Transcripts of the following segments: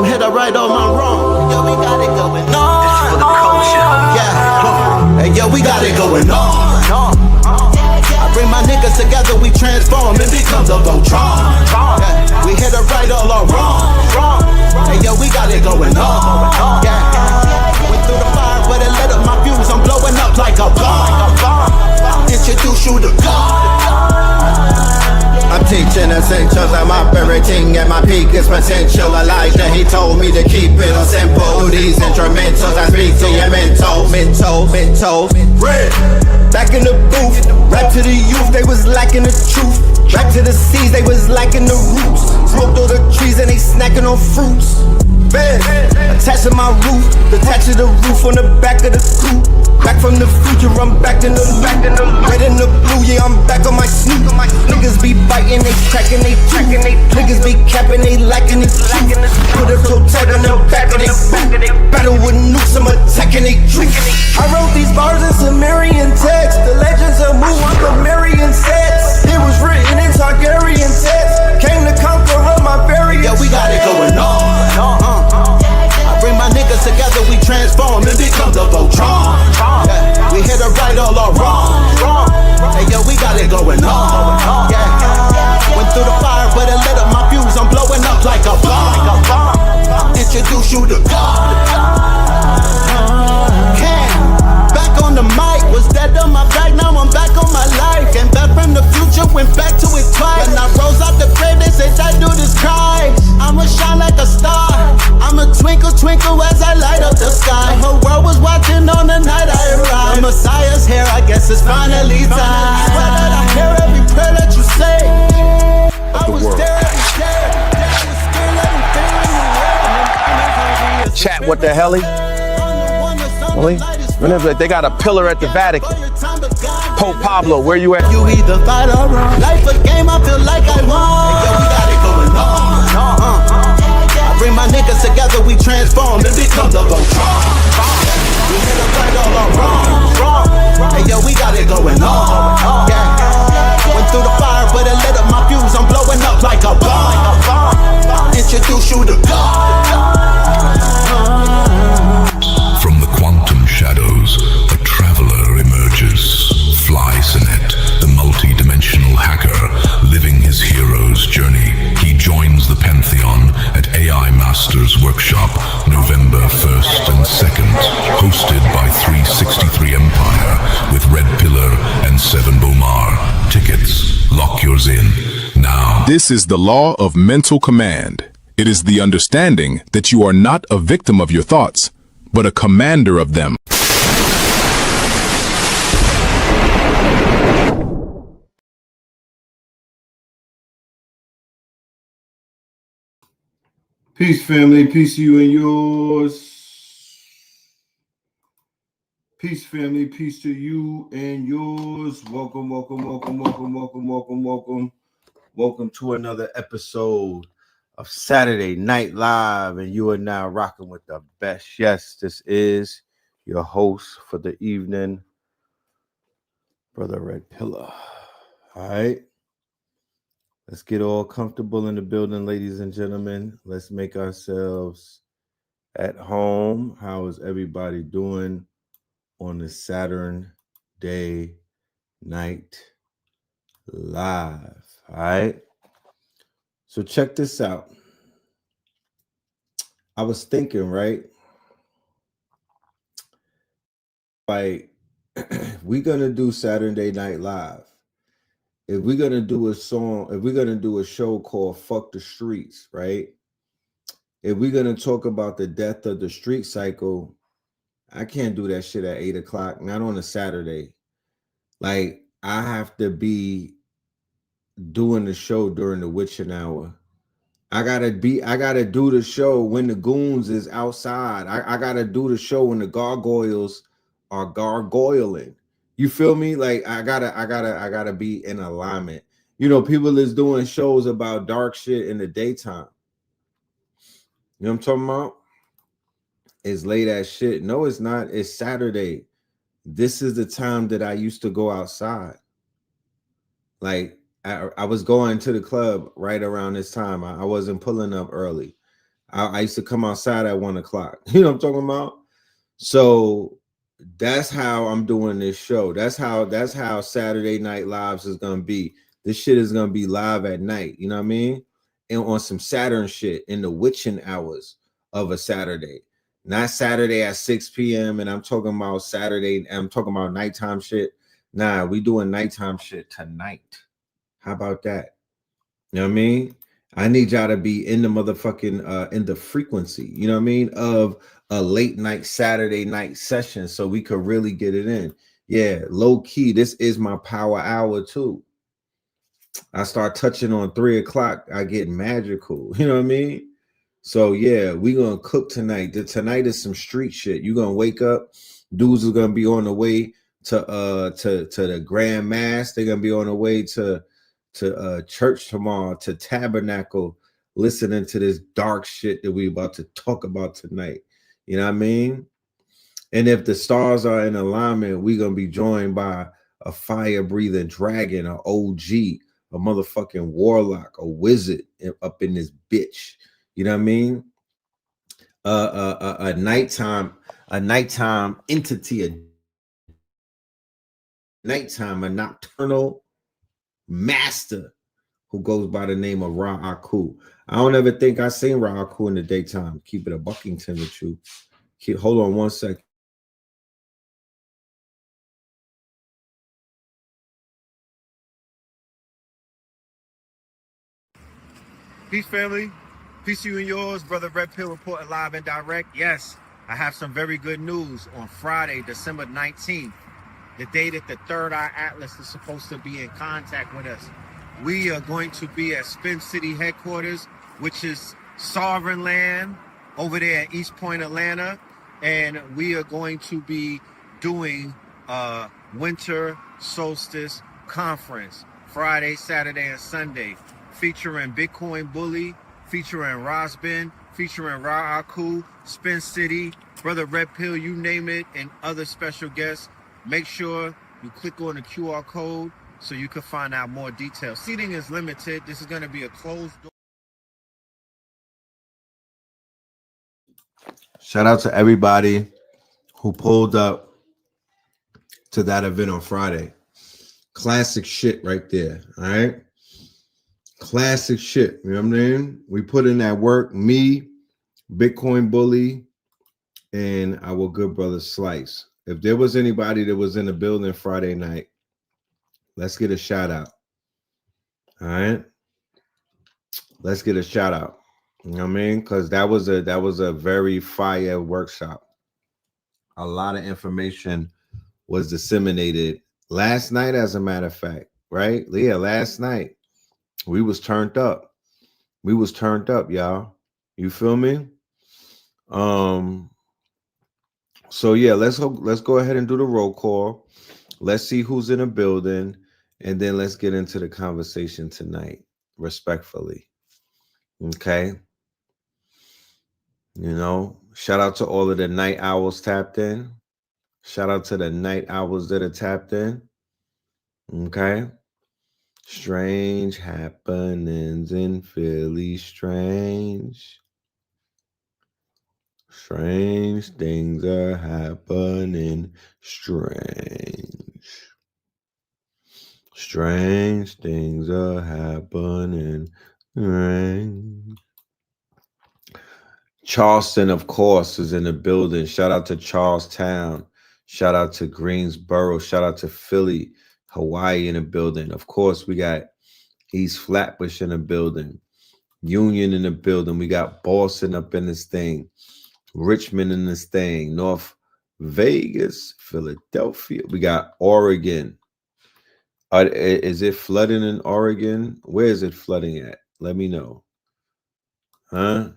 hit or right or my wrong. Yo, we got it going on. This for the culture. Yeah. Hey, yo, we got it going on. I bring my niggas together, we transform and become the Voltron. Yeah. We hit or right or wrong. Hey, yo, we got it going on. Yeah. Went through the fire, but it lit up my fuse. I'm blowing up like a bomb. Introduce you to God. I'm teaching essentials, I'm operating at my peakest potential. Elijah, he told me to keep it simple. Through these instrumentals, I speak to your mental. Red. Back in the booth, rap to the youth, they was lacking the truth. Back to the seas, they was lacking the roots. Smoked all the trees and they snacking on fruits. Bed, attached to my roof, detached to the roof on the back of the coupe. Back from the future, I'm back in the red and the blue, yeah, I'm back on my snoot. Niggas be biting, they cracking, they tracking, they niggas be capping, they lacking, they put a toe tag on the back of they boot. Battle with nukes, I'm attacking, they troops. I wrote these bars in Sumerian text. The legends of Mu, I'm Sumerian sets. It was written in Targaryen text. Came to conquer all my variants. Yeah, we got it going on. I bring my niggas together, we transform and become the Voltron. Yeah. We hit or right or wrong. Hey, yo, we got it going on. Yeah. Went through the fire, but it lit up my fuse. I'm blowing up like a bomb. Introduce you to God. Back on the mic, was dead on my back, now I'm back on my life. Came back from the future, went back to it twice. When I rose out the grave, they say that dude is Christ. I'ma shine like a star, I'ma twinkle, twinkle as I light up the sky. The whole world was watching on the night I arrived. The Messiah's here, I guess it's finally time. Swear that I hear every prayer that you say. I was there every day, I was still everything. Chat, what the hell? Whenever they got a pillar at the Vatican. Pope Pablo, where you at? You either fight or run. Life a game, I feel like I won. Hey, yo, we got it going on. I bring my niggas together, we transform and become the Voltron. We hit a right or wrong. Hey, yo, we got it going on. Yeah. Went through the fire, but it lit up my fuse. I'm blowing up like a bomb. Introduce you to God. From the quantum shadows, a traveler emerges. Fly Sinet, the multi-dimensional hacker, living his hero's journey. He joins the Pantheon at AI Masters Workshop, November 1st and 2nd, hosted by 363 Empire with Red Pillar and Seven Bomar. Tickets, lock yours in now. This is the law of mental command. It is the understanding that you are not a victim of your thoughts, but a commander of them. Peace, family. Peace to you and yours. Peace, family. Peace to you and yours. Welcome, welcome, welcome, welcome, welcome, welcome, welcome. Welcome to another episode of Saturday Night Live, and you are now rocking with the best. Yes, this is your host for the evening, Brother Red Pillar. All right. Let's get all comfortable in the building, ladies and gentlemen. Let's make ourselves at home. How is everybody doing on the Saturn Day Night Live? All right. So check this out. I was thinking, right? Like, we're going to do Saturday Night Live. If we're going to do a song, if we're going to do a show called Fuck the Streets, right? If we're going to talk about the death of the street cycle, I can't do that shit at 8 o'clock, not on a Saturday. Like, I have to be doing the show during the witching hour. I gotta do the show when the goons is outside. I gotta do the show when the gargoyles are gargoyling. You feel me? Like I gotta be in alignment. You know, people is doing shows about dark shit in the daytime. You know what I'm talking about? It's late as shit. No, it's not. It's Saturday. This is the time that I used to go outside. Like I was going to the club right around this time. I wasn't pulling up early. I used to come outside at 1 o'clock. You know what I'm talking about? So that's how I'm doing this show. That's how Saturday Night Lives is gonna be. This shit is gonna be live at night. You know what I mean? And on some Saturn shit in the witching hours of a Saturday, not Saturday at 6 p.m. And I'm talking about Saturday. I'm talking about nighttime shit. Nah, we doing nighttime shit tonight. How about that? You know what I mean? I need y'all to be in the motherfucking in the frequency, you know what I mean, of a late night Saturday night session so we could really get it in. Yeah, low key. This is my power hour too. I start touching on 3 o'clock. I get magical, you know what I mean? So yeah, we gonna cook tonight. Tonight is some street shit. You gonna wake up, dudes are gonna be on the way to the grand mass. They're gonna be on the way to church tomorrow, to tabernacle, listening to this dark shit that we about to talk about tonight. You know what I mean? And if the stars are in alignment, we're gonna be joined by a fire-breathing dragon, an OG, a motherfucking warlock, a wizard up in this bitch. You know what I mean? A nighttime entity, a nocturnal master who goes by the name of AHKU. I don't ever think I seen AHKU in the daytime. Keep it a Buckington with you. Hold on 1 second. Peace, family. Peace to you and yours. Brother Red Pill reporting live and direct. Yes, I have some very good news on Friday, December 19th, the day that the Third Eye Atlas is supposed to be in contact with us. We are going to be at Spin City headquarters, which is Sovereign Land over there at East Point, Atlanta. And we are going to be doing a winter solstice conference Friday, Saturday, and Sunday, featuring Bitcoin Bully, featuring Rosbin, featuring AHKU, Spin City, Brother Red Pill, you name it, and other special guests. Make sure you click on the QR code so you can find out more details. Seating is limited. This is going to be a closed door. Shout out to everybody who pulled up to that event on Friday. Classic shit right there. All right. Classic shit. You know what I mean? We put in that work. Me, Bitcoin Bully, and our good brother Slice. If there was anybody that was in the building Friday night, let's get a shout out. All right. Let's get a shout out. You know what I mean? Because that was a very fire workshop. A lot of information was disseminated last night, as a matter of fact, right? Yeah, last night. We was turned up. We was turned up, y'all. You feel me? So yeah, let's go ahead and do the roll call. Let's see who's in the building, and then let's get into the conversation tonight, respectfully. Okay. You know, shout out to all of the night owls tapped in. Shout out to the night owls that are tapped in. Okay. Strange happenings in Philly, strange. Strange things are happening, strange. Strange things are happening, strange. Charleston, of course, is in the building. Shout out to Charlestown. Shout out to Greensboro. Shout out to Philly, Hawaii in the building. Of course, we got East Flatbush in the building. Union in the building. We got Boston up in this thing. Richmond in this thing. North Vegas, Philadelphia. We got Oregon. Is it flooding in Oregon? Where is it flooding at? Let me know. Huh?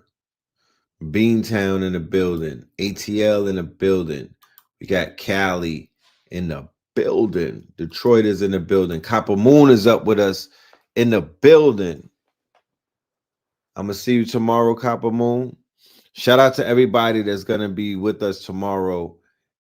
Beantown in the building. ATL in the building. We got Cali in the building. Detroit is in the building. Copper Moon is up with us in the building. I'm going to see you tomorrow, Copper Moon. Shout out to everybody that's going to be with us tomorrow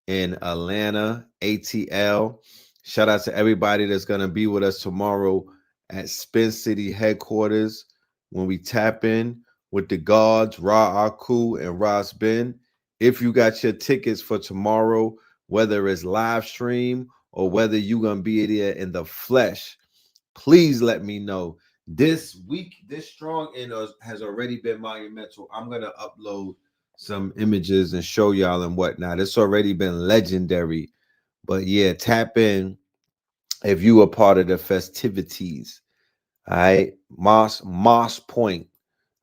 in Atlanta, ATL. Shout out to everybody that's going to be with us tomorrow at Spin City headquarters when we tap in. with the guards, AHKU and Ras Ben. If you got your tickets for tomorrow, whether it's live stream or whether you're going to be there in the flesh, please let me know. This week, this strong in us has already been monumental. I'm going to upload some images and show y'all and whatnot. It's already been legendary. But yeah, tap in if you are part of the festivities. All right. Moss Point.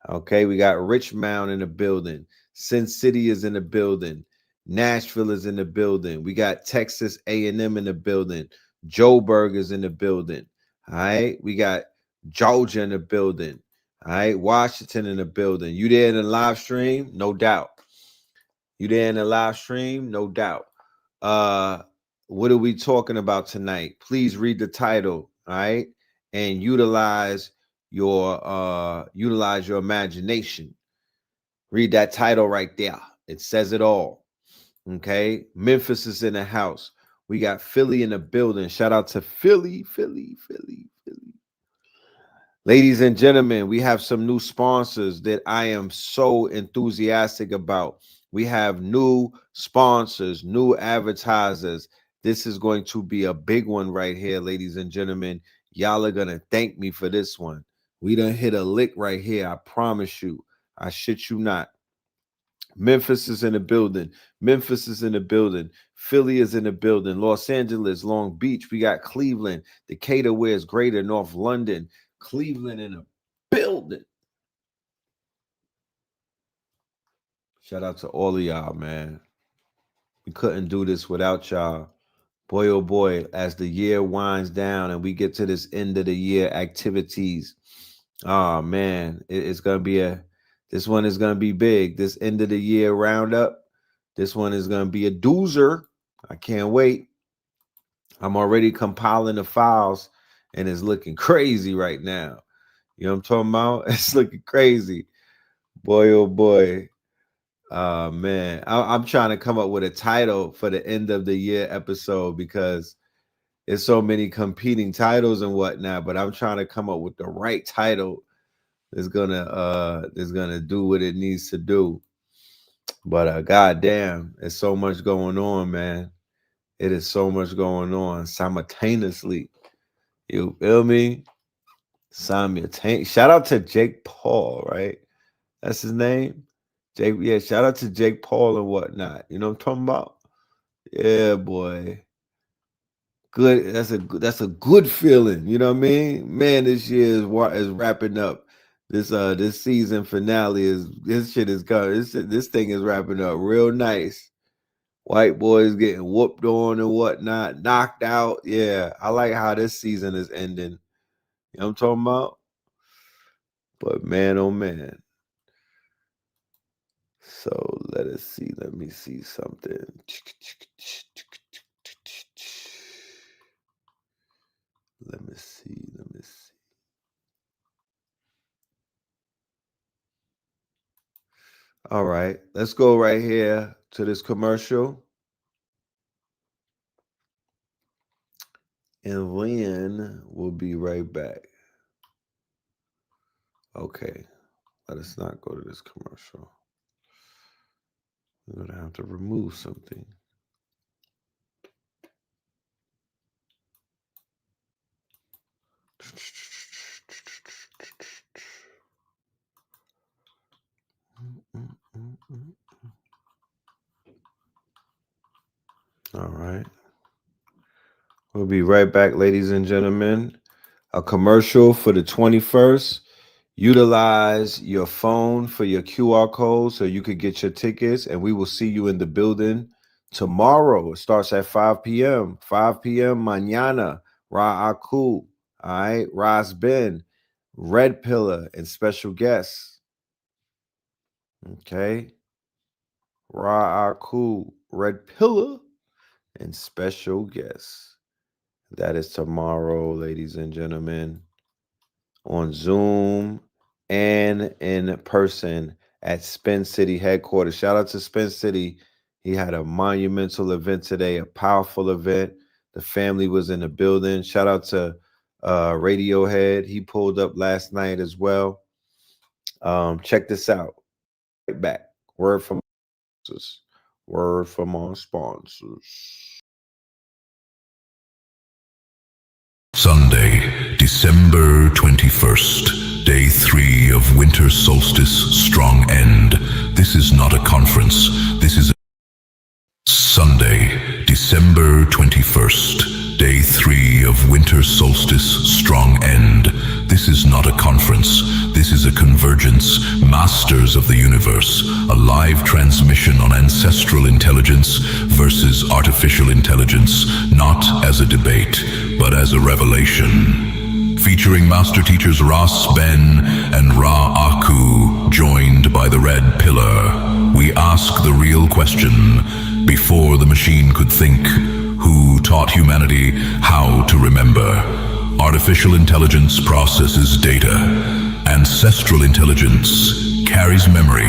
Okay, we got Richmond in the building. Sin City is in the building. Nashville is in the building. We got Texas A&M in the building. Joburg is in the building. All right, we got Georgia in the building. All right, Washington in the building. You there in the live stream? No doubt. You there in the live stream? No doubt. What are we talking about tonight? Please read the title, all right, and utilize your imagination. Read that title right there. It says it all. Okay. Memphis is in the house. We got Philly in the building. Shout out to Philly. Ladies and gentlemen, we have some new sponsors that I am so enthusiastic about. We have new sponsors, new advertisers. This is going to be a big one right here, ladies and gentlemen. Y'all are going to thank me for this one. We done hit a lick right here. I promise you. I shit you not. Memphis is in the building. Memphis is in the building. Philly is in the building. Los Angeles, Long Beach. We got Cleveland. Decatur, where's greater? North London. Cleveland in the building. Shout out to all of y'all, man. We couldn't do this without y'all. Boy, oh boy, as the year winds down and we get to this end of the year activities, oh man, it's going to be this one is going to be big. This end of the year roundup, this one is going to be a doozer. I can't wait. I'm already compiling the files and it's looking crazy right now. You know what I'm talking about? It's looking crazy. Boy, oh boy. Man, I'm trying to come up with a title for the end of the year episode because there's so many competing titles and whatnot, but I'm trying to come up with the right title that's gonna do what it needs to do. But goddamn, there's so much going on, man. It is so much going on simultaneously. You feel me? Simultaneous. Shout out to Jake Paul, right? That's his name. Jake, yeah, shout out to Jake Paul and whatnot. You know what I'm talking about? Yeah, boy. Good. That's a good feeling. You know what I mean? Man, this year is wrapping up. This season finale is this shit is coming. This thing is wrapping up real nice. White boys getting whooped on and whatnot, knocked out. Yeah, I like how this season is ending. You know what I'm talking about? But man, oh man. So let us see. Let me see something. Let me see. All right. Let's go right here to this commercial. And then we'll be right back. Okay. Let us not go to this commercial. We're going to have to remove something. All right. We'll be right back, ladies and gentlemen. A commercial for the 21st. Utilize your phone for your QR code so you could get your tickets, and we will see you in the building tomorrow. It starts at 5 p.m. 5 p.m. mañana. AHKU. All right. Ras Ben, Red Pillar, and special guests. Okay. AHKU, Red Pillar, and special guests. That is tomorrow, ladies and gentlemen, on Zoom and in person at Spin City headquarters. Shout out to Spin City. He had a monumental event today, a powerful event. The family was in the building. Shout out to Radiohead. He pulled up last night as well. Check this out. Right back. Word from sponsors. Word from our sponsors. Sunday, December 21st, day 3 of winter solstice strong end. This is not a conference. This is a Sunday, December 21st, day 3 of winter solstice strong end. This is not a conference. This is a convergence. Masters of the universe, a live transmission on ancestral intelligence versus artificial intelligence, not as a debate, but as a revelation. Featuring master teachers Ras Ben and AHKU, joined by the red pillar. We ask the real question. Before the machine could think, who taught humanity how to remember? Artificial intelligence processes data. Ancestral intelligence carries memory.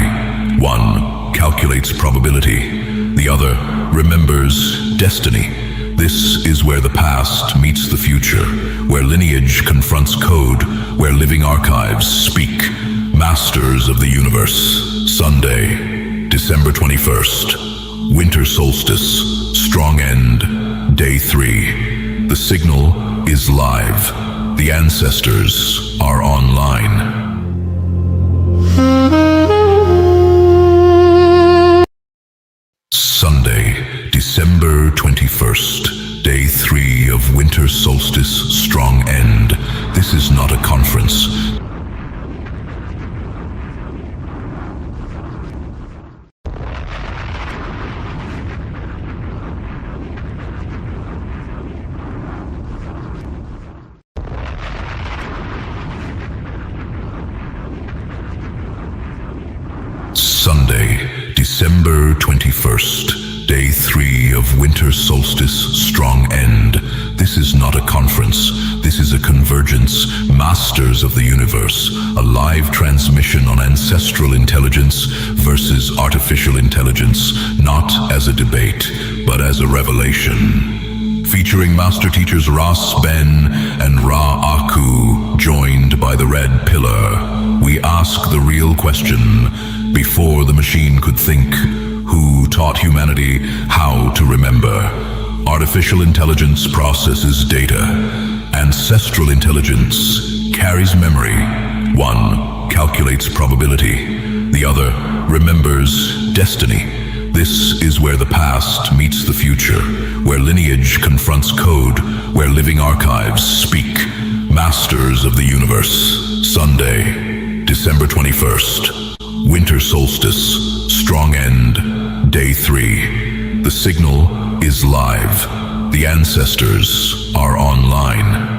One calculates probability. The other remembers destiny. This is where the past meets the future, where lineage confronts code, where living archives speak. Masters of the universe. Sunday, December 21st. Winter solstice, strong end, day 3. The signal is live. The ancestors are online. Sunday, December 21st, day 3 of winter solstice strong end. This is not a conference. Sunday, December 21st, day 3 of winter solstice strong end. This is not a conference. This is a convergence. Masters of the universe, a live transmission on ancestral intelligence versus artificial intelligence, not as a debate, but as a revelation. Featuring master teachers Ras Ben and AHKU, joined by the red pillar. We ask the real question. Before the machine could think, who taught humanity how to remember? Artificial intelligence processes data. Ancestral intelligence carries memory. One calculates probability. The other remembers destiny. This is where the past meets the future, where lineage confronts code, where living archives speak. Masters of the universe. Sunday, December 21st. Winter solstice, strong end, day 3. The signal is live. The ancestors are online.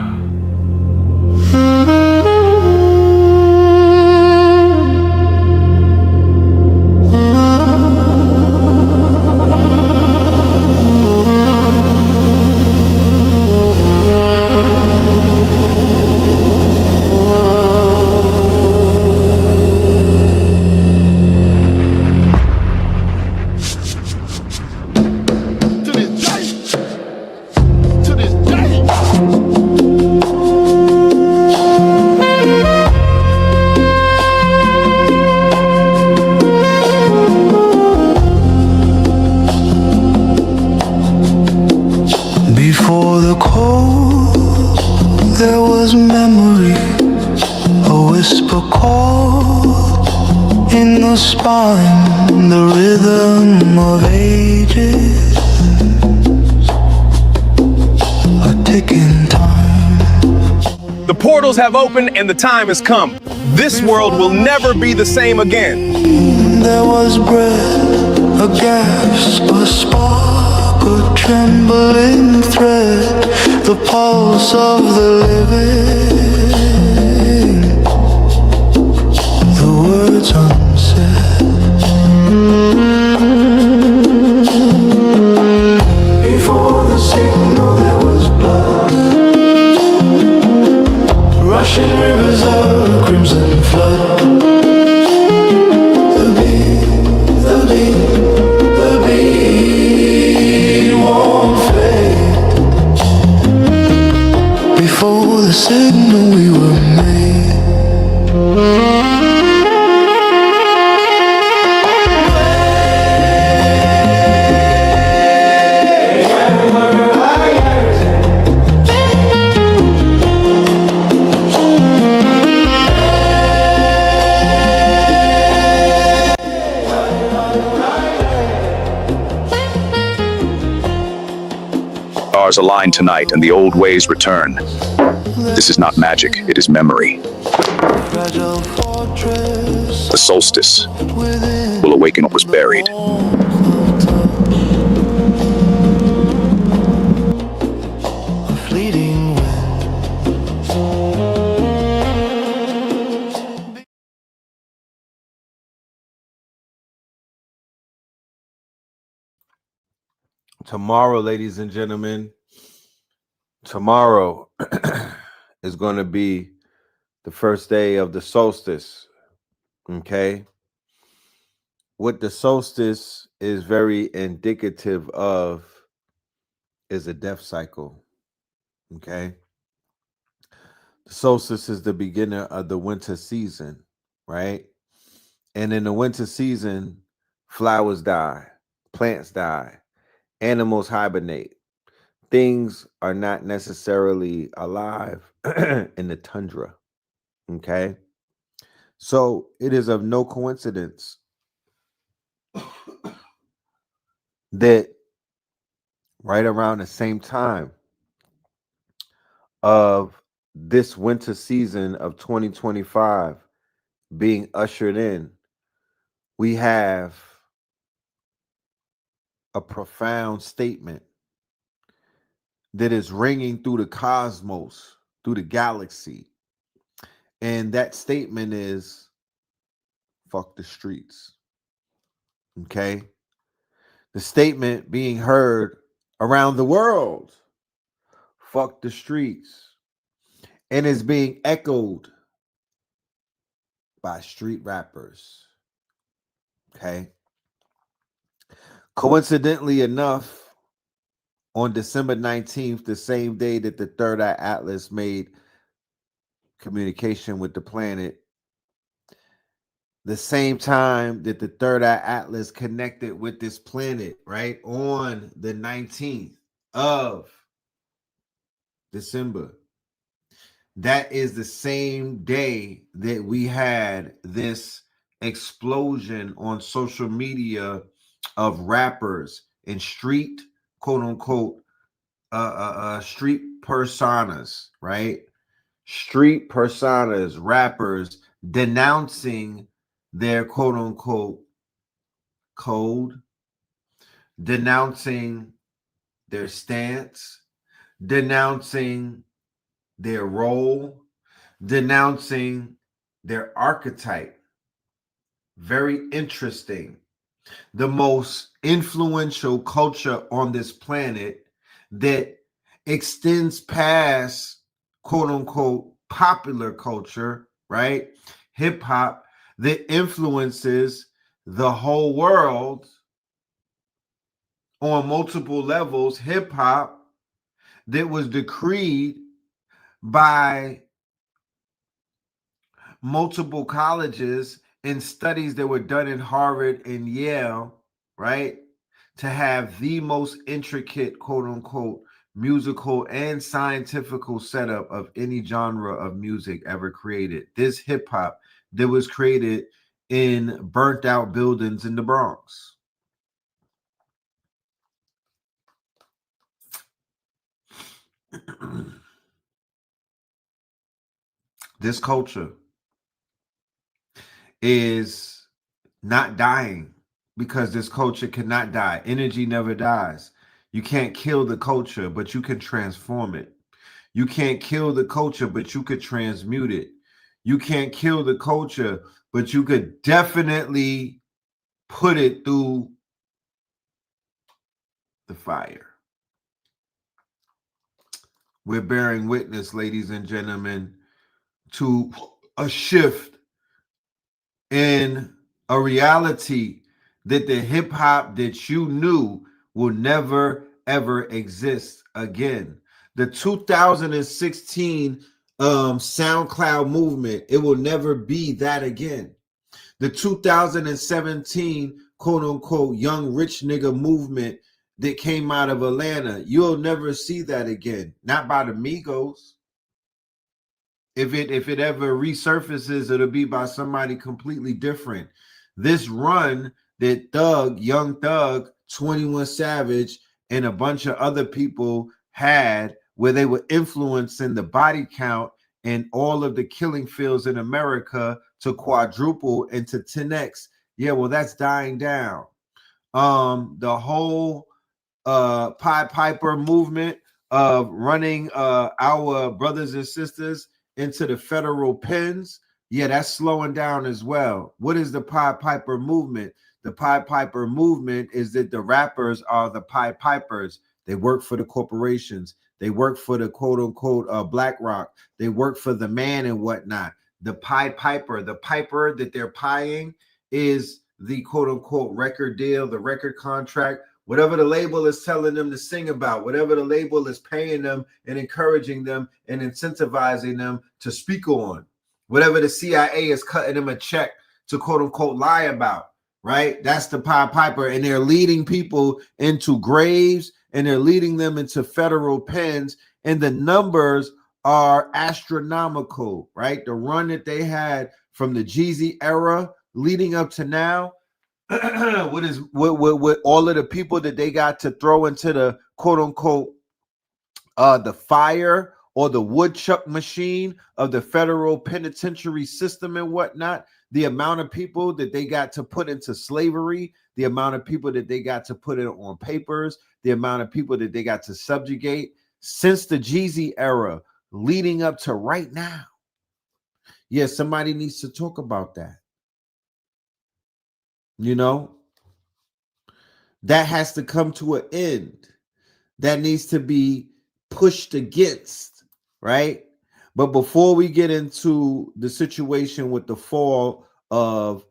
Before the cold, there was memory, a whisper call in the spine, the rhythm of ages, a ticking time. The portals have opened and the time has come. This world will never be the same again. There was breath, a gasp, a spark, a trembling thread, the pulse of the living, the words unsaid. Before the signal there was blood, rushing rivers of crimson flood. Before the signal we were made. Stars align tonight and the old ways return. This is not magic, it is memory. Fragile fortress The solstice within will awaken what was buried. a fleeting wind. Tomorrow, ladies and gentlemen, tomorrow is going to be the first day of the solstice. Okay. What the solstice is very indicative of is a death cycle. Okay. The solstice is the beginning of the winter season, right? And in the winter season, flowers die, plants die, animals hibernate. Things are not necessarily alive in the tundra. Okay. So it is of no coincidence that right around the same time of this winter season of 2025 being ushered in, we have a profound statement that is ringing through the cosmos, through the galaxy. And that statement is, fuck the streets. Okay. The statement being heard around the world, fuck the streets, and is being echoed by street rappers. Okay. Coincidentally enough, on December 19th, the same day that the Third Eye Atlas made communication with the planet, the same time that the Third Eye Atlas connected with this planet, right, on the 19th of December, that is the same day that we had this explosion on social media of rappers and street, quote unquote, street personas, right? Street personas, rappers denouncing their quote unquote code, denouncing their stance, denouncing their role, denouncing their archetype. Very interesting. The most influential culture on this planet that extends past quote unquote popular culture, right? Hip hop, that influences the whole world on multiple levels. Hip hop that was decreed by multiple colleges and studies that were done in Harvard and Yale, right? To have the most intricate, quote unquote, musical and scientific setup of any genre of music ever created. This hip hop that was created in burnt out buildings in the Bronx. This culture is not dying because this culture cannot die. Energy never dies. You can't kill the culture, but you can transform it. You can't kill the culture, but you could transmute it. You can't kill the culture, but you could definitely put it through the fire. We're bearing witness, ladies and gentlemen, to a shift in a reality that the hip hop that you knew will never, ever exist again. The 2016 SoundCloud movement, it will never be that again. The 2017 quote unquote young rich nigga movement that came out of Atlanta, you'll never see that again. Not by the Migos. If it ever resurfaces, it'll be by somebody completely different. This run that Young Thug, 21 Savage, and a bunch of other people had, where they were influencing the body count and all of the killing fields in America to quadruple and to 10x. Yeah, well, that's dying down. The whole Pied Piper movement of running our brothers and sisters into the federal pens, yeah, that's slowing down as well. What is the Pied Piper movement? The Pied Piper movement is that the rappers are the Pied Pipers. They work for the corporations. They work for the quote unquote BlackRock. They work for the man and whatnot. The Pied Piper, the piper that they're pieing is the quote unquote record deal, the record contract, whatever the label is telling them to sing about, whatever the label is paying them and encouraging them and incentivizing them to speak on, whatever the CIA is cutting them a check to quote unquote lie about, right? That's the Pied Piper. And they're leading people into graves and they're leading them into federal pens. And the numbers are astronomical, right? The run that they had from the Jeezy era leading up to now, what all of the people that they got to throw into the quote unquote the fire or the woodchuck machine of the federal penitentiary system and whatnot, the amount of people that they got to put into slavery, the amount of people that they got to put it on papers, the amount of people that they got to subjugate since the Jeezy era leading up to right now. Yeah, somebody needs to talk about that. You know, that has to come to an end. That needs to be pushed against, right? But before we get into the situation with the fall of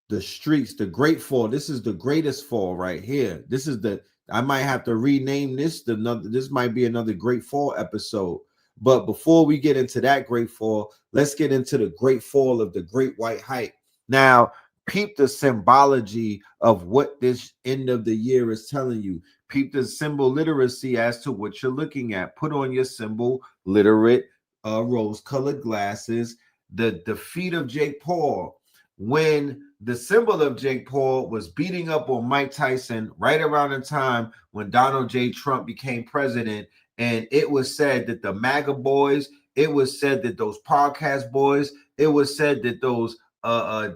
the streets, the great fall, this is the greatest fall right here. This is I might have to rename this. This might be another great fall episode. But before we get into that great fall, let's get into the great fall of the great white hype. Now, peep the symbology of what this end of the year is telling you. Peep the symbol literacy as to what you're looking at. Put on your symbol literate rose-colored glasses. The defeat of Jake Paul. When the symbol of Jake Paul was beating up on Mike Tyson right around the time when Donald J. Trump became president, and it was said that the MAGA boys, it was said that those podcast boys, it was said that those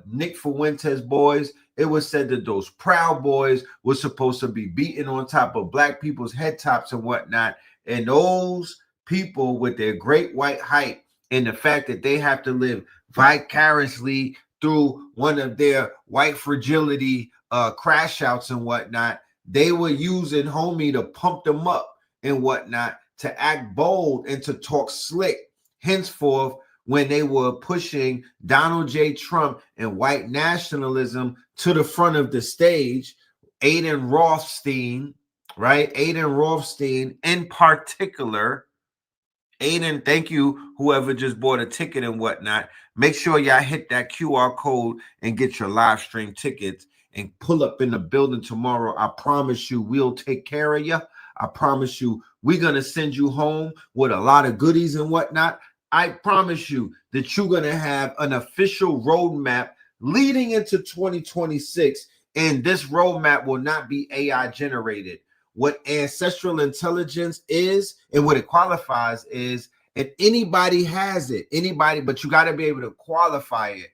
Nick Fuentes boys, it was said that those Proud Boys were supposed to be beating on top of black people's head tops and whatnot. And those people with their great white hype and the fact that they have to live vicariously through one of their white fragility crash outs and whatnot, they were using homie to pump them up and whatnot, to act bold and to talk slick. Henceforth, when they were pushing Donald J. Trump and white nationalism to the front of the stage, Aiden Rothstein, right? Aiden Rothstein in particular. Aiden, thank you, whoever just bought a ticket and whatnot. Make sure y'all hit that QR code and get your live stream tickets and pull up in the building tomorrow. I promise you we'll take care of you. I promise you we're going to send you home with a lot of goodies and whatnot. I promise you that you're going to have an official roadmap leading into 2026, and this roadmap will not be AI generated. What ancestral intelligence is and what it qualifies is, and anybody has it, but you got to be able to qualify it.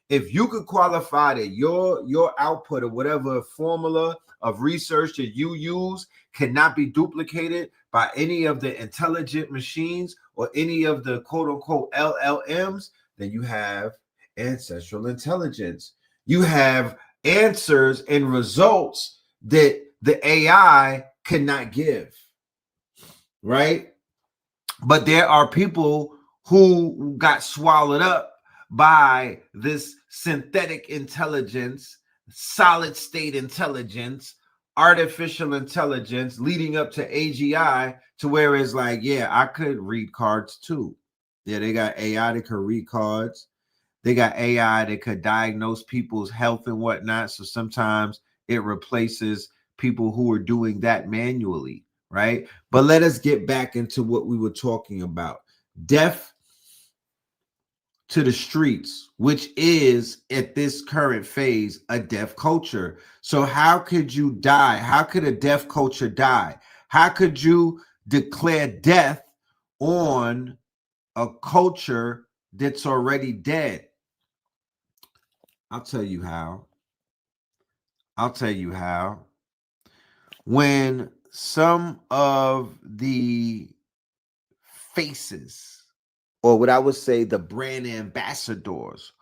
If you could qualify that your output or whatever formula of research that you use cannot be duplicated by any of the intelligent machines or any of the quote unquote LLMs, then you have ancestral intelligence. You have answers and results that the AI cannot give, right? But there are people who got swallowed up by this synthetic intelligence, solid state intelligence, artificial intelligence leading up to AGI, to where it's like, yeah, I could read cards too. Yeah, they got AI that could read cards. They got AI that could diagnose people's health and whatnot. So sometimes it replaces people who are doing that manually, right? But let us get back into what we were talking about. Death to the streets, which is at this current phase a deaf culture. So how could you die? How could a deaf culture die? How could you declare death on a culture that's already dead? I'll tell you how. I'll tell you how. When some of the faces, or what I would say the brand ambassadors,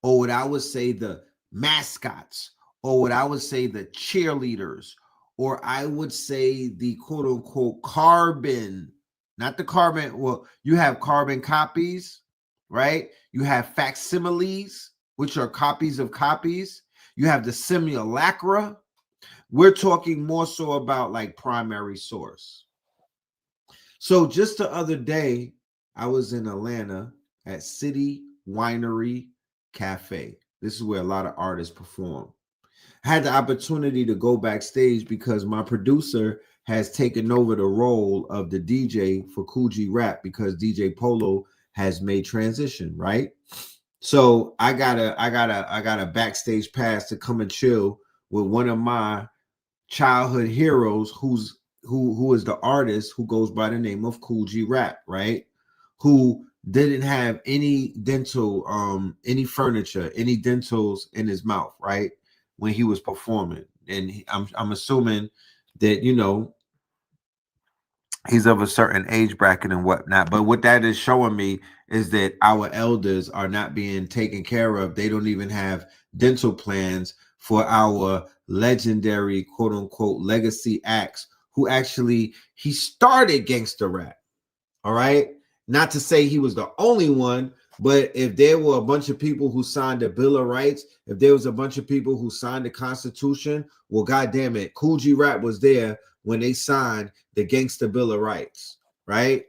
or what I would say the mascots, or what I would say the cheerleaders, or I would say the quote unquote carbon, not the carbon, well, you have carbon copies, right? You have facsimiles, which are copies of copies. You have the simulacra. We're talking more so about like primary source. So just the other day, I was in Atlanta at City Winery Cafe. This is where a lot of artists perform. I had the opportunity to go backstage because my producer has taken over the role of the DJ for Cool G Rap because DJ Polo has made transition, right? So I got a backstage pass to come and chill with one of my childhood heroes who is the artist who goes by the name of Cool G Rap, right? Who didn't have any dental any furniture, any dentals in his mouth, right? When he was performing. And I'm assuming that, you know, he's of a certain age bracket and whatnot. But what that is showing me is that our elders are not being taken care of. They don't even have dental plans for our legendary quote unquote legacy acts who actually, he started gangster rap. All right. Not to say he was the only one, but if there were a bunch of people who signed the Bill of Rights, if there was a bunch of people who signed the Constitution, well, goddamn it, Cool G Rap was there when they signed the Gangster Bill of Rights, right?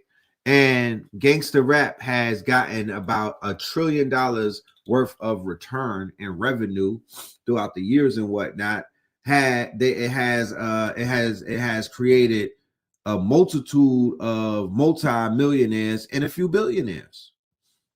And gangster rap has gotten about $1 trillion worth of return in revenue throughout the years and whatnot. It has created a multitude of multi-millionaires and a few billionaires,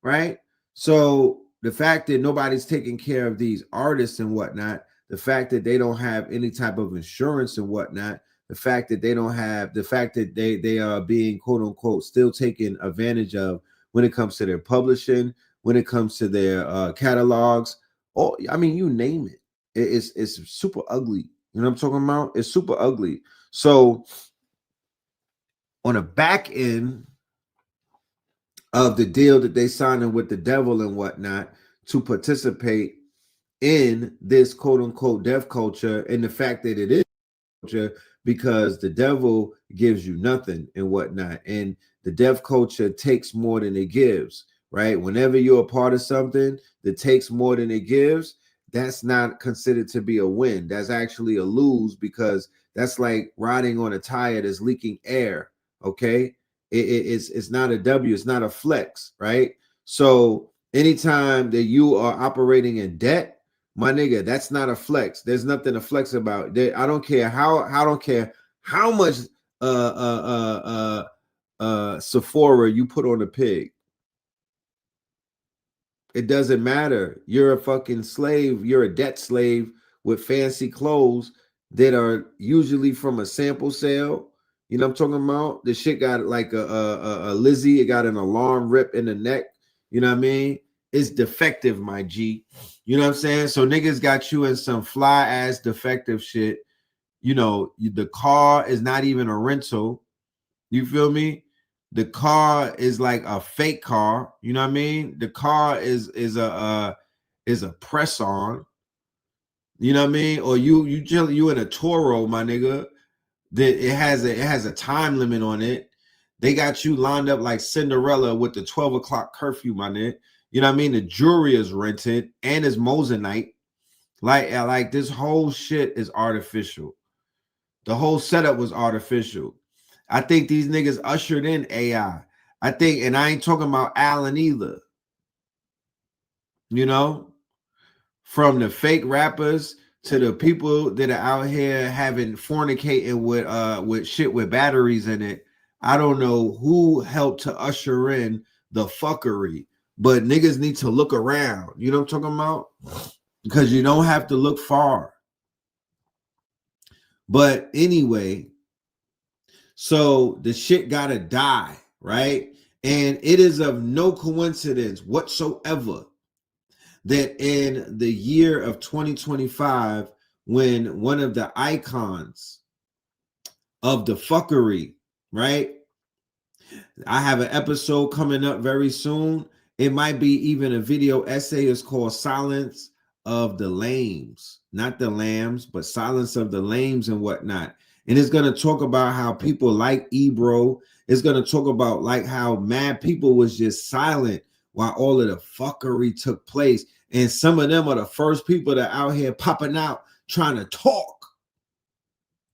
right? So the fact that nobody's taking care of these artists and whatnot, the fact that they don't have any type of insurance and whatnot, the fact that they don't have, the fact that they are being quote unquote still taken advantage of when it comes to their publishing, when it comes to their catalogs, or I mean, you name it. It's super ugly. You know what I'm talking about? It's super ugly. So on the back end of the deal that they signed with the devil and whatnot to participate in this quote unquote deaf culture, and the fact that it is culture because the devil gives you nothing and whatnot, and the deaf culture takes more than it gives, right? Whenever you're a part of something that takes more than it gives, that's not considered to be a win. That's actually a lose, because that's like riding on a tire that's leaking air. Okay, it's not a W, it's not a flex, right? So anytime that you are operating in debt, my nigga, that's not a flex. There's nothing to flex about. I don't care how much Sephora you put on a pig. It doesn't matter. You're a fucking slave. You're a debt slave with fancy clothes that are usually from a sample sale. You know what I'm talking about? The shit got like a Lizzie. It got an alarm rip in the neck. You know what I mean? It's defective, my G. You know what I'm saying? So niggas got you in some fly ass defective shit. You know, the car is not even a rental. You feel me? The car is like a fake car. You know what I mean? The car is a press on. You know what I mean? Or you in a Toro, my nigga. That it has a time limit on it. They got you lined up like Cinderella with the 12 o'clock curfew, my nigga. You know what I mean? The jewelry is rented and it's Moissanite. Like this whole shit is artificial. The whole setup was artificial. I think these niggas ushered in AI. I think, and I ain't talking about Allen either. You know, from the fake rappers to the people that are out here having fornicating with shit with batteries in it. I don't know who helped to usher in the fuckery, But niggas need to look around. You know what I'm talking about? Because you don't have to look far. But anyway, so the shit gotta die, right? And it is of no coincidence whatsoever that in the year of 2025, when one of the icons of the fuckery, right? I have an episode coming up very soon. It might be even a video essay. It's called Silence of the Lames, not the Lambs, but Silence of the Lames and whatnot. And it's going to talk about how people like Ebro. It's going to talk about like how mad people was just silent while all of the fuckery took place. And some of them are the first people that are out here popping out trying to talk.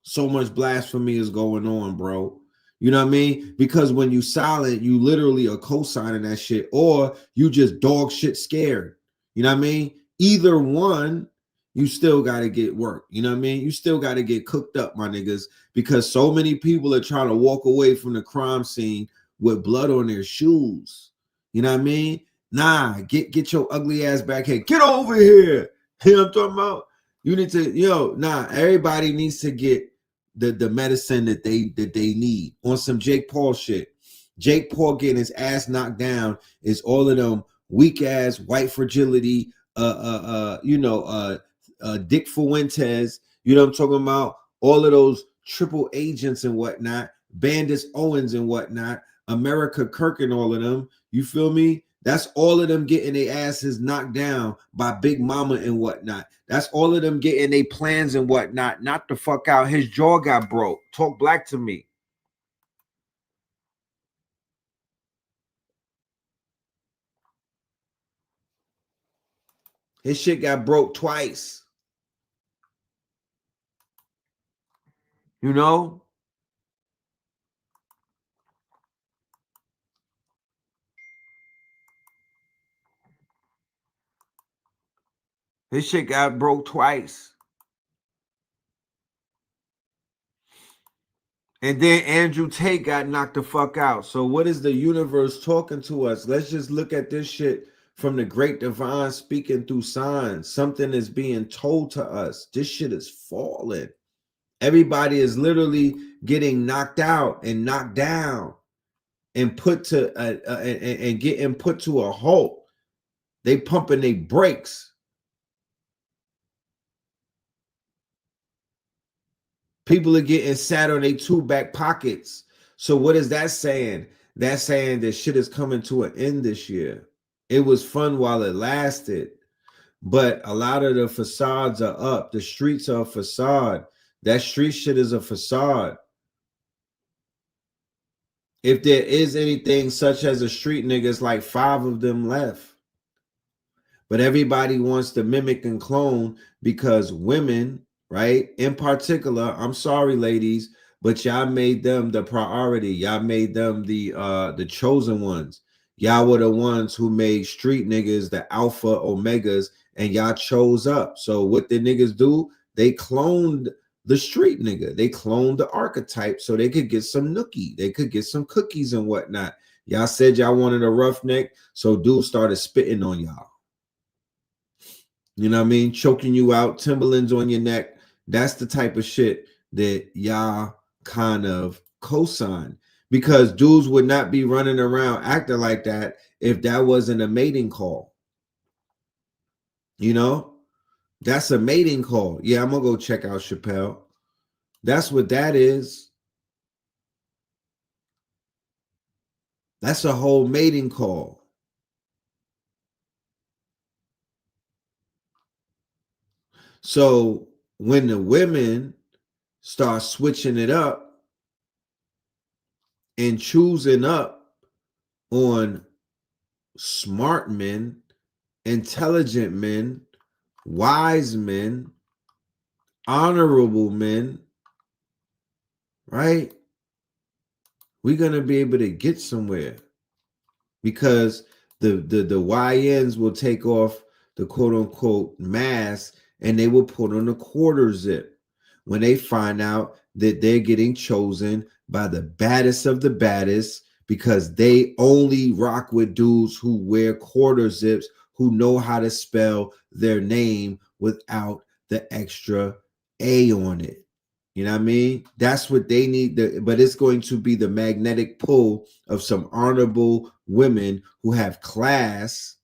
So much blasphemy is going on, bro. You know what I mean? Because when you silent, you literally are co-signing that shit, or you just dog shit scared. You know what I mean? Either one, you still got to get work. You know what I mean? You still got to get cooked up, my niggas, because so many people are trying to walk away from the crime scene with blood on their shoes. You know what I mean? Nah, get your ugly ass back here. Get over here. You know what I'm talking about? You need to, everybody needs to get the medicine that they need on some Jake Paul shit. Jake Paul getting his ass knocked down is all of them weak ass white fragility, Dick Fuentes, you know what I'm talking about? All of those triple agents and whatnot, Bandis Owens and whatnot, America Kirk and all of them. You feel me? That's all of them getting their asses knocked down by Big Mama and whatnot. That's all of them getting their plans and whatnot. Knock the fuck out. His jaw got broke. Talk black to me. His shit got broke twice. You know? His shit got broke twice. And then Andrew Tate got knocked the fuck out. So what is the universe talking to us? Let's just look at this shit from the great divine speaking through signs. Something is being told to us. This shit is falling. Everybody is literally getting knocked out and knocked down and put to and getting put to a halt. They pumping their brakes. People are getting sat on their two back pockets. So what is that saying? That's saying that shit is coming to an end this year. It was fun while it lasted, but a lot of the facades are up. The streets are a facade. That street shit is a facade. If there is anything such as a street nigga, it's like 5 of them left. But everybody wants to mimic and clone because women, right? In particular, I'm sorry, ladies, but y'all made them the priority. Y'all made them the chosen ones. Y'all were the ones who made street niggas the alpha omegas, and y'all chose up. So what the niggas do? They cloned the street nigga. They cloned the archetype so they could get some nookie. They could get some cookies and whatnot. Y'all said y'all wanted a roughneck, so dudes started spitting on y'all. You know what I mean? Choking you out, Timberlands on your neck. That's the type of shit that y'all kind of co-sign, because dudes would not be running around acting like that if that wasn't a mating call. You know, that's a mating call. Yeah, I'm gonna go check out Chappelle. That's what that is. That's a whole mating call. So when the women start switching it up and choosing up on smart men, intelligent men, wise men, honorable men, right? We're going to be able to get somewhere, because the YNs will take off the quote unquote mask and they will put on a quarter zip when they find out that they're getting chosen by the baddest of the baddest, because they only rock with dudes who wear quarter zips, who know how to spell their name without the extra A on it. You know what I mean? That's what they need. But it's going to be the magnetic pull of some honorable women who have class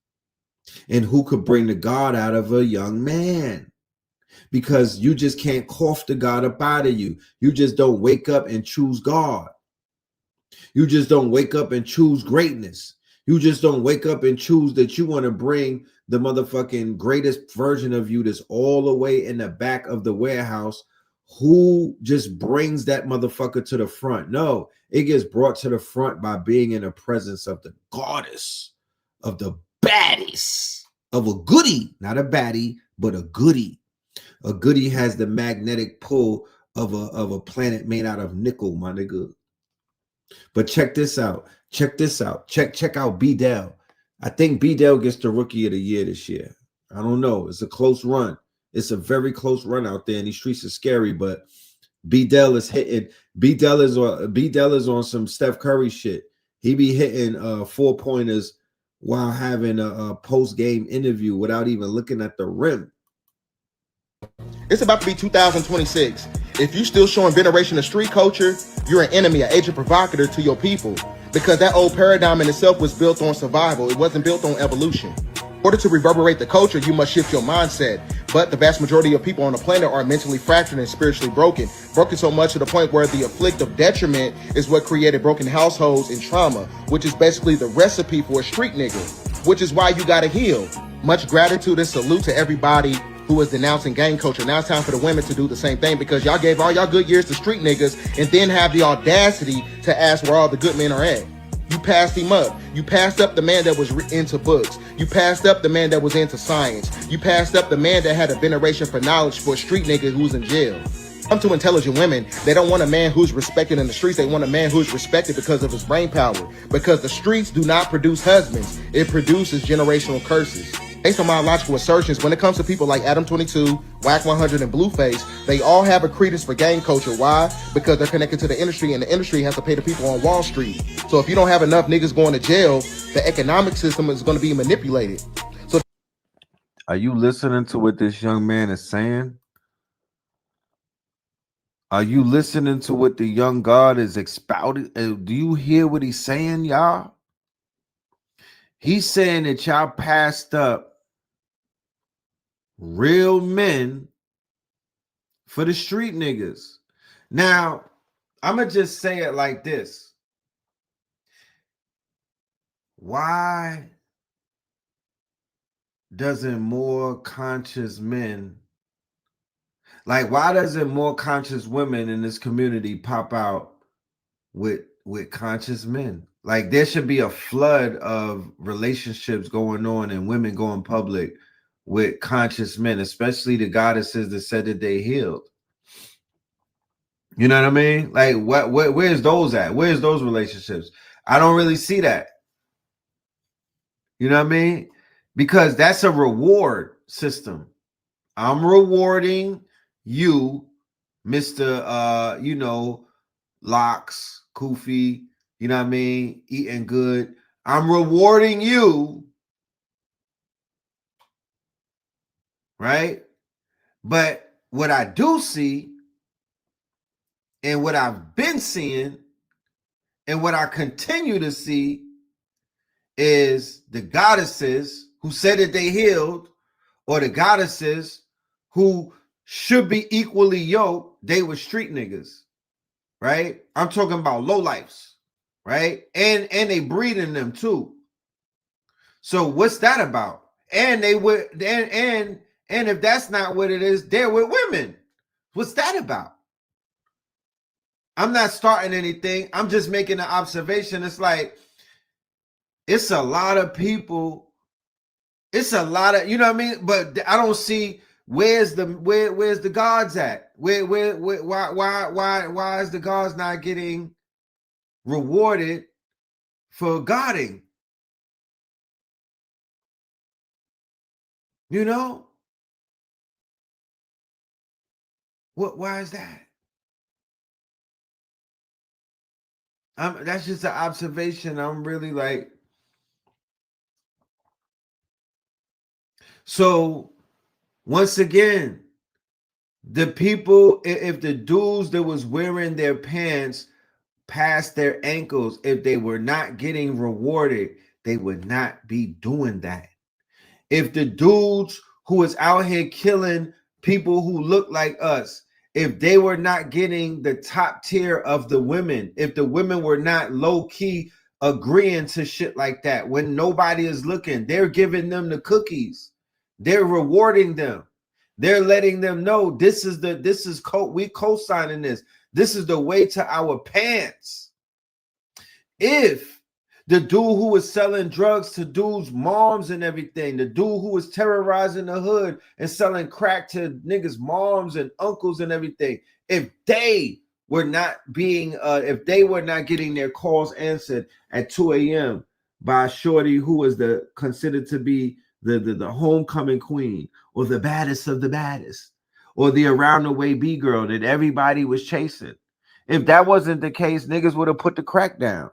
and who could bring the God out of a young man. Because you just can't cough the God up out of you. You just don't wake up and choose God. You just don't wake up and choose greatness. You just don't wake up and choose that you want to bring the motherfucking greatest version of you that's all the way in the back of the warehouse. Who just brings that motherfucker to the front? No, it gets brought to the front by being in the presence of the goddess, of the baddies, of a goodie, not a baddie, but a goodie. A goodie has the magnetic pull of a planet made out of nickel, my nigga. But check this out. Check this out. Check out B-Dell. I think B-Dell gets the rookie of the year this year. I don't know. It's a close run. It's a very close run out there, and these streets are scary. But B-Dell is hitting. B-Dell is on some Steph Curry shit. He be hitting 4-pointers while having a post-game interview without even looking at the rim. It's about to be 2026. If you still showing veneration of street culture, you're an enemy, an agent provocateur to your people. Because that old paradigm in itself was built on survival. It wasn't built on evolution. In order to reverberate the culture, you must shift your mindset. But the vast majority of people on the planet are mentally fractured and spiritually broken. Broken so much to the point where the afflict of detriment is what created broken households and trauma, which is basically the recipe for a street nigga, which is why you gotta heal. Much gratitude and salute to everybody who is denouncing gang culture. Now it's time for the women to do the same thing, because y'all gave all y'all good years to street niggas and then have the audacity to ask where all the good men are at. You passed him up. You passed up the man that was into books. You passed up the man that was into science. You passed up the man that had a veneration for knowledge for a street nigga who's in jail. Come to intelligent women. They don't want a man who's respected in the streets. They want a man who's respected because of his brain power. Because the streets do not produce husbands. It produces generational curses. Based on my logical assertions, when it comes to people like Adam 22, Whack 100, and Blueface, they all have a credence for gang culture. Why? Because they're connected to the industry, and the industry has to pay the people on Wall Street. So if you don't have enough niggas going to jail, the economic system is going to be manipulated. So, are you listening to what this young man is saying? Are you listening to what the young God is expounding? Do you hear what he's saying, y'all? He's saying that y'all passed up real men for the street niggas. Now, I'm going to just say it like this. Why doesn't more conscious men, why doesn't more conscious women in this community pop out with conscious men? Like, there should be a flood of relationships going on and women going public with conscious men, especially the goddesses that said that they healed. You know what I mean? Like, where's those at? Where's those relationships? I don't really see that. You know what I mean? Because that's a reward system. I'm rewarding you, Mr. Locks, Koofy, you know what I mean? Eating good. I'm rewarding you. Right? But what I do see, and what I've been seeing, and what I continue to see, is the goddesses who said that they healed, or the goddesses who should be equally yoked, they were street niggas, right? I'm talking about lowlifes, right? And they breeding them too. So what's that about? And they would, and if that's not what it is, they're with women. What's that about? I'm not starting anything. I'm just making an observation. It's like, it's a lot of people. It's a lot of, you know what I mean? But I don't see where's the gods at? Why is the gods not getting rewarded for godding? You know? Why is that? That's just an observation. I'm really like, so once again, the people, if the dudes that was wearing their pants past their ankles, if they were not getting rewarded, they would not be doing that. If the dudes who is out here killing people who look like us, if they were not getting the top tier of the women, if the women were not low key agreeing to shit like that, when nobody is looking, they're giving them the cookies, they're rewarding them, they're letting them know we co-signing this. This is the way to our pants. If the dude who was selling drugs to dudes' moms and everything, the dude who was terrorizing the hood and selling crack to niggas' moms and uncles and everything, if they were not if they were not getting their calls answered at 2 a.m. by shorty who was considered to be the homecoming queen or the baddest of the baddest or the around the way B girl that everybody was chasing, if that wasn't the case, niggas would have put the crack down.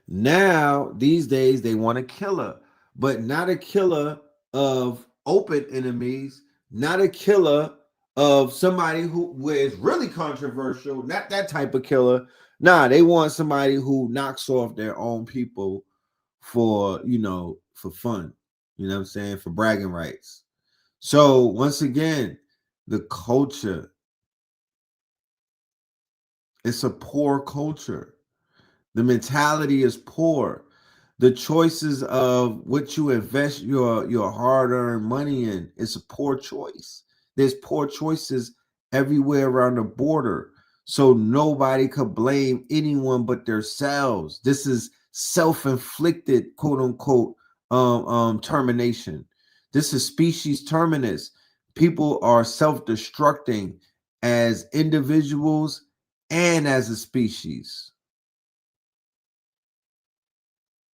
Now, these days, they want a killer, but not a killer of open enemies, not a killer of somebody who is really controversial, not that type of killer. Nah, they want somebody who knocks off their own people for, for fun. You know what I'm saying? For bragging rights. So, once again, the culture, it's a poor culture. The mentality is poor. The choices of what you invest your hard-earned money in is a poor choice. There's poor choices everywhere around the border. So nobody could blame anyone but themselves. This is self-inflicted, quote unquote, termination. This is species terminus. People are self-destructing as individuals and as a species.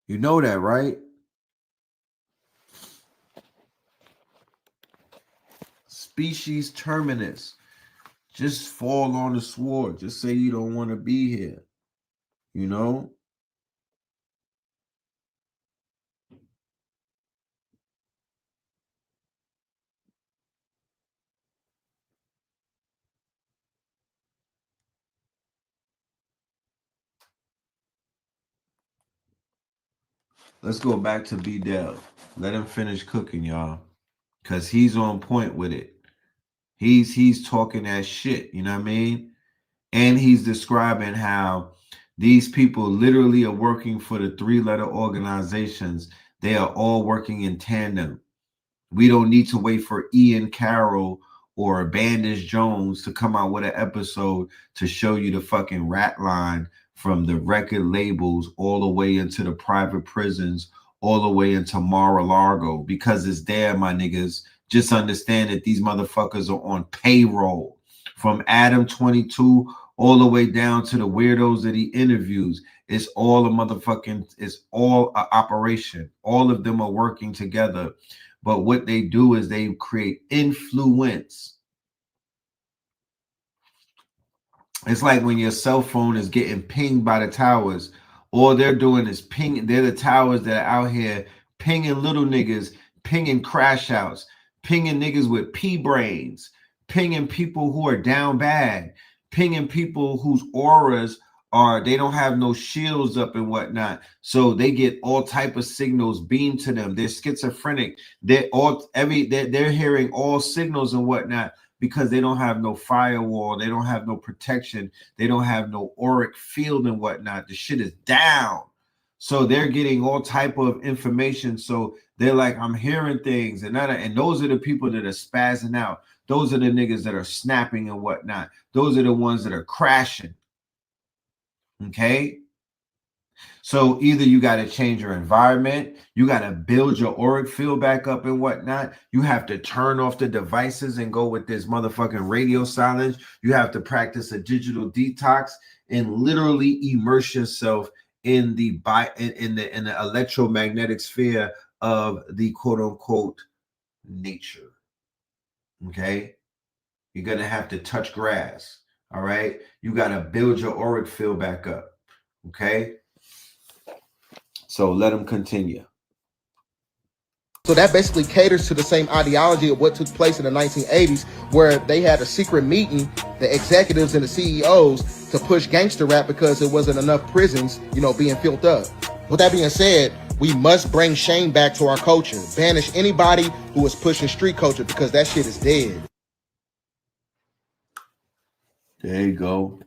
You know that, right? Species terminus. Just fall on the sword. Just say you don't want to be here. You know? Let's go back to B Dell. Let him finish cooking, y'all. Cause he's on point with it. He's talking that shit, you know what I mean? And he's describing how these people literally are working for the 3-letter organizations. They are all working in tandem. We don't need to wait for Ian Carroll or Bandage Jones to come out with an episode to show you the fucking rat line from the record labels all the way into the private prisons, all the way into Mar-a-Lago, because it's there, my niggas. Just understand that these motherfuckers are on payroll. From Adam 22 all the way down to the weirdos that he interviews. It's all it's all an operation. All of them are working together. But what they do is they create influence. It's like when your cell phone is getting pinged by the towers. All they're doing is pinging. They're the towers that are out here pinging little niggas, pinging crash outs, pinging niggas with pea brains, pinging people who are down bad, pinging people whose auras they don't have no shields up and whatnot, so they get all type of signals beamed to them. They're schizophrenic. They're hearing all signals and whatnot because they don't have no firewall. They don't have no protection. They don't have no auric field and whatnot. The shit is down. So they're getting all type of information. So they're like, I'm hearing things, and those are the people that are spazzing out. Those are the niggas that are snapping and whatnot. Those are the ones that are crashing. Okay, so either you got to change your environment, you got to build your auric field back up and whatnot. You have to turn off the devices and go with this motherfucking radio silence. You have to practice a digital detox and literally immerse yourself in the electromagnetic sphere of the quote unquote nature. Okay, you're gonna have to touch grass. All right. You got to build your auric field back up. Okay. So let them continue. So that basically caters to the same ideology of what took place in the 1980s, where they had a secret meeting, the executives and the CEOs, to push gangster rap because there wasn't enough prisons, being filled up. With that being said, we must bring shame back to our culture. Banish anybody who is pushing street culture because that shit is dead. There you go.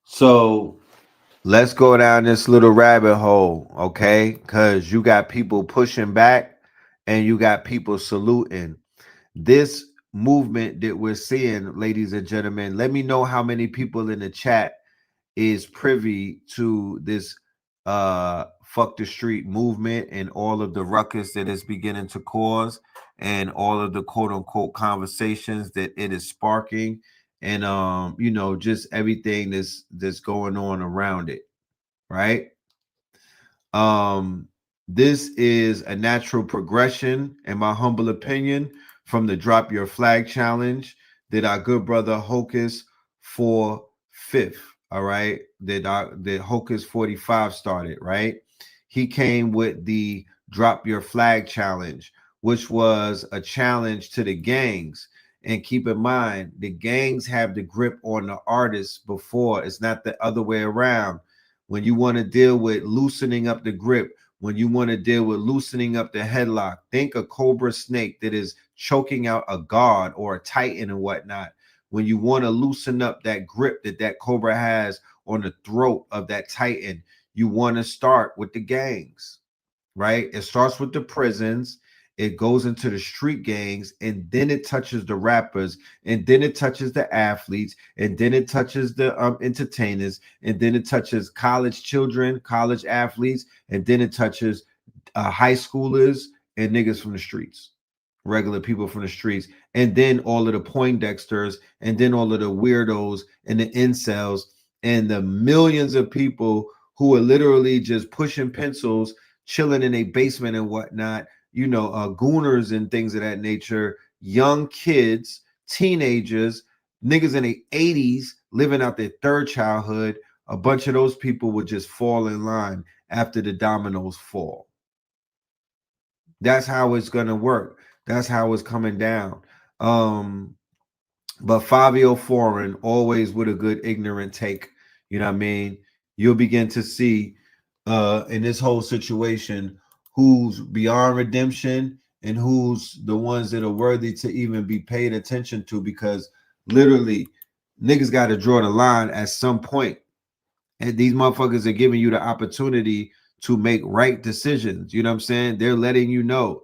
So let's go down this little rabbit hole, okay? Because you got people pushing back and you got people saluting. This movement that we're seeing, ladies and gentlemen, let me know how many people in the chat is privy to this fuck the street movement and all of the ruckus that it's beginning to cause and all of the quote unquote conversations that it is sparking and just everything that's going on around it, right? This is a natural progression, in my humble opinion, from the Drop Your Flag challenge that our good brother Hocus 4/5, all right, that Hocus 45 started, right? He came with the Drop Your Flag challenge, which was a challenge to the gangs. And keep in mind, the gangs have the grip on the artists before. It's not the other way around. When you want to deal with loosening up the grip, when you want to deal with loosening up the headlock, think a cobra snake that is choking out a god or a titan and whatnot. When you want to loosen up that grip that cobra has on the throat of that titan, you want to start with the gangs, right? It starts with the prisons. It goes into the street gangs, and then it touches the rappers, and then it touches the athletes, and then it touches the entertainers, and then it touches college children, college athletes, and then it touches high schoolers and niggas from the streets, regular people from the streets, and then all of the Poindexters, and then all of the weirdos and the incels, and the millions of people who are literally just pushing pencils, chilling in a basement and whatnot, gooners and things of that nature, young kids, teenagers, niggas in the 80s living out their third childhood. A bunch of those people would just fall in line after the dominoes fall. That's how it's going to work. That's how it's coming down. But Fabio Foreign, always with a good ignorant take, you know what I mean? You'll begin to see in this whole situation who's beyond redemption and who's the ones that are worthy to even be paid attention to, because literally niggas got to draw the line at some point. And these motherfuckers are giving you the opportunity to make right decisions. You know what I'm saying? They're letting you know,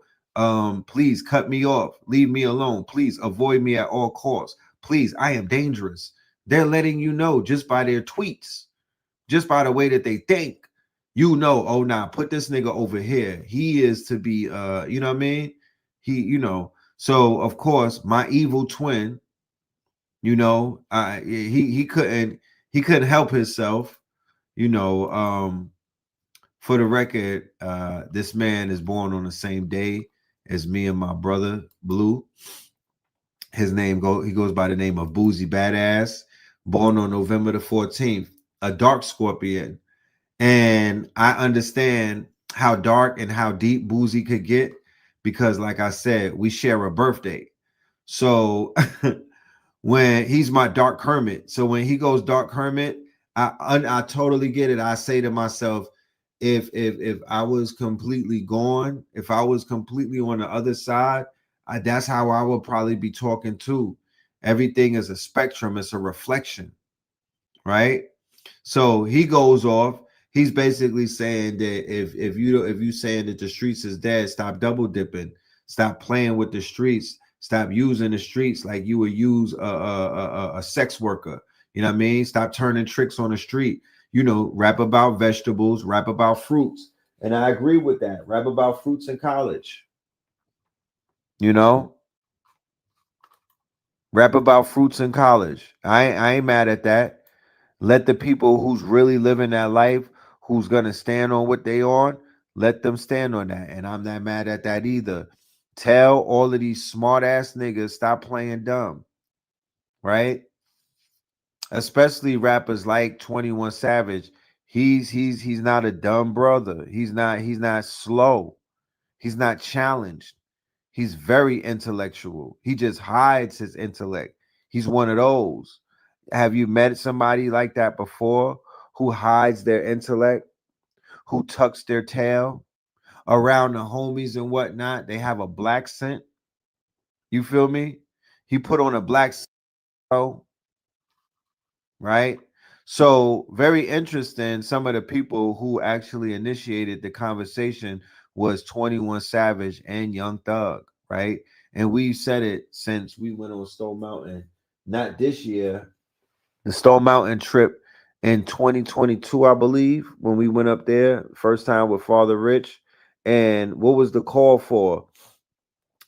please cut me off, leave me alone, please avoid me at all costs, please, I am dangerous. They're letting you know just by their tweets, just by the way that they think. Oh, nah, put this nigga over here. He is to be, you know what I mean? So of course, my evil twin, he couldn't help himself, for the record, this man is born on the same day as me and my brother, Blue. He goes by the name of Boozy Badass, born on November the 14th, a dark Scorpion. And I understand how dark and how deep Boozy could get because, like I said, we share a birthday. So when he's my dark hermit, so when he goes dark hermit, I totally get it. I say to myself, if I was completely gone, if I was completely on the other side, that's how I would probably be talking too. Everything is a spectrum. It's a reflection, right? So he goes off. He's basically saying that if you saying that the streets is dead, stop double dipping, stop playing with the streets, stop using the streets like you would use a sex worker. You know what I mean? Stop turning tricks on the street. Rap about vegetables, rap about fruits, and I agree with that. Rap about fruits in college. Rap about fruits in college. I ain't mad at that. Let the people who's really living that life, who's going to stand on what they on, let them stand on that. And I'm not mad at that either. Tell all of these smart ass niggas stop playing dumb, right? Especially rappers like 21 Savage. He's not a dumb brother. He's not slow. He's not challenged. He's very intellectual. He just hides his intellect. He's one of those. Have you met somebody like that before who hides their intellect, who tucks their tail around the homies and whatnot? They have a black scent. You feel me? He put on a black scent, right? So very interesting. Some of the people who actually initiated the conversation was 21 Savage and Young Thug, right? And we've said it since we went on Stone Mountain, not this year, the Stone Mountain trip in 2022, I believe, when we went up there first time with Father Rich. And what was the call for?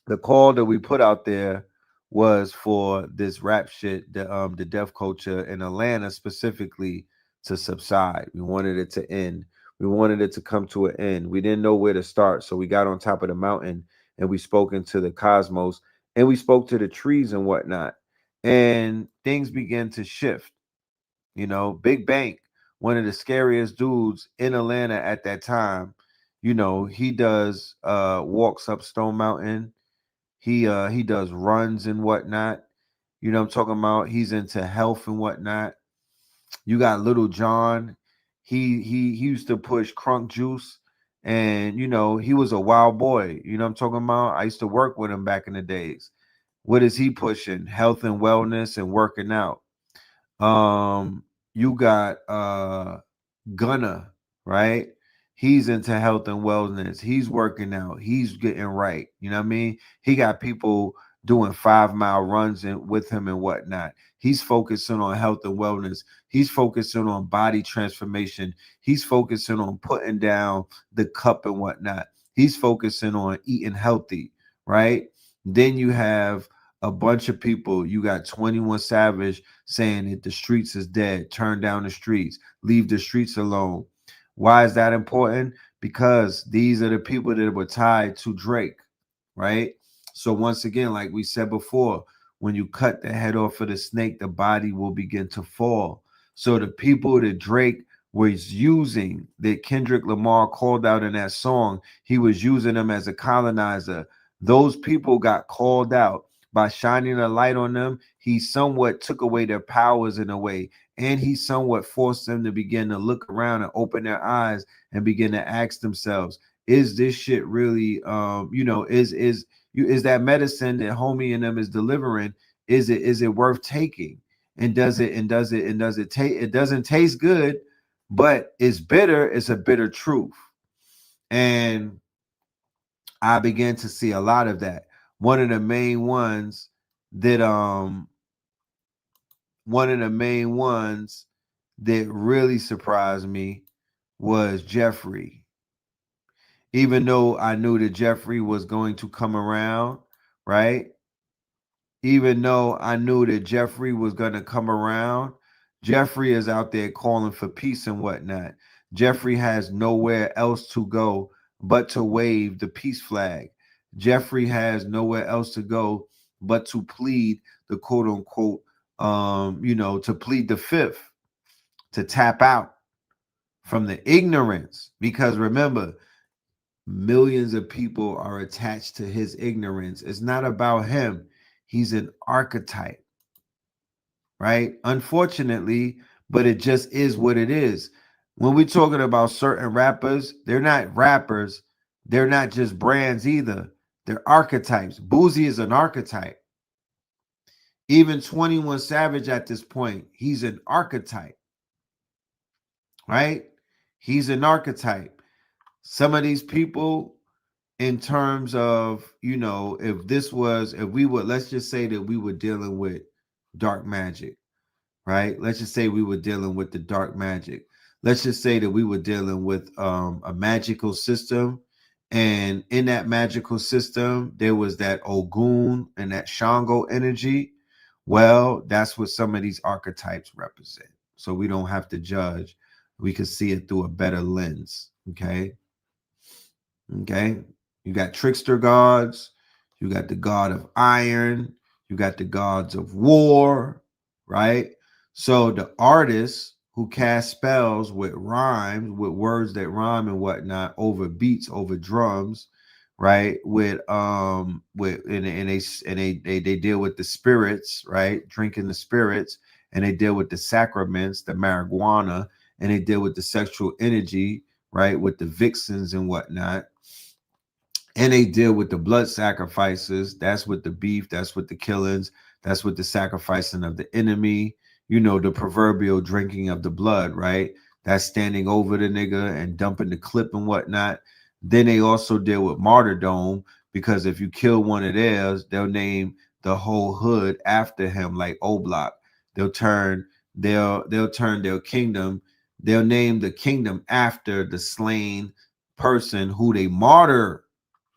The call that we put out there was for this rap shit, the deaf culture in Atlanta specifically, to subside. We wanted it to end. We wanted it to come to an end. We didn't know where to start, so we got on top of the mountain and we spoke into the cosmos and we spoke to the trees and whatnot, and things began to shift. You know, Big Bank, one of the scariest dudes in Atlanta at that time. You know, he does walks up Stone Mountain. He does runs and whatnot. You know what I'm talking about? He's into health and whatnot. You got Little John. He used to push crunk juice, and you know, he was a wild boy. You know what I'm talking about? I used to work with him back in the days. What is he pushing? Health and wellness and working out. You got Gunna, right? He's into health and wellness. He's working out. He's getting right. You know what I mean? He got people doing 5 mile runs with him and whatnot. He's focusing on health and wellness. He's focusing on body transformation. He's focusing on putting down the cup and whatnot. He's focusing on eating healthy, right? Then you have a bunch of people. You got 21 Savage saying that the streets is dead. Turn down the streets. Leave the streets alone. Why is that important? Because these are the people that were tied to Drake, right? So once again, like we said before, when you cut the head off of the snake, the body will begin to fall. So the people that Drake was using, that Kendrick Lamar called out in that song, he was using them as a colonizer. Those people got called out. By shining a light on them, he somewhat took away their powers in a way, and he somewhat forced them to begin to look around and open their eyes and begin to ask themselves, is this shit really is that medicine that homie and them is delivering, is it worth taking? And does it taste, it doesn't taste good, but it's bitter. It's a bitter truth. And I began to see a lot of that. One of the main ones that really surprised me was Jeffrey. Even though I knew that Jeffrey was going to come around, right? Even though I knew that Jeffrey was going to come around, Jeffrey is out there calling for peace and whatnot. Jeffrey has nowhere else to go but to wave the peace flag. Jeffrey has nowhere else to go but to plead the quote unquote, to plead the fifth, to tap out from the ignorance. Because remember, millions of people are attached to his ignorance. It's not about him. He's an archetype, right? Unfortunately, but it just is what it is. When we're talking about certain rappers, they're not rappers. They're not just brands either. They're archetypes. Boozy is an archetype. Even 21 Savage at this point, he's an archetype, right? He's an archetype. Some of these people, in terms of, let's just say that we were dealing with dark magic, right? Let's just say we were dealing with the dark magic. Let's just say that we were dealing with a magical system. And in that magical system, there was that Ogun and that Shango energy. Well, that's what some of these archetypes represent. So we don't have to judge. We can see it through a better lens. Okay. You got trickster gods. You got the god of iron. You got the gods of war, right? So the artists who cast spells with rhymes, with words that rhyme and whatnot, over beats, over drums, right? And they deal with the spirits, right? Drinking the spirits, and they deal with the sacraments, the marijuana, and they deal with the sexual energy, right? With the vixens and whatnot. And they deal with the blood sacrifices. That's with the beef. That's with the killings. That's with the sacrificing of the enemy. You know, the proverbial drinking of the blood, right? That's standing over the nigga and dumping the clip and whatnot. Then they also deal with martyrdom, because if you kill one of theirs, they'll name the whole hood after him, like Oblak. They'll turn their kingdom. They'll name the kingdom after the slain person who they martyr.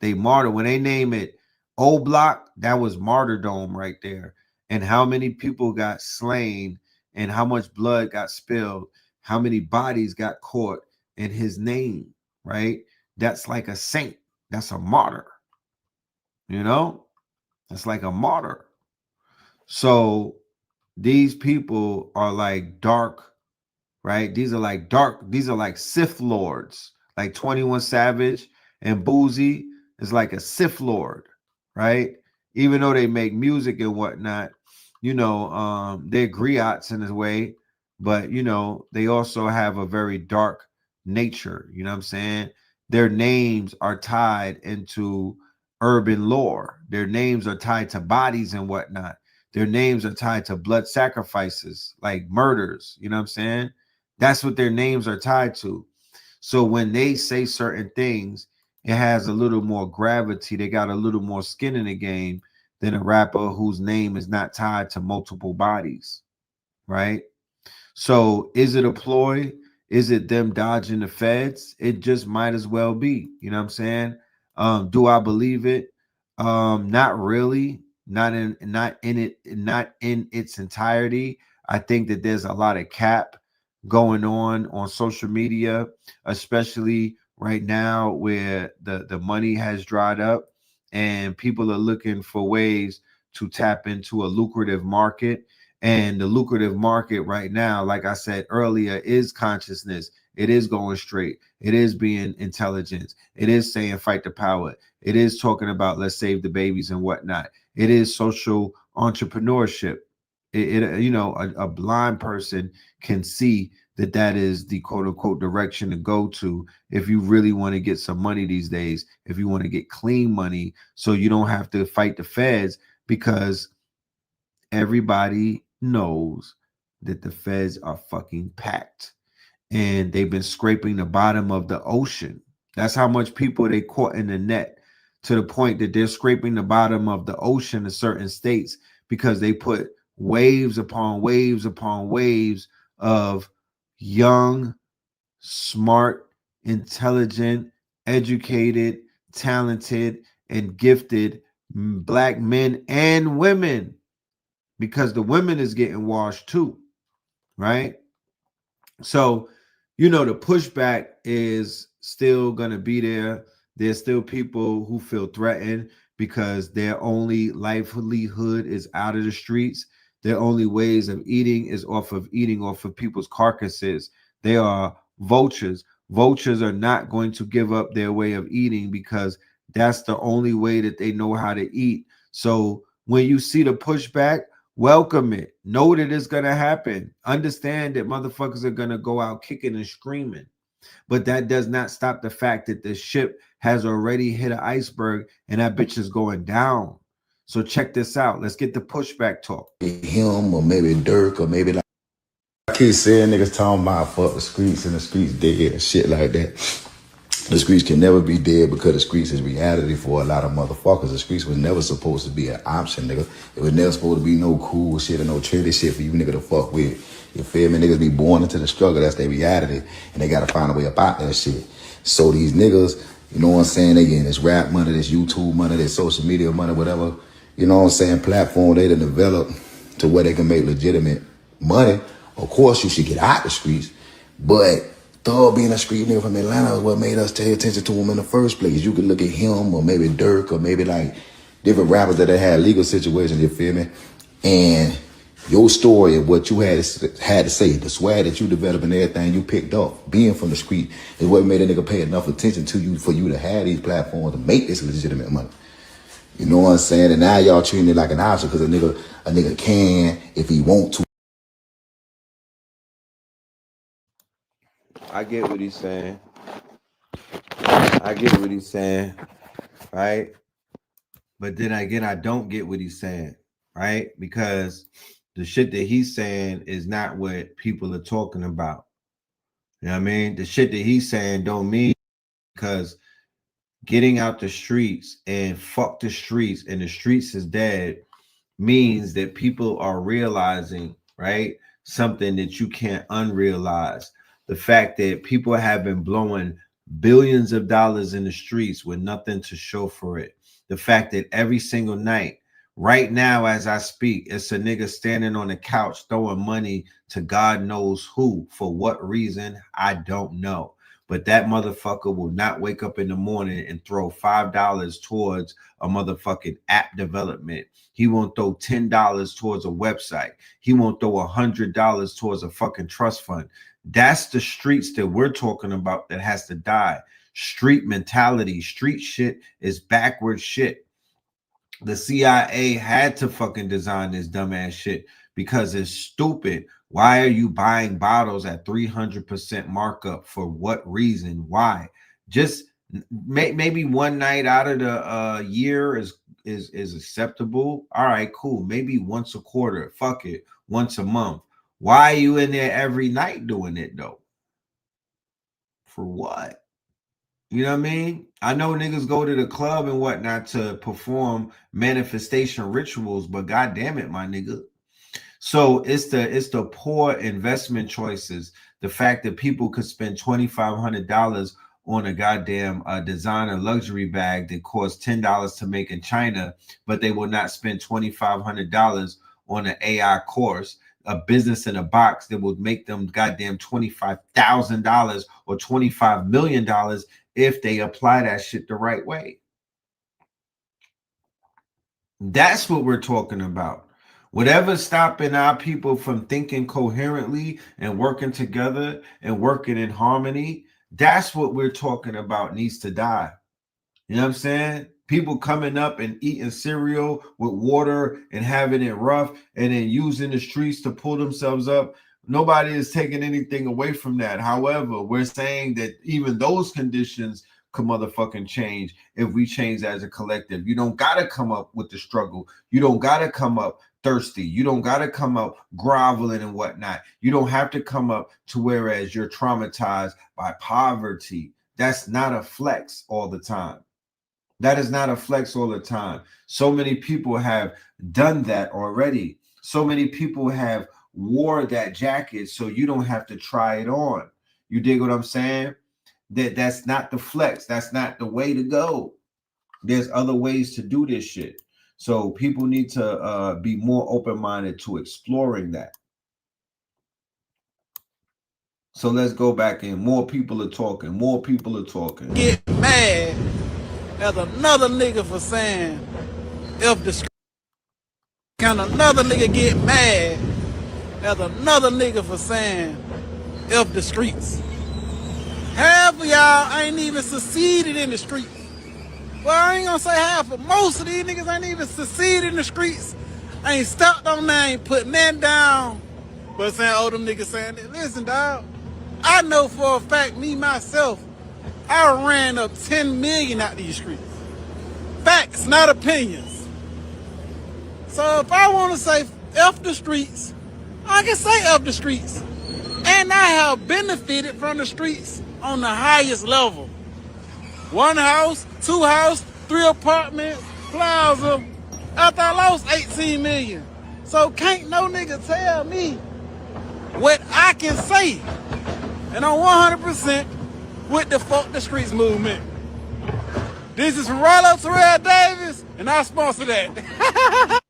They martyr. When they name it Oblak, that was martyrdom right there. And how many people got slain and how much blood got spilled, how many bodies got caught in his name, right? That's like a saint. That's a martyr. You know? That's like a martyr. So these people are like dark, right? These are like dark. These are like Sith lords, like 21 Savage and Boozy is like a Sith Lord, right? Even though they make music and whatnot, you know, they're griots in a way, but you know, they also have a very dark nature. You know what I'm saying? Their names are tied into urban lore. Their names are tied to bodies and whatnot. Their names are tied to blood sacrifices, like murders. You know what I'm saying? That's what their names are tied to. So when they say certain things, it has a little more gravity. They got a little more skin in the game than a rapper whose name is not tied to multiple bodies, right? So is it a ploy? Is it them dodging the feds? It just might as well be. You know what I'm saying? Do I believe it? Not really. Not in its entirety. I think that there's a lot of cap going on social media, especially right now where the money has dried up and people are looking for ways to tap into a lucrative market. And the lucrative market right now, like I said earlier, is consciousness. It is going straight. It is being intelligent. It is saying fight the power. It is talking about let's save the babies and whatnot. It is social entrepreneurship. You know, a blind person can see that is the quote unquote direction to go to if you really want to get some money these days, if you want to get clean money so you don't have to fight the feds, because everybody knows that the feds are fucking packed and they've been scraping the bottom of the ocean. That's how much people they caught in the net, to the point that they're scraping the bottom of the ocean in certain states because they put waves upon waves upon waves of young, smart, intelligent, educated, talented, and gifted Black men and women, because the women is getting washed too, right? So, you know, the pushback is still going to be there. There's still people who feel threatened because their only livelihood is out of the streets. Their only ways of eating is eating off of people's carcasses. They are vultures. Vultures are not going to give up their way of eating because that's the only way that they know how to eat. So when you see the pushback, welcome it. Know that it's going to happen. Understand that motherfuckers are going to go out kicking and screaming. But that does not stop the fact that the ship has already hit an iceberg and that bitch is going down. So check this out. Let's get the pushback talk. Him or maybe Dirk or maybe like I keep saying niggas talking about fuck the streets and the streets dead and shit like that. The streets can never be dead because the streets is reality for a lot of motherfuckers. The streets was never supposed to be an option, nigga. It was never supposed to be no cool shit or no trendy shit for you nigga to fuck with. You feel me? Niggas be born into the struggle. That's their reality. And they gotta find a way about that shit. So these niggas, you know what I'm saying? They getting this rap money, this YouTube money, this social media money, whatever, you know what I'm saying, platform they done develop to where they can make legitimate money. Of course, you should get out the streets, but Thug being a street nigga from Atlanta is what made us pay attention to him in the first place. You could look at him or maybe Dirk or maybe like different rappers that had legal situations, you feel me? And your story of what you had to say, the swag that you developed and everything you picked up, being from the street, is what made a nigga pay enough attention to you for you to have these platforms to make this legitimate money. You know what I'm saying? And now y'all treating it like an option because a nigga can if he want to. I get what he's saying. I get what he's saying, right? But then again, I don't get what he's saying, right? Because the shit that he's saying is not what people are talking about. You know what I mean? The shit that he's saying don't mean, because getting out the streets and fuck the streets and the streets is dead means that people are realizing, right, something that you can't unrealize. The fact that people have been blowing billions of dollars in the streets with nothing to show for it. The fact that every single night, right now as I speak, it's a nigga standing on the couch throwing money to God knows who. For what reason, I don't know. But that motherfucker will not wake up in the morning and throw $5 towards a motherfucking app development. He won't throw $10 towards a website. He won't throw $100 towards a fucking trust fund. That's the streets that we're talking about that has to die. Street mentality, street shit is backward shit. The CIA had to fucking design this dumbass shit because it's stupid. Why are you buying bottles at 300% markup? For what reason? Why? Just maybe one night out of the year is acceptable. All right, cool. Maybe once a quarter. Fuck it. Once a month. Why are you in there every night doing it though? For what? You know what I mean? I know niggas go to the club and whatnot to perform manifestation rituals, but god damn it, my nigga. So it's the poor investment choices. The fact that people could spend $2,500 on a goddamn designer luxury bag that costs $10 to make in China, but they will not spend $2,500 on an AI course, a business in a box that will make them goddamn $25,000 or $25 million if they apply that shit the right way. That's what we're talking about. Whatever's stopping our people from thinking coherently and working together and working in harmony, that's what we're talking about needs to die. You know what I'm saying? People coming up and eating cereal with water and having it rough and then using the streets to pull themselves up. Nobody is taking anything away from that. However, we're saying that even those conditions could motherfucking change if we change as a collective. You don't got to come up with the struggle. You don't got to come up thirsty. You don't got to come up groveling and whatnot. You don't have to come up to whereas you're traumatized by poverty. That's not a flex all the time. That is not a flex all the time. So many people have done that already. So many people have wore that jacket so you don't have to try it on. You dig what I'm saying? That's not the flex. That's not the way to go. There's other ways to do this shit. So people need to be more open-minded to exploring that. So let's go back in. More people are talking. More people are talking. Get mad at another nigga for saying if the can another nigga get mad at another nigga for saying if the streets. Half of y'all ain't even succeeded in the streets. Well, I ain't gonna say half, but most of these niggas ain't even succeeded in the streets. Ain't stepped on that, ain't putting that down. But saying, oh, them niggas saying that. Listen, dog, I know for a fact, me, myself, I ran up 10 million out these streets. Facts, not opinions. So if I want to say F the streets, I can say F the streets. And I have benefited from the streets on the highest level. 1 house, 2 house, 3 apartments, plaza. After I lost 18 million. So can't no nigga tell me what I can say. And I'm 100% with the Fuck the Streets movement. This is from Rollo Terrell Davis, and I sponsor that.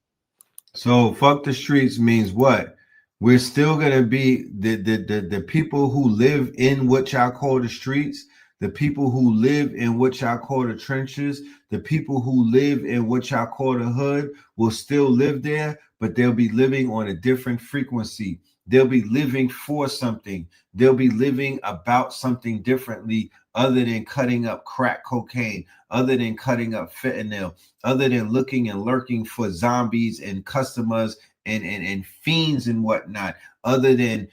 So fuck the streets means what? We're still gonna be the people who live in what y'all call the streets. The people who live in what y'all call the trenches, the people who live in what y'all call the hood will still live there, but they'll be living on a different frequency. They'll be living for something. They'll be living about something differently other than cutting up crack cocaine, other than cutting up fentanyl, other than looking and lurking for zombies and customers and fiends and whatnot, other than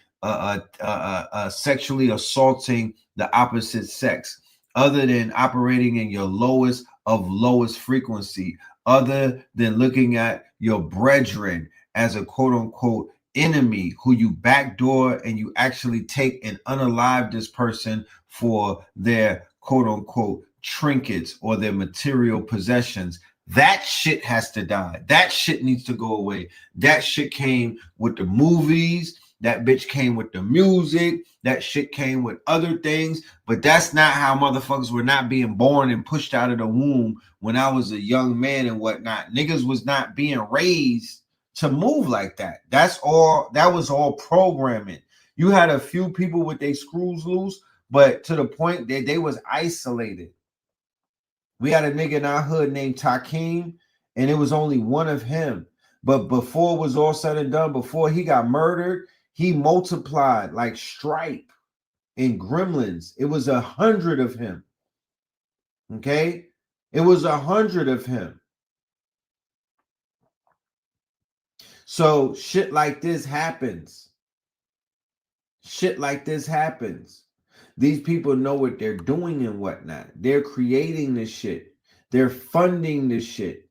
sexually assaulting the opposite sex, other than operating in your lowest of lowest frequency, other than looking at your brethren as a quote unquote enemy who you backdoor and you actually take and unalive this person for their quote unquote trinkets or their material possessions. That shit has to die. That shit needs to go away. That shit came with the movies. That bitch came with the music. That shit came with other things. But that's not how motherfuckers were not being born and pushed out of the womb when I was a young man and whatnot. Niggas was not being raised to move like that. That was all programming. You had a few people with their screws loose, but to the point that they was isolated. We had a nigga in our hood named Takeem, and it was only one of him. But before it was all said and done, before he got murdered, he multiplied like Stripe in Gremlins. It was 100 of him. Okay? It was 100 of him. So shit like this happens. Shit like this happens. These people know what they're doing and whatnot. They're creating this shit. They're funding this shit.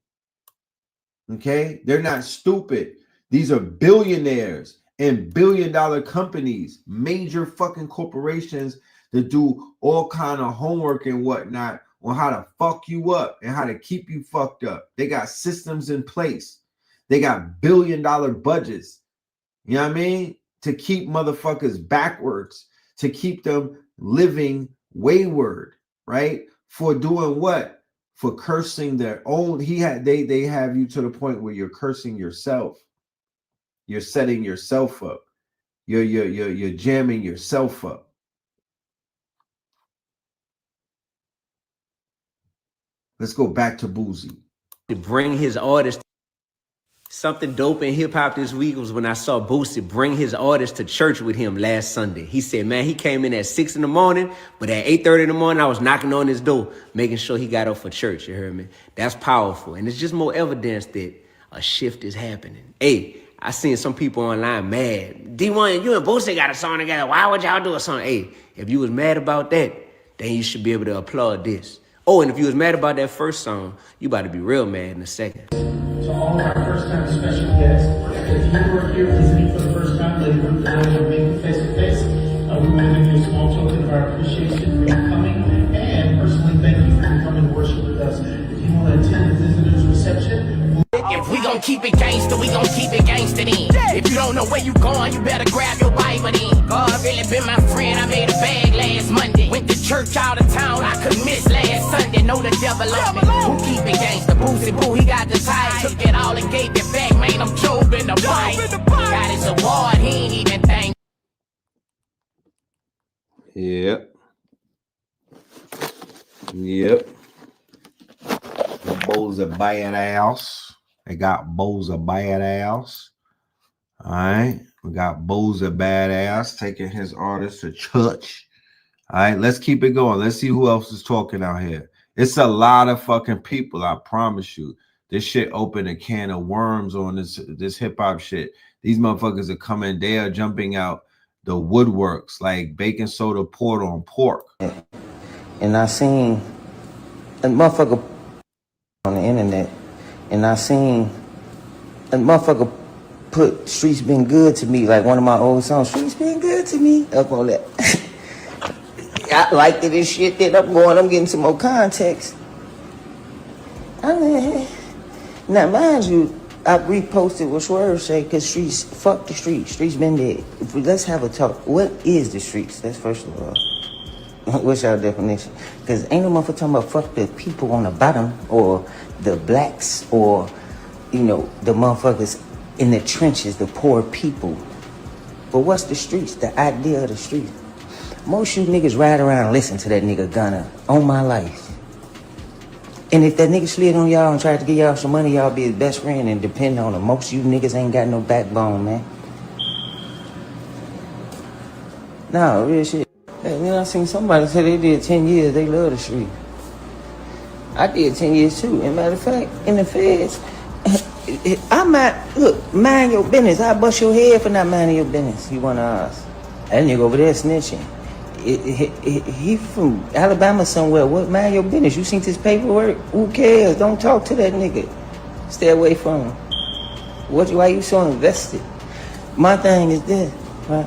Okay? They're not stupid. These are billionaires and billion-dollar companies, major fucking corporations that do all kind of homework and whatnot on how to fuck you up and how to keep you fucked up. They got systems in place. They got billion-dollar budgets. You know what I mean? To keep motherfuckers backwards, to keep them living wayward, right? For doing what? For cursing their own. They have you to the point where you're cursing yourself. You're setting yourself up. You're jamming yourself up. Let's go back to Boozy. To bring his artist. Something dope in hip-hop this week was when I saw Boosie bring his artist to church with him last Sunday. He said, man, he came in at 6 in the morning, but at 8:30 in the morning, I was knocking on his door, making sure he got up for church, you heard me? That's powerful, and it's just more evidence that a shift is happening. Hey, I seen some people online mad. D1, you and Boosie got a song together. Why would y'all do a song? Hey, if you was mad about that, then you should be able to applaud this. Oh, and if you was mad about that first song, you about to be real mad in a second. To all our first-time special guests, if you were here visiting for the first time, they would go meet face-to-face. We want to give you a small token of our appreciation for you coming, and personally thank you for coming to worship with us. If you want to attend the visitors reception, if we gon' keep it gangster, we gon' keep it gangster then. If you don't know where you going, you better grab your Bible then. God really been my friend, I made a bag last Monday. Went to church out of town, I could miss last Sunday. Know the devil on me. Who keep it gangster? Boosie Boo, he got the title. Took it all and gave it back, man, I'm Job in the fight. Got his award, he ain't even thank. Yep. Bows a bad ass. They got Bows a bad ass. All right. We got Bows a badass taking his artist to church. All right. Let's keep it going. Let's see who else is talking out here. It's a lot of fucking people. I promise you. This shit opened a can of worms on this hip hop shit. These motherfuckers are coming. They are jumping out the woodworks like baking soda poured on pork. And I seen a motherfucker on the internet, and I seen a motherfucker put "Streets Been Good to Me," like one of my old songs, "Streets Been Good to Me," up on that. I liked it and shit. Then I'm getting some more context. I mean, now mind you, I reposted what Swerve say, because streets, fuck the streets. Streets been dead. Let's have a talk. What is the streets? That's first of all. What's our definition? Because ain't no motherfucker talking about fuck the people on the bottom, or the blacks, or, you know, the motherfuckers in the trenches, the poor people. But what's the streets? The idea of the streets. Most you niggas ride around and listen to that nigga Gunna on my life. And if that nigga slid on y'all and tried to give y'all some money, y'all be his best friend and depend on him. Most you niggas ain't got no backbone, man. No, real shit. You know, I seen somebody say they did 10 years, they love the street. I did 10 years too. And matter of fact, in the feds, I might, look, mind your business. I bust your head for not minding your business. You wanna ask. That nigga over there snitching. He from Alabama somewhere. What, mind your business? You seen this paperwork? Who cares? Don't talk to that nigga. Stay away from him. Why you so invested? My thing is this, right?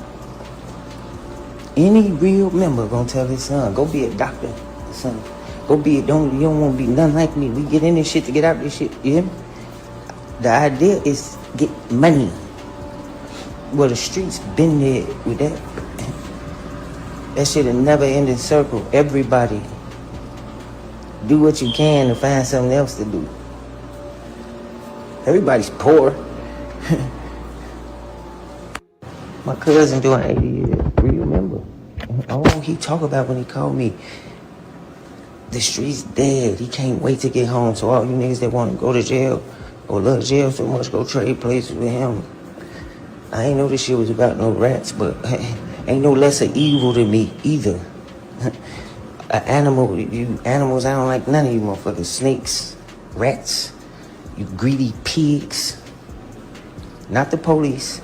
Any real member gonna tell his son, go be a doctor, son. Go be you don't wanna be nothing like me. We get in this shit to get out of this shit, you hear me? The idea is get money. Well, the streets been there with that. That shit a never ending circle. Everybody do what you can to find something else to do. Everybody's poor. My cousin doing 80 years. Real member. Oh, he talk about when he called me. The streets dead. He can't wait to get home. So all you niggas that want to go to jail or love jail so much, go trade places with him. I ain't know this shit was about no rats, but ain't no lesser evil than me either. You animals, I don't like none of you motherfuckers. Snakes, rats, you greedy pigs. Not the police.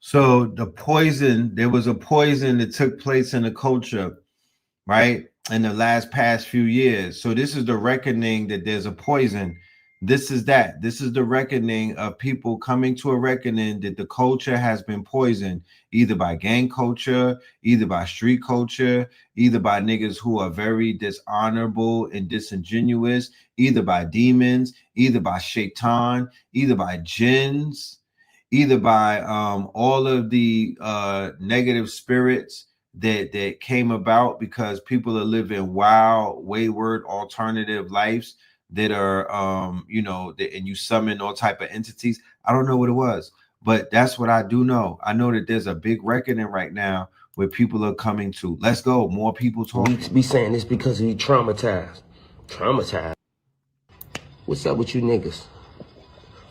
So the poison, there was a poison that took place in the culture, right? In the past few years. So this is the reckoning that there's a poison. This is that. This is the reckoning of people coming to a reckoning that the culture has been poisoned, either by gang culture, either by street culture, either by niggas who are very dishonorable and disingenuous, either by demons, either by shaitan, either by jinns, either by all of the negative spirits that came about because people are living wild, wayward, alternative lives that are, and you summon all type of entities. I don't know what it was, but that's what I do know. I know that there's a big reckoning right now where people are coming to. Let's go. More people talking. We be saying this because he traumatized. Traumatized. What's up with you niggas?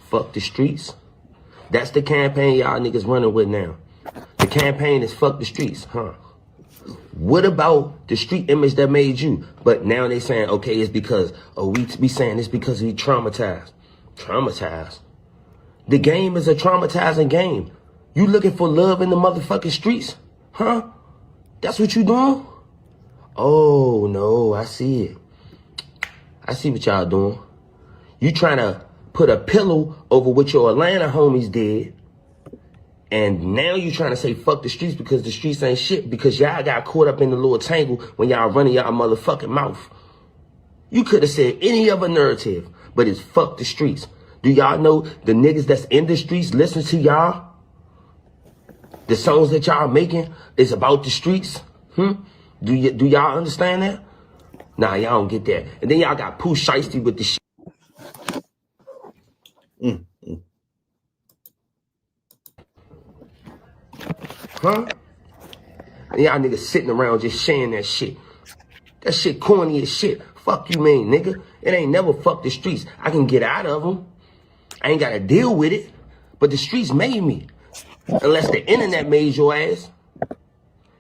Fuck the streets. That's the campaign y'all niggas running with now. The campaign is fuck the streets, huh? What about the street image that made you? But now they saying, okay, it's because, we be saying it's because he traumatized. Traumatized? The game is a traumatizing game. You looking for love in the motherfucking streets? Huh? That's what you doing? Oh, no, I see it. I see what y'all doing. You trying to put a pillow over what your Atlanta homies did. And now you trying to say fuck the streets because the streets ain't shit because y'all got caught up in the little tangle when y'all running y'all motherfucking mouth. You could have said any other narrative, but it's fuck the streets. Do y'all know the niggas that's in the streets listen to y'all? The songs that y'all making is about the streets? Do y'all understand that? Nah, y'all don't get that. And then y'all got Pooh Shiesty with the shit. Huh? And y'all niggas sitting around just saying that shit. That shit corny as shit. Fuck you mean, nigga. It ain't never fuck the streets. I can get out of them. I ain't got to deal with it. But the streets made me. Unless the internet made your ass.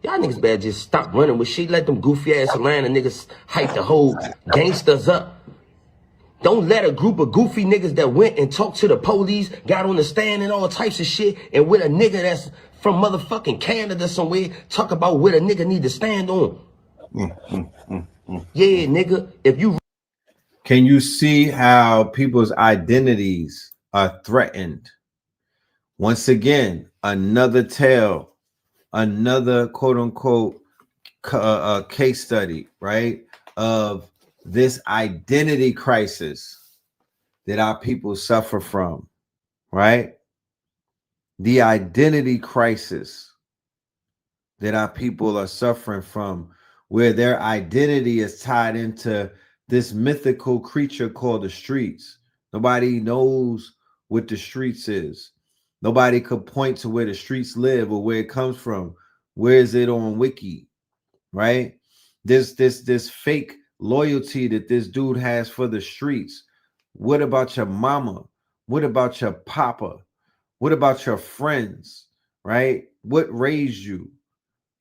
Y'all niggas better just stop running with shit. Let them goofy ass Atlanta niggas hype the whole gangsters up. Don't let a group of goofy niggas that went and talked to the police, got on the stand and all types of shit, and with a nigga that's from motherfucking Canada somewhere, talk about what a nigga need to stand on. Yeah, nigga, if you... Can you see how people's identities are threatened? Once again, another tale, another quote unquote case study, right? Of this identity crisis that our people suffer from, right? The identity crisis that our people are suffering from, where their identity is tied into this mythical creature called the streets. Nobody knows what the streets is. Nobody could point to where the streets live or where it comes from. Where is it on Wiki? Right? This fake loyalty that this dude has for the streets. What about your mama? What about your papa? What about your friends? Right? What raised you?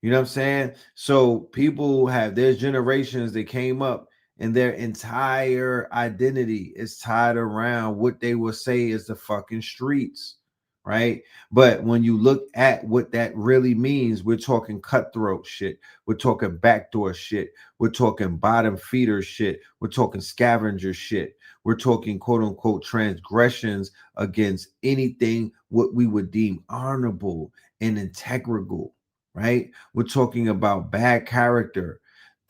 You know what I'm saying? So people have, there's generations that came up and their entire identity is tied around what they will say is the fucking streets, right? But when you look at what that really means, we're talking cutthroat shit. We're talking backdoor shit. We're talking bottom feeder shit. We're talking scavenger shit. We're talking quote unquote transgressions against anything what we would deem honorable and integral, right? We're talking about bad character.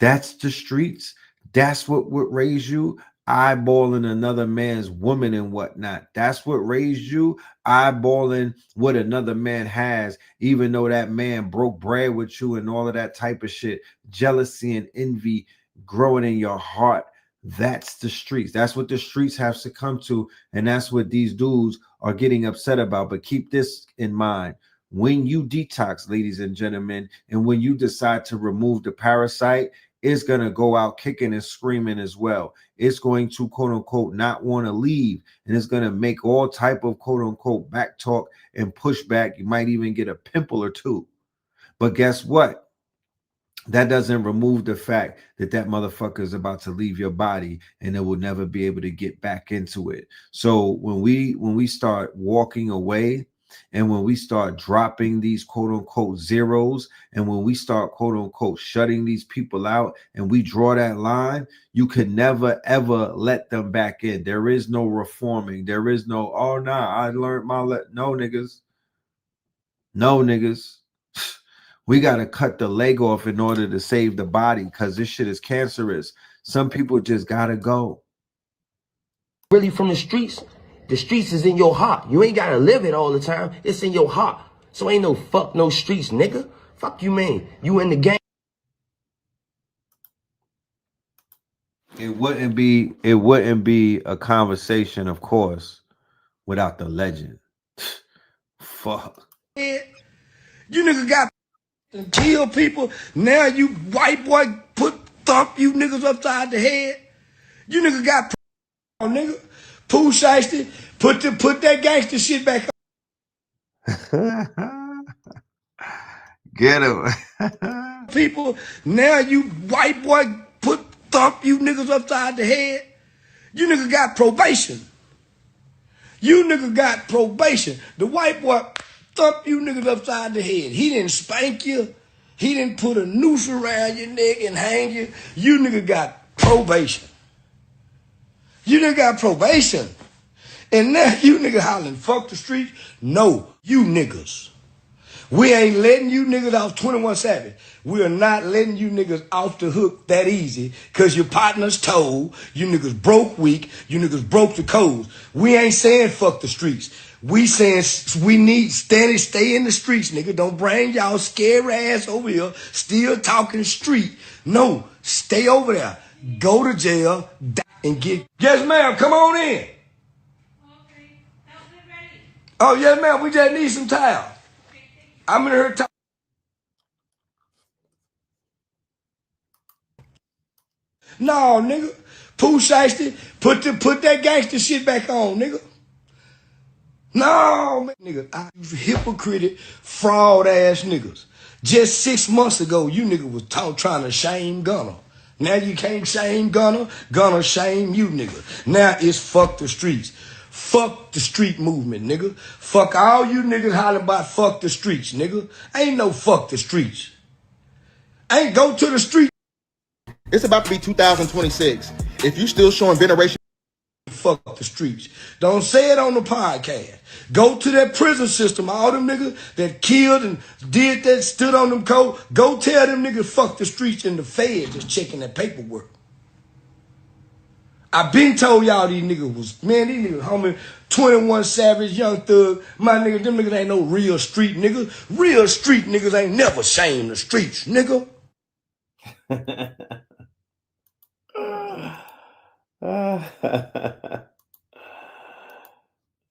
That's the streets. That's what would raise you. Eyeballing another man's woman and whatnot. That's what raised you. Eyeballing what another man has, even though that man broke bread with you and all of that type of shit. Jealousy and envy growing in your heart. That's the streets. That's what the streets have succumbed to. And that's what these dudes are getting upset about. But keep this in mind. When you detox, ladies and gentlemen, and when you decide to remove the parasite, it's going to go out kicking and screaming as well. It's going to, quote unquote, not want to leave. And it's going to make all type of, quote unquote, back talk and pushback. You might even get a pimple or two. But guess what? That doesn't remove the fact that that motherfucker is about to leave your body and it will never be able to get back into it. So when we start walking away, and when we start dropping these quote unquote zeros, and when we start quote unquote shutting these people out, and we draw that line, you can never ever let them back in. There is no reforming. There is no, oh nah, I learned my no niggas. No niggas. We got to cut the leg off in order to save the body because this shit is cancerous. Some people just got to go. Really from the streets is in your heart. You ain't got to live it all the time. It's in your heart. So ain't no fuck no streets, nigga. Fuck you, man. You in the game. It wouldn't be a conversation, of course, without the legend. Fuck. You niggas got and kill people. Now you white boy thump you niggas upside the head. You niggas got nigga. Pooh Shiesty, put that gangster shit back on. Get him. People, now you white boy thump you niggas upside the head. You niggas got probation. You niggas got probation. The white boy thump you niggas upside the head. He didn't spank you. He didn't put a noose around your neck and hang you. You niggas got probation. You niggas got probation. And now you niggas hollering, fuck the streets. No, you niggas. We ain't letting you niggas off 21 Savage. We are not letting you niggas off the hook that easy because your partner's told. You niggas broke weak. You niggas broke the codes. We ain't saying fuck the streets. We saying we need stay in the streets, nigga. Don't bring y'all scary ass over here still talking street. No, stay over there. Go to jail and get... Yes, ma'am. Come on in. Oh, yes, ma'am. We just need some time. I'm in her time. No, nigga. Pooh Shiesty, put that gangster shit back on, nigga. No, man. Nigga, hypocritic, fraud ass niggas. Just 6 months ago, you nigga was trying to shame Gunner. Now you can't shame Gunner. Gunner shame you, nigga. Now it's fuck the streets. Fuck the street movement, nigga. Fuck all you niggas hollering about fuck the streets, nigga. Ain't no fuck the streets. Ain't go to the street. It's about to be 2026. If you still showing veneration, fuck the streets. Don't say it on the podcast. Go to that prison system. All them niggas that killed and did that, stood on them codes. Go tell them niggas fuck the streets and the feds just checking that paperwork. I been told y'all these niggas was, man, these niggas, homie, 21 Savage, Young Thug, my niggas, them niggas ain't no real street niggas. Real street niggas ain't never shamed the streets, nigga.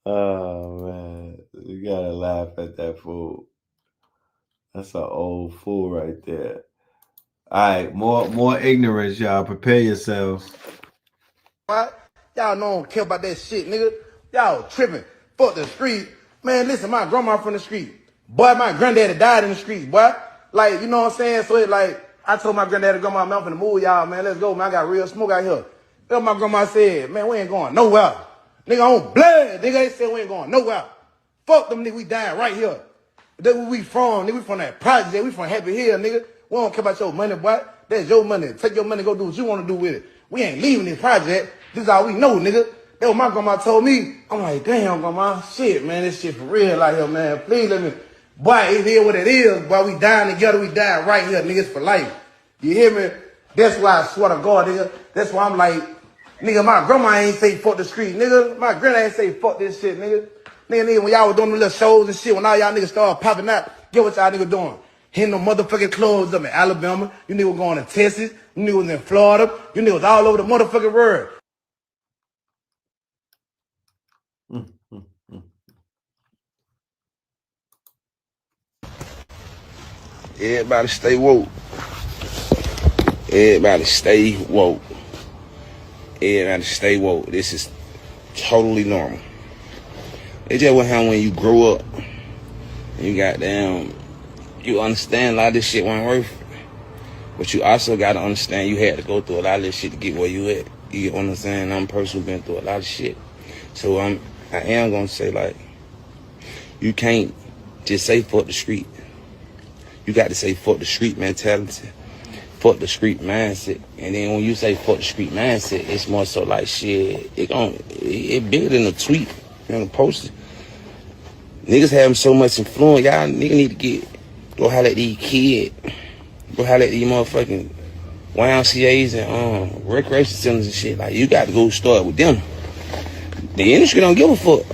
Oh man, you gotta Cut that fool. That's an old fool right there. All right, more ignorance, y'all. Prepare yourselves. What? Y'all don't care about that shit, nigga. Y'all tripping. Fuck the street. Man, listen, my grandma from the street. Boy, my granddaddy died in the streets, boy. Like, you know what I'm saying? So it like, I told my granddaddy, grandma, man, I'm finna move y'all, man. Let's go, man. I got real smoke out here. That's what my grandma said, man, we ain't going nowhere. Nigga on blood. Nigga, they said we ain't going nowhere. Fuck them nigga, we dying right here. That's where we from, nigga. We from that project. We from Happy Hill, nigga. We don't care about your money, boy. That's your money. Take your money, go do what you want to do with it. We ain't leaving this project. This is all we know, nigga. That's what my grandma told me. I'm like, damn, grandma. Shit, man. This shit for real out here, man. Please let me. Boy, it is what it is. Boy, we dying together. We dying right here, niggas, for life. You hear me? That's why I swear to God, nigga. That's why I'm like, nigga, my grandma ain't say fuck the street, nigga. My granny ain't say fuck this shit, nigga. Nigga, when y'all was doing them little shows and shit, when all y'all niggas started popping out, get what y'all niggas doing? Hitting them motherfucking clubs up in Alabama. You niggas going to Texas. You niggas in Florida. You niggas all over the motherfucking world. Everybody stay woke. Everybody stay woke. Everybody stay woke. This is totally normal. It's just what happens when you grow up. You goddamn, you understand a lot of this shit wasn't worth it. But you also gotta understand you had to go through a lot of this shit to get where you at. You get what I'm saying? I'm a person who's been through a lot of shit. So I am gonna say, like, you can't just say fuck the street. You got to say fuck the street mentality, fuck the street mindset. And then when you say fuck the street mindset, it's more so like shit, it bigger than a tweet and a post. Niggas having so much influence, y'all niggas need to go holler at these kids. Go holler at these motherfucking YMCAs and recreation centers and shit. Like, you got to go start with them. The industry don't give a fuck.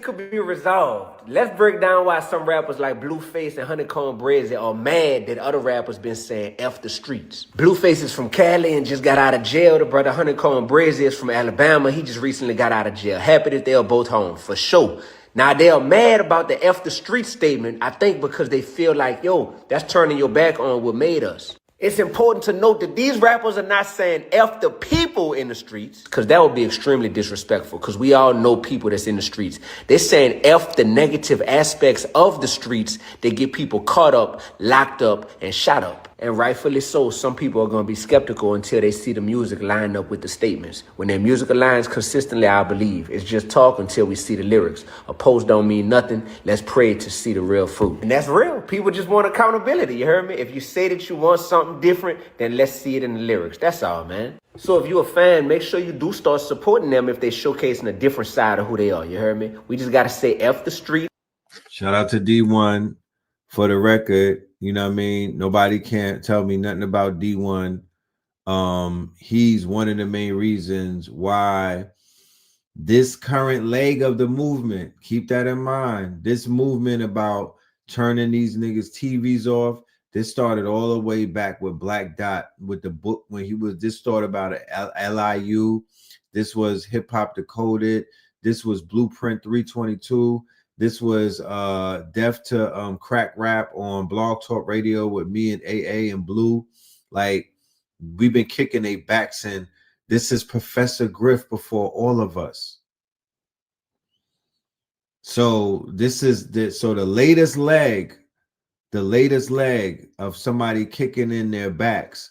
Could be resolved. Let's break down why some rappers like Blueface and Honeycomb Brazy are mad that other rappers been saying F the streets. Blueface is from Cali and just got out of jail. The brother Honeycomb Brazy is from Alabama. He just recently got out of jail. Happy that they are both home, for sure. Now, they are mad about the F the street statement, I think because they feel like, yo, that's turning your back on what made us. It's important to note that these rappers are not saying F the people in the streets, because that would be extremely disrespectful, because we all know people that's in the streets. They're saying F the negative aspects of the streets that get people caught up, locked up, and shot up. And rightfully so, some people are going to be skeptical until they see the music line up with the statements. When their music aligns consistently, I believe. It's just talk until we see the lyrics. A post don't mean nothing. Let's pray to see the real fruit. And that's real. People just want accountability, you heard me? If you say that you want something different, then let's see it in the lyrics. That's all, man. So if you're a fan, make sure you do start supporting them if they're showcasing a different side of who they are, you heard me? We just got to say F the street. Shout out to D1 for the record. You know what I mean? Nobody can't tell me nothing about D1. He's one of the main reasons why this current leg of the movement, keep that in mind, this movement about turning these niggas TVs off, this started all the way back with Black Dot with the book when he was, this started about LIU. This was Hip Hop Decoded. This was Blueprint 322. This was Deaf to Crack Rap on Blog Talk Radio with me and AA and Blue. Like, we've been kicking their backs in. This is Professor Griff before all of us. So this is the latest leg of somebody kicking in their backs.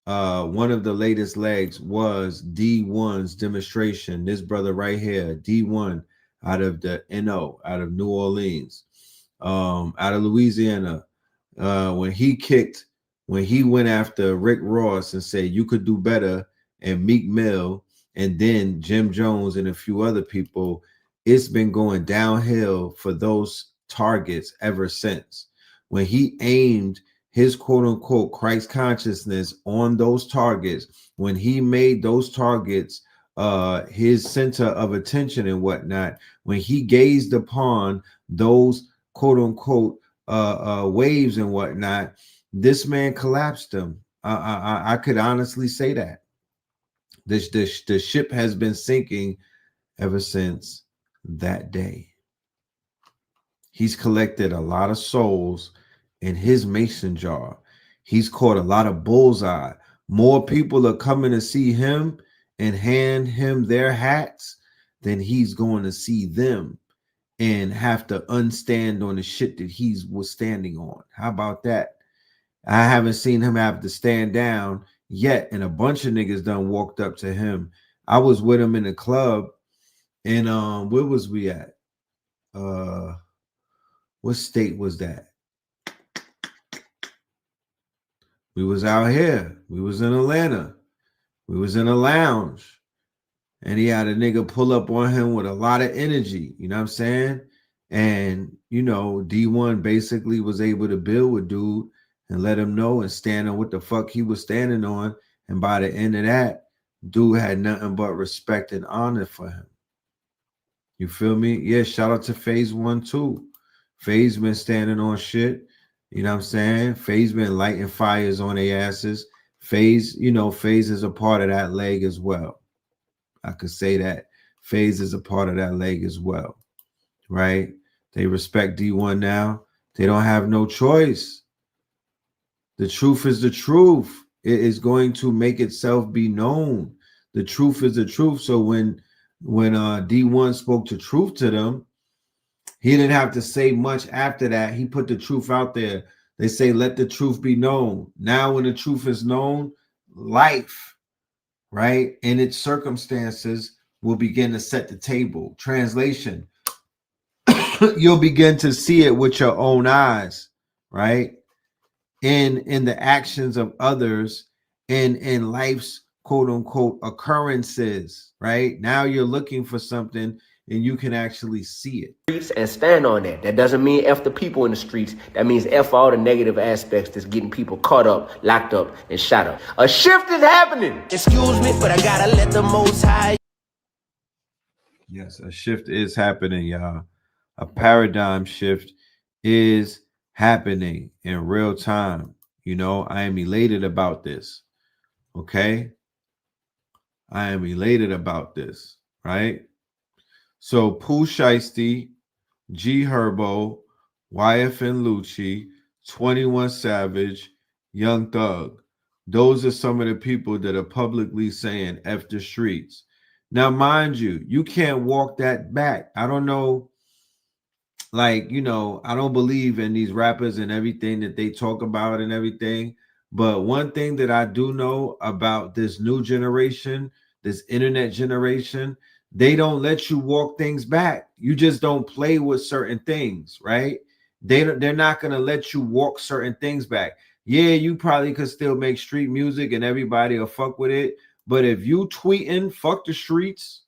One of the latest legs was D1's demonstration. This brother right here, D1. Out of the NO, out of New Orleans, out of Louisiana, when he went after Rick Ross and said you could do better, and Meek Mill, and then Jim Jones and a few other people, it's been going downhill for those targets ever since. When he aimed his quote unquote Christ consciousness on those targets, when he made those targets his center of attention and whatnot, when he gazed upon those quote unquote waves and whatnot, this man collapsed them. I could honestly say that the ship has been sinking ever since that day. He's collected a lot of souls in his mason jar. He's caught a lot of bullseye. More people are coming to see him and hand him their hats than he's going to see them and have to unstand on the shit that he was standing on. How about that? I haven't seen him have to stand down yet, and a bunch of niggas done walked up to him. I was with him in the club, and where was we at? What state was that? We was out here. We was in Atlanta. We was in a lounge. And he had a nigga pull up on him with a lot of energy. You know what I'm saying? And, you know, D1 basically was able to build with dude and let him know and stand on what the fuck he was standing on. And by the end of that, dude had nothing but respect and honor for him. You feel me? Yeah, shout out to Phase 1 too. Phase been standing on shit. You know what I'm saying? Phase been lighting fires on their asses. Phase, you know, Phase is a part of that leg as well. I could say that. Phase is a part of that leg as well. Right? They respect D1 now. They don't have no choice. The truth is the truth. It is going to make itself be known. The truth is the truth. So when D1 spoke the truth to them, he didn't have to say much after that. He put the truth out there. They say, let the truth be known. Now, when the truth is known, life, right, and its circumstances will begin to set the table. Translation, you'll begin to see it with your own eyes, right? In the actions of others, in life's quote unquote occurrences, right? Now you're looking for something and you can actually see it. And stand on that. That doesn't mean F the people in the streets. That means F all the negative aspects that's getting people caught up, locked up, and shot up. A shift is happening. Excuse me, but I gotta let the Most High. Yes, a shift is happening, y'all. A paradigm shift is happening in real time. You know, I am elated about this. Okay? I am elated about this, right? So Pooh Shiesty, G Herbo, YFN Lucci, 21 Savage, Young Thug. Those are some of the people that are publicly saying F the streets. Now, mind you, you can't walk that back. I don't know, like, you know, I don't believe in these rappers and everything that they talk about and everything. But one thing that I do know about this new generation, this internet generation, they don't let you walk things back. You just don't play with certain things, right? They're not going to let you walk certain things back. Yeah, you probably could still make street music and everybody will fuck with it. But if you tweeting, fuck the streets,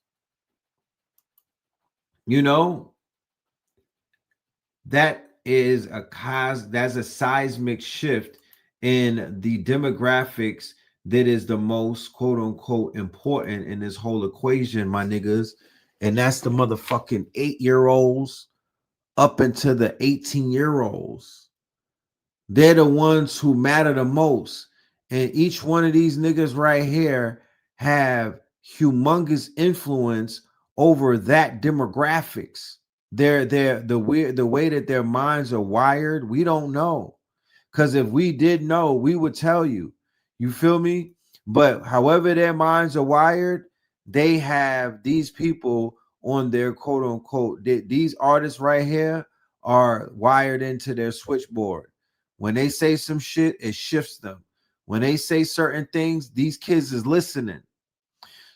you know, that's a seismic shift in the demographics that is the most quote unquote important in this whole equation, my niggas. And that's the motherfucking 8-year-olds up into the 18-year-olds. They're the ones who matter the most. And each one of these niggas right here have humongous influence over that demographics. They're the way that their minds are wired, we don't know. Because if we did know, we would tell you. You feel me? But however their minds are wired, they have these people on their quote unquote, these artists right here are wired into their switchboard. When they say some shit, it shifts them. When they say certain things, these kids is listening.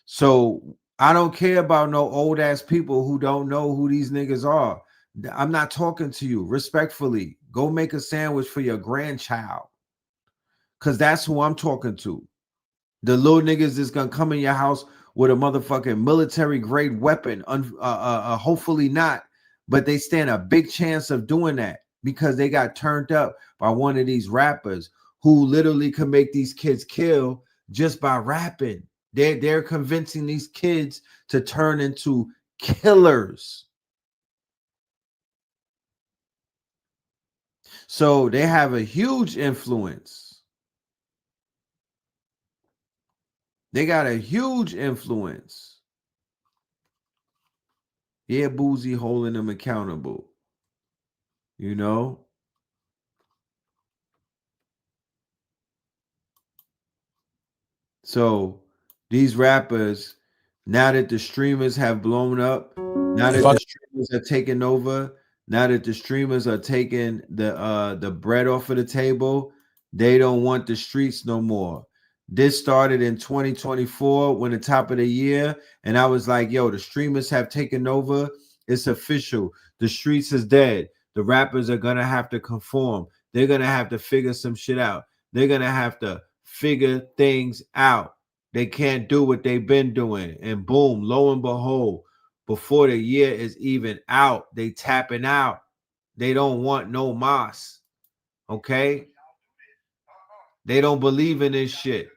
So I don't care about no old ass people who don't know who these niggas are. I'm not talking to you. Respectfully, go make a sandwich for your grandchild, because that's who I'm talking to. The little niggas is gonna come in your house with a motherfucking military grade weapon. Hopefully not, but they stand a big chance of doing that because they got turned up by one of these rappers who literally can make these kids kill just by rapping. They're convincing these kids to turn into killers. So they have a huge influence. They got a huge influence. Yeah, Boozy holding them accountable. You know? So these rappers, now that the streamers have blown up, now that the streamers are taking over, now that the streamers are taking the bread off of the table, they don't want the streets no more. This started in 2024 when the top of the year, and I was like, yo, the streamers have taken over. It's official. The streets is dead. The rappers are gonna have to conform. They're gonna have to figure some shit out. They're gonna have to figure things out. They can't do what they've been doing. And boom, lo and behold, before the year is even out, they tapping out. They don't want no mas. Okay? They don't believe in this shit.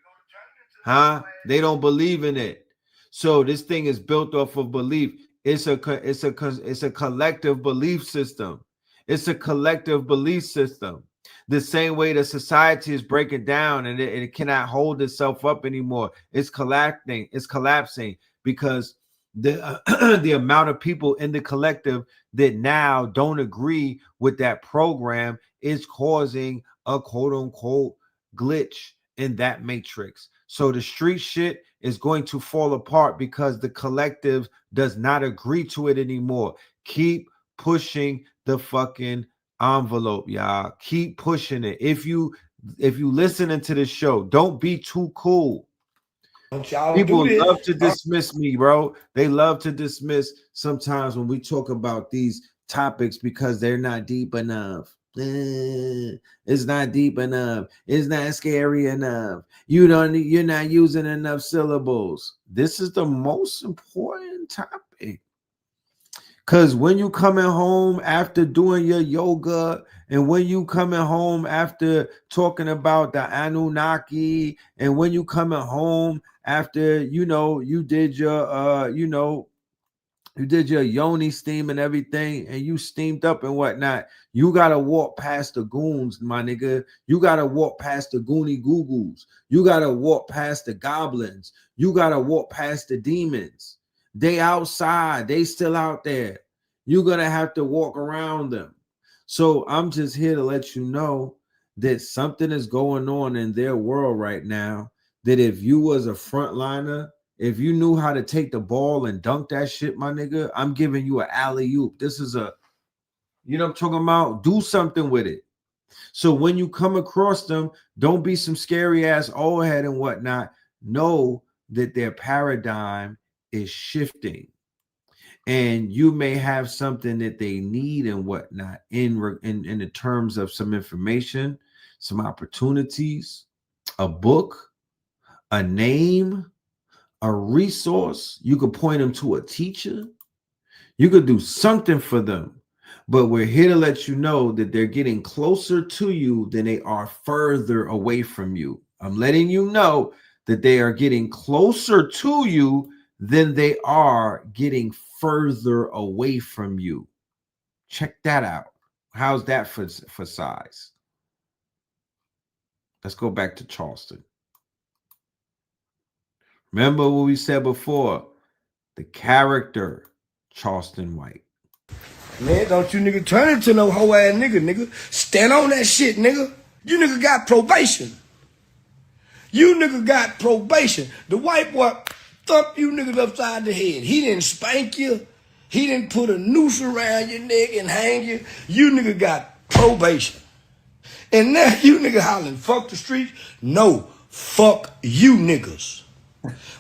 Huh? They don't believe in it. So this thing is built off of belief. It's a collective belief system. It's a collective belief system. The same way that society is breaking down and it cannot hold itself up anymore. It's collapsing. It's collapsing because the amount of people in the collective that now don't agree with that program is causing a quote unquote glitch in that matrix. So the street shit is going to fall apart because the collective does not agree to it anymore. Keep pushing the fucking envelope, y'all. Keep pushing it. If you listening to this show, don't be too cool. People love to dismiss me, bro. They love to dismiss sometimes when we talk about these topics because they're not deep enough. It's not deep enough. It's not scary enough. You're not using enough syllables. This is the most important topic. Because when you coming home after doing your yoga, and when you coming home after talking about the Anunnaki, and when you coming home after you did your you did your yoni steam and everything, and you steamed up and whatnot, you gotta walk past the goons, my nigga. You gotta walk past the goony goo-goos. You gotta walk past the goblins. You gotta walk past the demons. They outside, they still out there. You're gonna have to walk around them. So I'm just here to let you know that something is going on in their world right now, that if you was a frontliner, if you knew how to take the ball and dunk that shit, my nigga, I'm giving you an alley-oop. This is a, you know what I'm talking about? Do something with it. So when you come across them, don't be some scary ass old head and whatnot. Know that their paradigm is shifting. And you may have something that they need and whatnot in the terms of some information, some opportunities, a book, a name, a resource. You could point them to a teacher. You could do something for them. But we're here to let you know that they're getting closer to you than they are further away from you. I'm letting you know that they are getting closer to you than they are getting further away from you. Check that out. How's that for size? Let's go back to Charleston. Remember what we said before, the character, Charleston White. Man, don't you nigga turn into no hoe ass nigga. Stand on that shit, nigga. You nigga got probation. You nigga got probation. The white boy thump you niggas upside the head. He didn't spank you. He didn't put a noose around your neck and hang you. You nigga got probation. And now you nigga hollering, fuck the streets. No, fuck you niggas.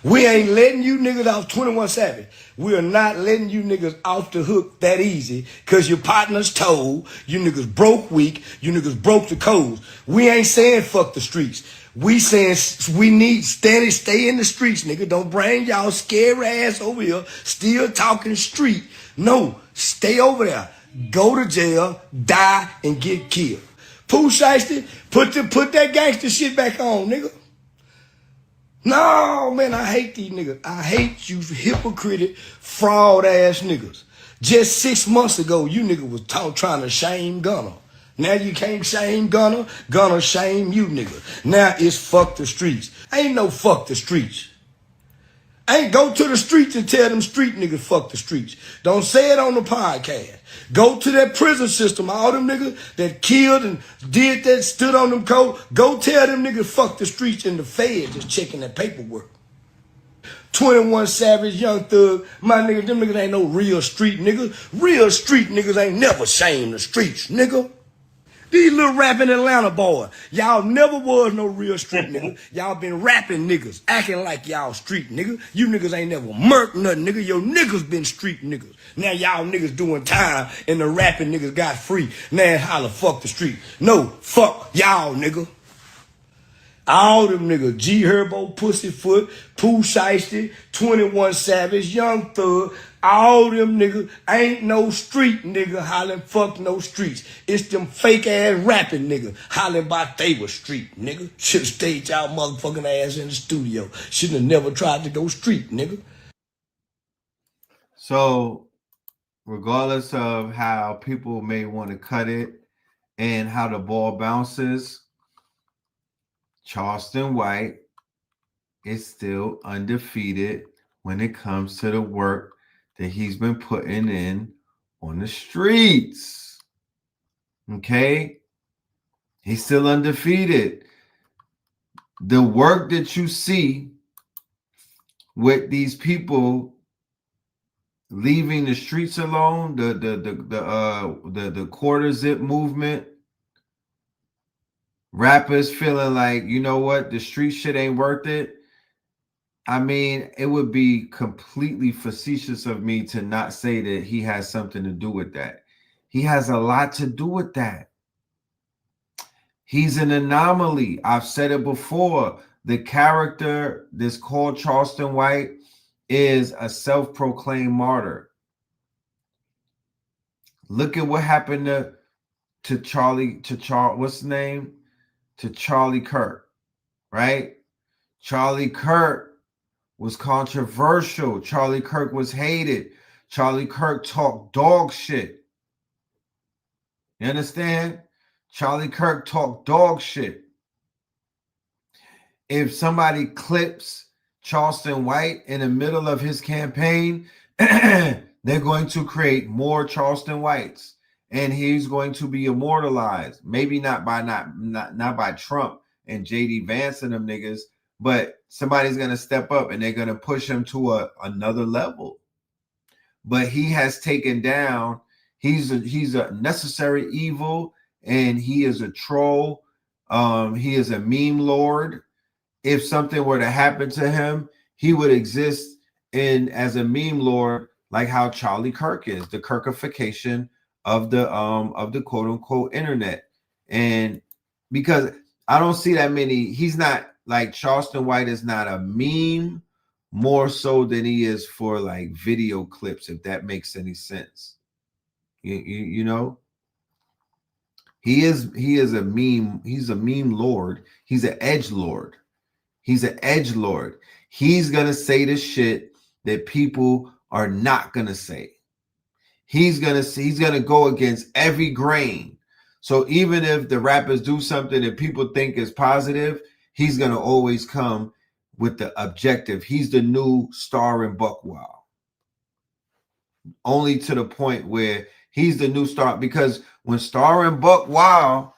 We ain't letting you niggas off 21 Savage. We are not letting you niggas off the hook that easy because your partner's told. You niggas broke weak. You niggas broke the codes. We ain't saying fuck the streets. We saying we need stay in the streets, nigga. Don't bring y'all scary ass over here still talking street. No, stay over there. Go to jail, die, and get killed. Pooh Shiesty, put that gangster shit back on, nigga. No, man, I hate these niggas. I hate you hypocritic, fraud ass niggas. Just 6 months ago, you nigga was trying to shame Gunner. Now you can't shame Gunner. Gunner shame you nigga. Now it's fuck the streets. Ain't no fuck the streets. Ain't go to the streets and tell them street niggas fuck the streets. Don't say it on the podcast. Go to that prison system. All them niggas that killed and did that, stood on them codes. Go tell them niggas fuck the streets and the feds just checking that paperwork. 21 Savage, Young Thug, my nigga, them niggas ain't no real street niggas. Real street niggas ain't never shamed the streets, nigga. These little rapping Atlanta boys, y'all never was no real street nigga. Y'all been rapping niggas, acting like y'all street nigga. You niggas ain't never murked nothing, nigga. Your niggas been street niggas. Now y'all niggas doing time and the rapping niggas got free. Now holla, fuck the street. No, fuck y'all, nigga. All them niggas, G Herbo, Pussyfoot, Pooh Shiesty, 21 Savage, Young Thug, all them niggas ain't no street nigga hollering fuck no streets. It's them fake ass rapping niggas hollering about they was street nigga. Should've stayed y'all motherfucking ass in the studio. Shouldn't have never tried to go street nigga. So, regardless of how people may want to cut it and how the ball bounces, Charleston White is still undefeated when it comes to the work that he's been putting in on the streets. Okay? He's still undefeated. The work that you see with these people leaving the streets alone, the quarter zip movement, rappers feeling like, you know what, the street shit ain't worth it. I mean, it would be completely facetious of me to not say that he has something to do with that. He has a lot to do with that. He's an anomaly. I've said it before. The character that's called Charleston White is a self-proclaimed martyr. Look at what happened to Charlie, what's his name? To Charlie Kirk, right? Charlie Kirk was controversial. Charlie Kirk was hated. Charlie Kirk talked dog shit. You understand? Charlie Kirk talked dog shit. If somebody clips Charleston White in the middle of his campaign, they're going to create more Charleston Whites. And he's going to be immortalized. Maybe not by Trump and JD Vance and them niggas, but somebody's gonna step up and they're gonna push him to another level. But he has taken down. He's a necessary evil, and he is a troll. He is a meme lord. If something were to happen to him, he would exist as a meme lord, like how Charlie Kirk is, the Kirkification of the quote unquote internet. And because I don't see that many, he's not like Charleston White is not a meme more so than he is for like video clips, if that makes any sense. You know, he is a meme. He's a meme lord. He's an edge lord. He's an edge lord. He's gonna say the shit that people are not gonna say. He's gonna go against every grain. So even if the rappers do something that people think is positive, he's gonna always come with the objective. He's the new Star and Buckwild. Only to the point where he's the new Star, because when Star and Buckwild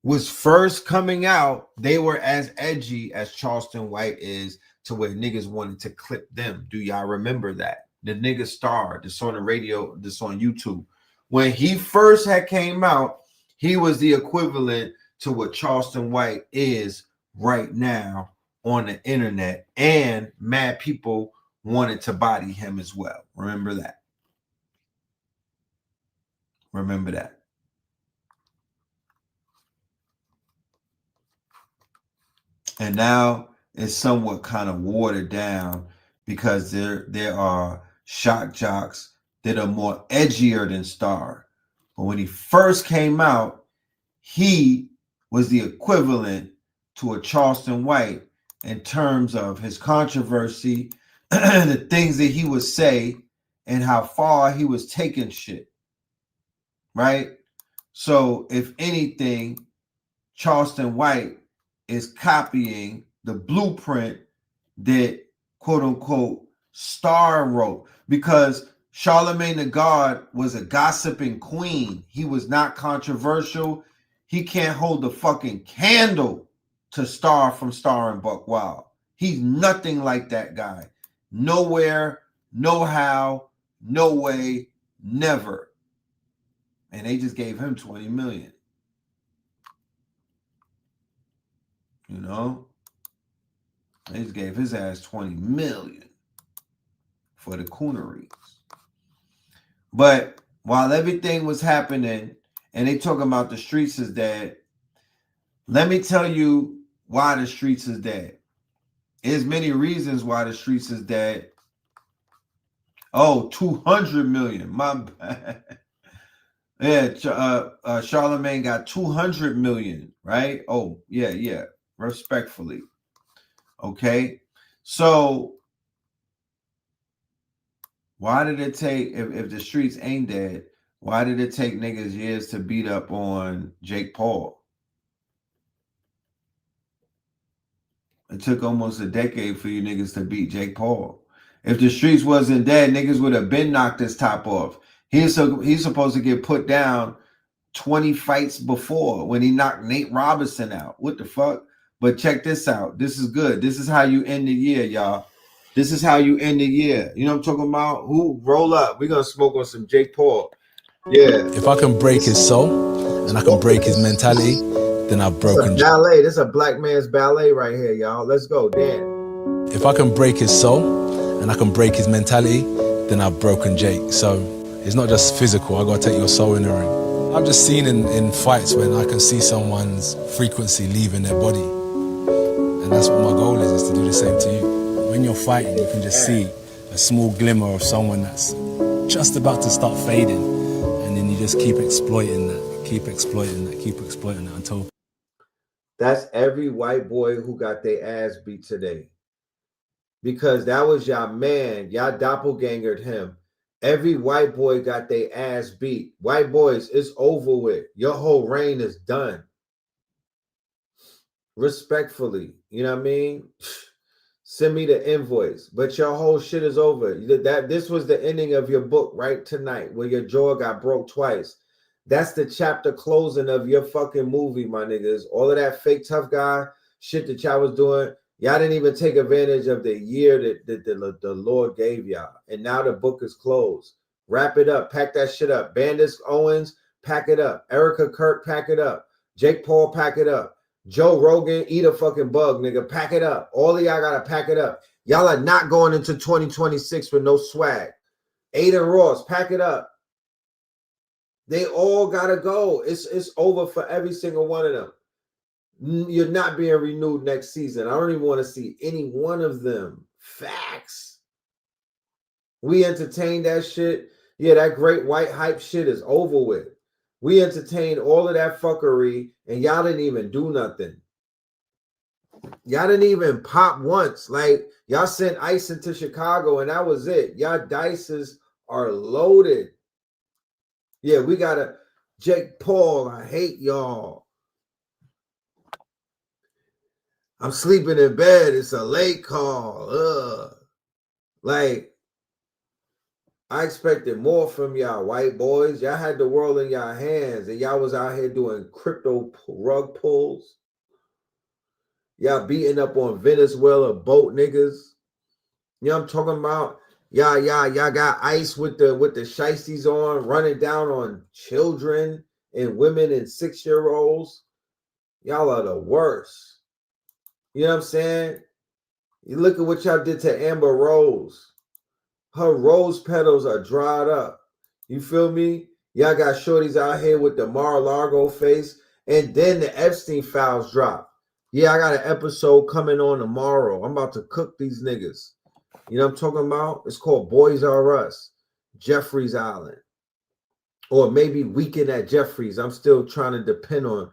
was first coming out, they were as edgy as Charleston White is, to where niggas wanted to clip them. Do y'all remember that? The nigga Star, that's on the radio, that's on YouTube. When he first had came out, he was the equivalent to what Charleston White is right now on the internet, and mad people wanted to body him as well. Remember that. Remember that. And now it's somewhat kind of watered down, because there are shock jocks that are more edgier than Star. But when he first came out, he was the equivalent to a Charleston White in terms of his controversy, the things that he would say, and how far he was taking shit. Right? So if anything, Charleston White is copying the blueprint that quote unquote star wrote, because Charlemagne the God was a gossiping queen. He was not controversial. He can't hold the fucking candle to Star from Star and Buck Wild. He's nothing like that guy. Nowhere, no how, no way, never. And they just gave him 20 million. You know? They just gave his ass 20 million for the cooneries. But while everything was happening and they talking about the streets is dead, let me tell you why the streets is dead. There's many reasons why the streets is dead. Oh, 200 million. My bad. Yeah, Charlemagne got 200 million, right? Oh, yeah. Respectfully. Okay. So why did it take, if the streets ain't dead, why did it take niggas years to beat up on Jake Paul? It took almost a decade for you niggas to beat Jake Paul. If the streets wasn't dead, niggas would have been knocked his top off. He's supposed to get put down 20 fights before when he knocked Nate Robinson out. What the fuck? But check this out. This is good. This is how you end the year, y'all. This is how you end the year. You know what I'm talking about? Who? Roll up. We're going to smoke on some Jake Paul. Yeah. If I can break his soul and I can break his mentality, then I've broken. This is a ballet. This is a black man's ballet right here, y'all. Let's go, Dan. If I can break his soul and I can break his mentality, then I've broken Jake. So it's not just physical. I got to take your soul in the ring. I've just seen in fights when I can see someone's frequency leaving their body. And that's what my goal is to do the same to you. When you're fighting, you can just see a small glimmer of someone that's just about to start fading. And then you just keep exploiting that, keep exploiting that until... That's every white boy who got their ass beat today. Because that was y'all man. Y'all doppelgangered him. Every white boy got their ass beat. White boys, it's over with. Your whole reign is done. Respectfully. You know what I mean? Send me the invoice. But your whole shit is over. This was the ending of your book right tonight, where your jaw got broke twice. That's the chapter closing of your fucking movie, my niggas. All of that fake tough guy shit that y'all was doing. Y'all didn't even take advantage of the year that the Lord gave y'all. And now the book is closed. Wrap it up. Pack that shit up. Bandis Owens, pack it up. Erica Kirk, pack it up. Jake Paul, pack it up. Joe Rogan, eat a fucking bug, nigga. Pack it up. All of y'all gotta pack it up. Y'all are not going into 2026 with no swag. Aiden Ross, pack it up. They all gotta go. It's over for every single one of them. You're not being renewed next season. I don't even want to see any one of them. Facts. We entertained that shit. Yeah, that great white hype shit is over with. We entertained all of that fuckery, and y'all didn't even do nothing. Y'all didn't even pop once. Like, y'all sent Ice into Chicago, and that was it. Y'all dices are loaded. Yeah, we got a Jake Paul. I hate y'all. I'm sleeping in bed. It's a late call. Ugh. Like, I expected more from y'all, white boys. Y'all had the world in y'all hands, and y'all was out here doing crypto rug pulls. Y'all beating up on Venezuela boat niggas. You know what I'm talking about? Y'all got Ice with the shiesties on, running down on children and women and 6-year-olds. Y'all are the worst. You know what I'm saying? You look at what y'all did to Amber Rose. Her rose petals are dried up. You feel me? Y'all got shorties out here with the Mar-a-Lago face. And then the Epstein files drop. Yeah, I got an episode coming on tomorrow. I'm about to cook these niggas. You know what I'm talking about? It's called Boys R Us. Jeffries Island. Or maybe Weekend at Jeffries. I'm still trying to depend on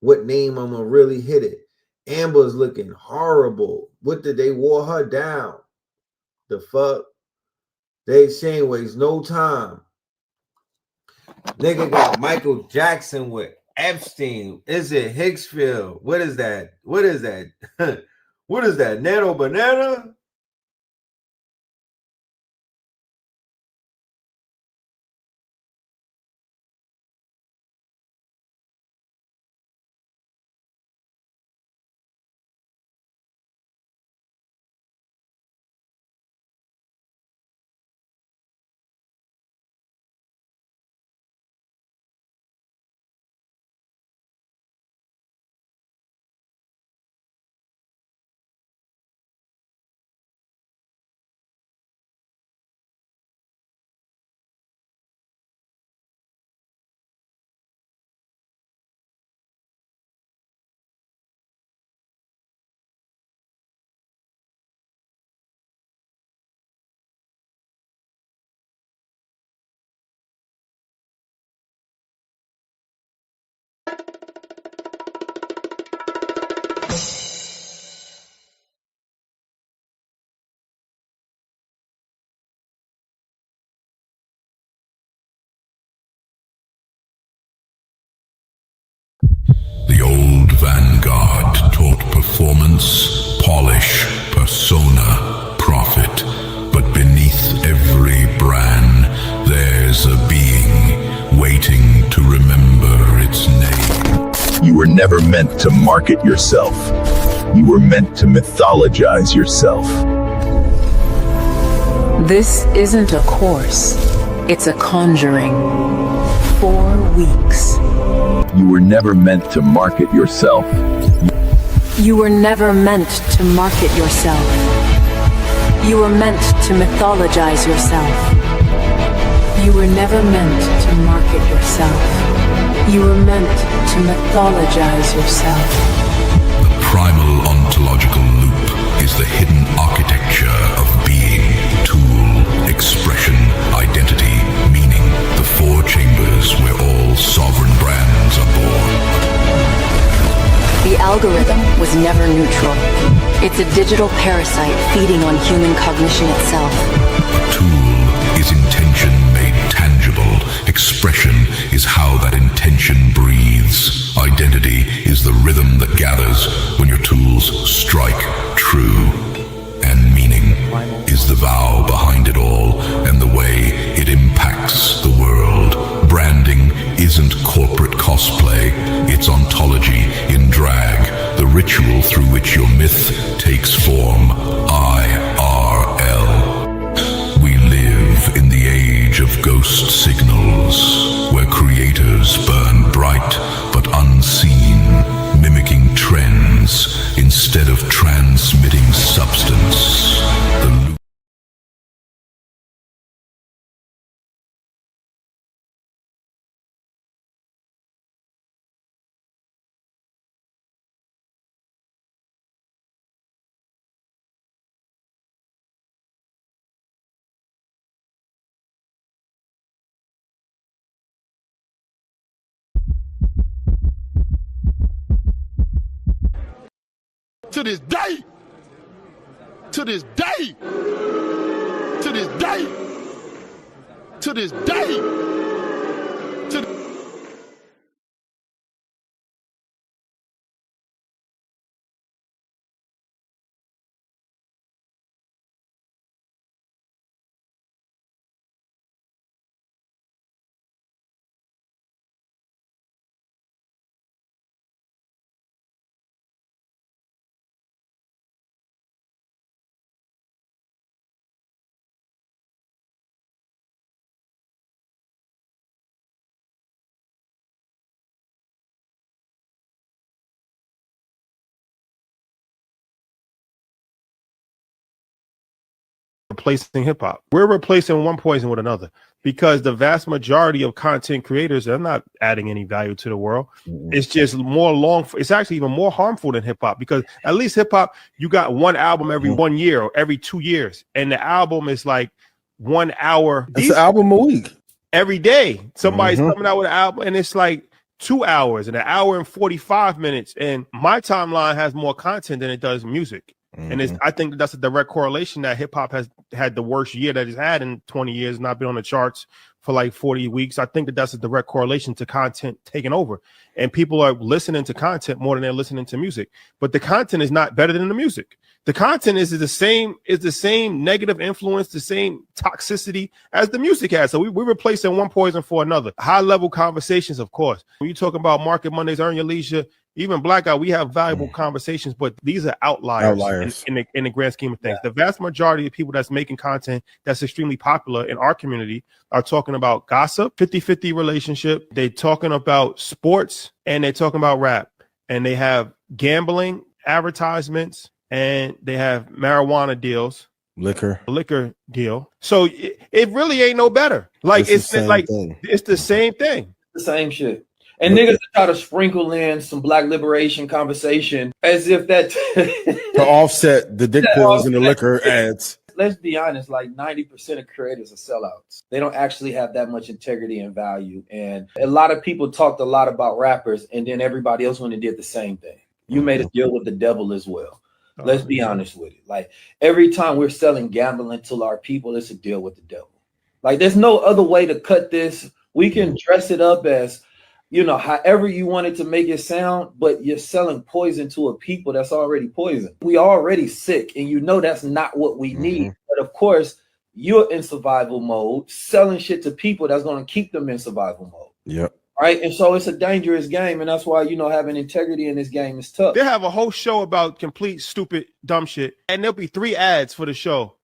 what name I'm going to really hit it. Amber's looking horrible. What did they wore her down? The fuck? She ain't waste no time. Nigga got Michael Jackson with Epstein. Is it Hicksfield? What is that? What is that? What is that? Nano Banana? appearance, polish, persona, profit. But beneath every brand, there's a being waiting to remember its name. You were never meant to market yourself. You were meant to mythologize yourself. This isn't a course. It's a conjuring. 4 weeks. You were never meant to market yourself. You were never meant to market yourself. You were meant to mythologize yourself. You were never meant to market yourself. You were meant to mythologize yourself. The primal ontological loop is the hidden architecture of being, tool, expression, identity, meaning, the 4 chambers where all sovereign brands are born. The algorithm was never neutral. It's a digital parasite feeding on human cognition itself. A tool is intention made tangible. Expression is how that intention breathes. Identity is the rhythm that gathers when your tools strike true. And meaning is the vow behind it all and the way it impacts the world. Branding isn't corporate cosplay, it's ontology in drag, the ritual through which your myth takes form. IRL. We live in the age of ghost signals, where creators burn bright but unseen, mimicking trends instead of transmitting substance. The To this day, to this day, to this day, to this day, to replacing hip hop. We're replacing one poison with another because the vast majority of content creators are not adding any value to the world. It's just more it's actually even more harmful than hip hop because at least hip hop, you got one album every 1 year or every 2 years. And the album is like 1 hour. It's an album a week. Every day. Somebody's coming out with an album and it's like 2 hours and 1 hour and 45 minutes. And my timeline has more content than it does music. And I think that's a direct correlation that hip hop has had the worst year that it's had in 20 years, not been on the charts for like 40 weeks. I think that's a direct correlation to content taking over. And people are listening to content more than they're listening to music. But the content is not better than the music. The content is the same negative influence, the same toxicity as the music has. So we're replacing one poison for another. High level conversations, of course. When you talk about Market Mondays, Earn Your Leisure, even Blackout, we have valuable conversations, but these are outliers. In the grand scheme of things. The vast majority of people that's making content that's extremely popular in our community are talking about gossip, 50-50 relationship. They're talking about sports and they're talking about rap. And they have gambling, advertisements, and they have marijuana deals. Liquor deal. So it really ain't no better. Like it's the same thing. The same shit. And niggas try to sprinkle in some black liberation conversation as if that to offset the dick pills and the liquor ads. Let's be honest, like 90% of creators are sellouts. They don't actually have that much integrity and value. And a lot of people talked a lot about rappers and then everybody else went and did the same thing. You made a deal with the devil as well. Let's be honest with it. Like every time we're selling gambling to our people, it's a deal with the devil. Like there's no other way to cut this. We can dress it up as you know, however you wanted to make it sound, but you're selling poison to a people that's already poisoned. We already sick, and you know that's not what we need. But of course, you're in survival mode, selling shit to people that's going to keep them in survival mode. Yep. Right. And so it's a dangerous game. And that's why, you know, having integrity in this game is tough. They have a whole show about complete, stupid, dumb shit. And there'll be 3 ads for the show: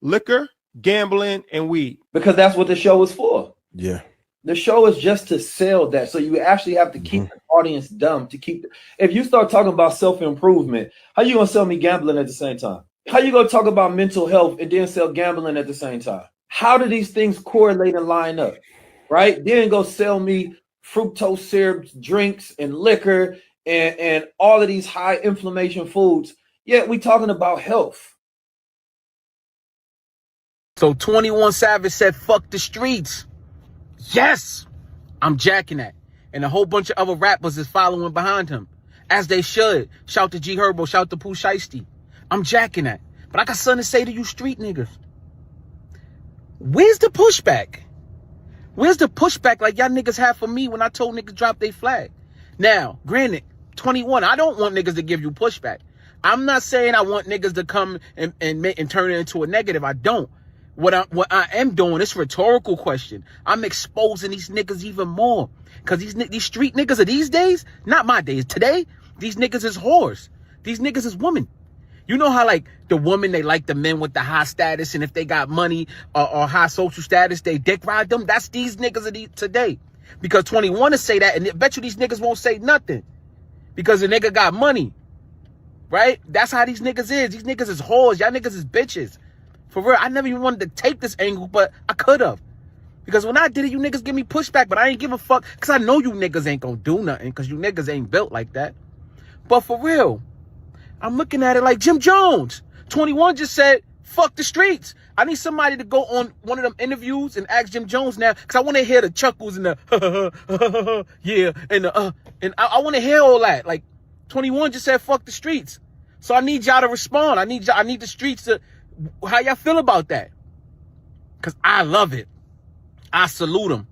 liquor, gambling, and weed. Because that's what the show is for. Yeah. The show is just to sell that. So you actually have to keep the audience dumb to keep. If you start talking about self-improvement, how you going to sell me gambling at the same time? How you going to talk about mental health and then sell gambling at the same time? How do these things correlate and line up? Right? Then go sell me fructose syrup drinks and liquor and all of these high inflammation foods. Yeah, we talking about health. So 21 Savage said, fuck the streets. Yes, I'm jacking that. And a whole bunch of other rappers is following behind him, as they should. Shout to G Herbo, shout to Pooh Shiesty. I'm jacking that. But I got something to say to you street niggas. Where's the pushback? Where's the pushback like y'all niggas have for me when I told niggas drop their flag? Now, granted, 21, I don't want niggas to give you pushback. I'm not saying I want niggas to come and turn it into a negative. I don't. What I am doing, it's a rhetorical question. I'm exposing these niggas even more. Because these street niggas of these days, not my days, today, these niggas is whores. These niggas is women. You know how, like, the women, they like the men with the high status, and if they got money or high social status, they dick ride them? That's these niggas of today. Because 21 to say that, and I bet you these niggas won't say nothing. Because the nigga got money. Right? That's how these niggas is. These niggas is whores. Y'all niggas is bitches. For real, I never even wanted to take this angle, but I could have. Because when I did it, you niggas give me pushback, but I ain't give a fuck. Because I know you niggas ain't gonna do nothing, because you niggas ain't built like that. But for real, I'm looking at it like Jim Jones. 21 just said, fuck the streets. I need somebody to go on one of them interviews and ask Jim Jones now, because I want to hear the chuckles and the yeah, and I want to hear all that. Like, 21 just said, fuck the streets. So I need y'all to respond. I need the streets to, how y'all feel about that? Because I love it. I salute them.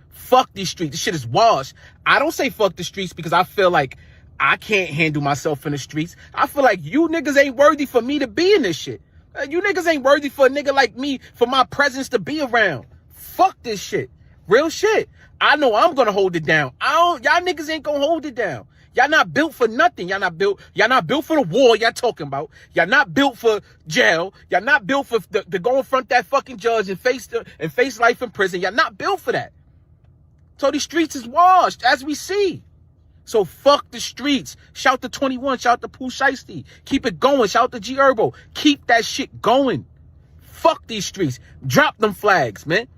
Fuck these streets. This shit is washed. I don't say fuck the streets because I feel like I can't handle myself in the streets. I feel like you niggas ain't worthy for me to be in this shit. You niggas ain't worthy for a nigga like me, for my presence to be around. Fuck this shit. Real shit. I know I'm gonna hold it down. Y'all niggas ain't gonna hold it down. Y'all not built for nothing. Y'all not built for the war y'all talking about. Y'all not built for jail. Y'all not built for to go in front of that fucking judge and face life in prison. Y'all not built for that. So these streets is washed, as we see. So fuck the streets. Shout to 21. Shout to Pooh Shiesty. Keep it going. Shout to G Herbo. Keep that shit going. Fuck these streets. Drop them flags, man.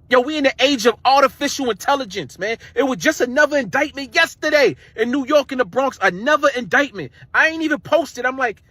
Yo, we in the age of artificial intelligence, man. It was just another indictment yesterday in New York and the Bronx. Another indictment. I ain't even posted. I'm like,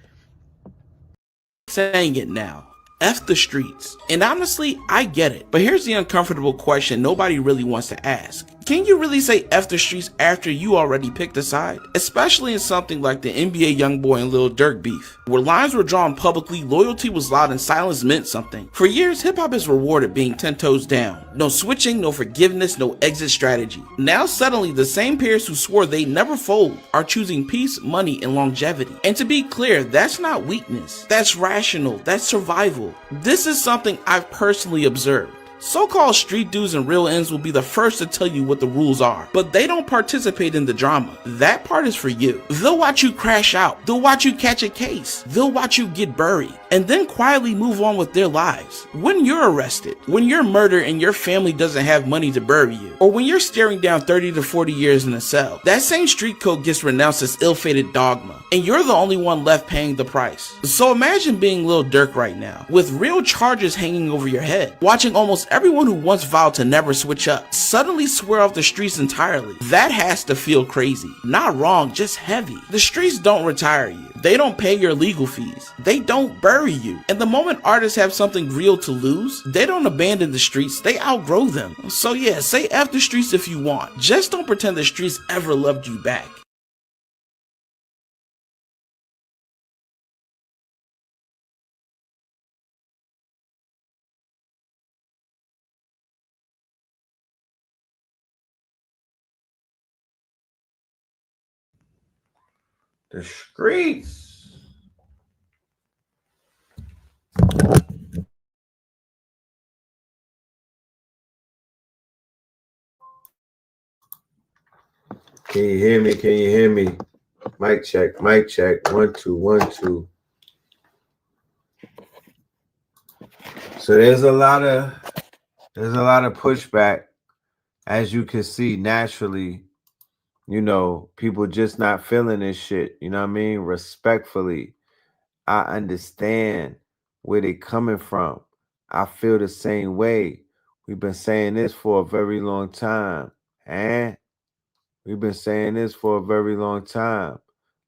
saying it now. F the streets. And honestly, I get it. But here's the uncomfortable question nobody really wants to ask. Can you really say F the streets after you already picked a side? Especially in something like the NBA YoungBoy and Lil Durk beef, where lines were drawn publicly, loyalty was loud, and silence meant something. For years, hip-hop is rewarded being 10 toes down. No switching, no forgiveness, no exit strategy. Now suddenly, the same peers who swore they never fold are choosing peace, money, and longevity. And to be clear, that's not weakness. That's rational. That's survival. This is something I've personally observed. So-called street dudes and real ends will be the first to tell you what the rules are, but they don't participate in the drama. That part is for you. They'll watch you crash out. They'll watch you catch a case. They'll watch you get buried, and then quietly move on with their lives. When you're arrested, when you're murdered and your family doesn't have money to bury you, or when you're staring down 30 to 40 years in a cell, that same street code gets renounced as ill-fated dogma, and you're the only one left paying the price. So imagine being Lil Durk right now, with real charges hanging over your head, watching almost everyone who once vowed to never switch up suddenly swear off the streets entirely. That has to feel crazy. Not wrong, just heavy. The streets don't retire you. They don't pay your legal fees. They don't bury you. And the moment artists have something real to lose, they don't abandon the streets, they outgrow them. So yeah, say F the streets if you want. Just don't pretend the streets ever loved you back. The streets. Can you hear me? Can you hear me? Mic check, mic check. 1 2 1 2. So there's a lot of pushback, as you can see naturally. You know, people just not feeling this shit. You know what I mean? Respectfully, I understand where they coming from. I feel the same way. We've been saying this for a very long time. We've been saying this for a very long time.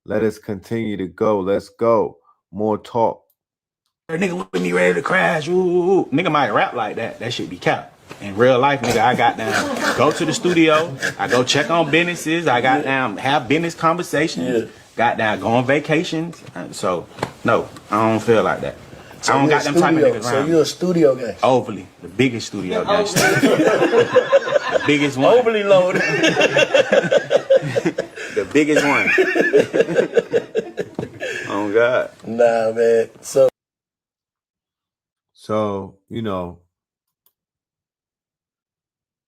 Let us continue to go. Let's go. More talk. A nigga with me ready to crash. Ooh. Nigga might rap like that. That shit be capped. In real life, nigga, I got down, go to the studio, I go check on businesses, I got down, have business conversations, got down, go on vacations. So, no, I don't feel like that. So I don't got them type of niggas So around. you a studio guy? Overly, the biggest studio gangster. The biggest one. Overly loaded. The biggest one. Oh God. Nah, man. So, you know,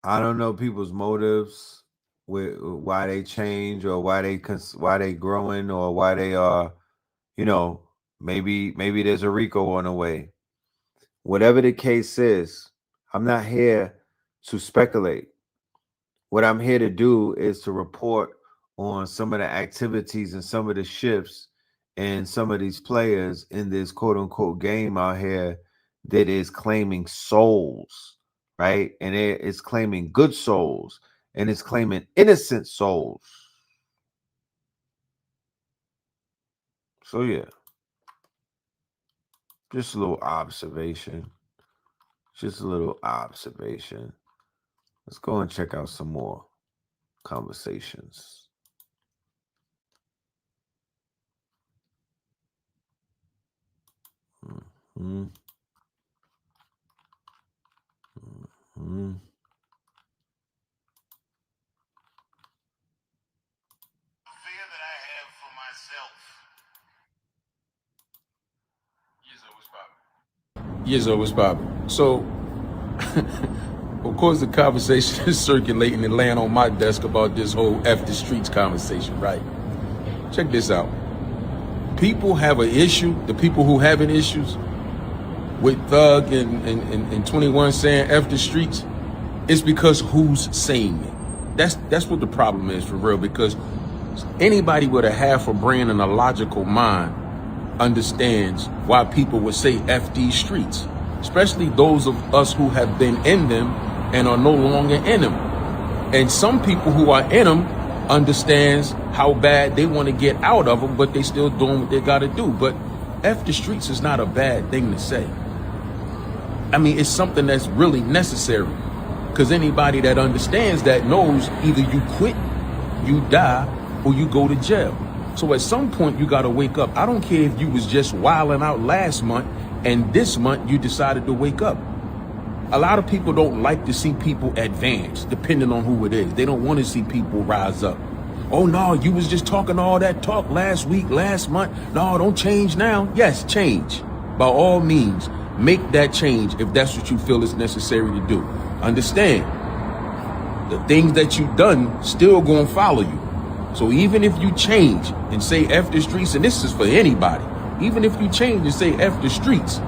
I don't know people's motives with why they change or why they growing or why they are, you know, maybe there's a Rico on the way. Whatever the case is, I'm not here to speculate. What I'm here to do is to report on some of the activities and some of the shifts and some of these players in this quote unquote game out here that is claiming souls, right? And it's claiming good souls and it's claiming innocent souls. So yeah, just a little observation. Just a little observation. Let's go and check out some more conversations. Mm-hmm. Mm-hmm. Years old was popping. So, of course, the conversation is circulating and laying on my desk about this whole F the streets conversation, right? Check this out. People have an issue, the people who having issues with Thug and 21 saying F the streets, it's because who's saying it. That's what the problem is for real, because anybody with a half a brain and a logical mind understands why people would say F these streets, especially those of us who have been in them and are no longer in them. And some people who are in them understands how bad they want to get out of them, but they still doing what they got to do. But F the streets is not a bad thing to say. I mean, it's something that's really necessary, because anybody that understands that knows either you quit, you die, or you go to jail. So at some point you got to wake up. I don't care if you was just wilding out last month and this month you decided to wake up. A lot of people don't like to see people advance, depending on who it is. They don't want to see people rise up. Oh no, you was just talking all that talk last week, last month. No, don't change now. Yes, change. By all means, make that change if that's what you feel is necessary to do. Understand, the things that you've done still gonna follow you. So even if you change and say F the streets, and this is for anybody, even if you change and say F the streets,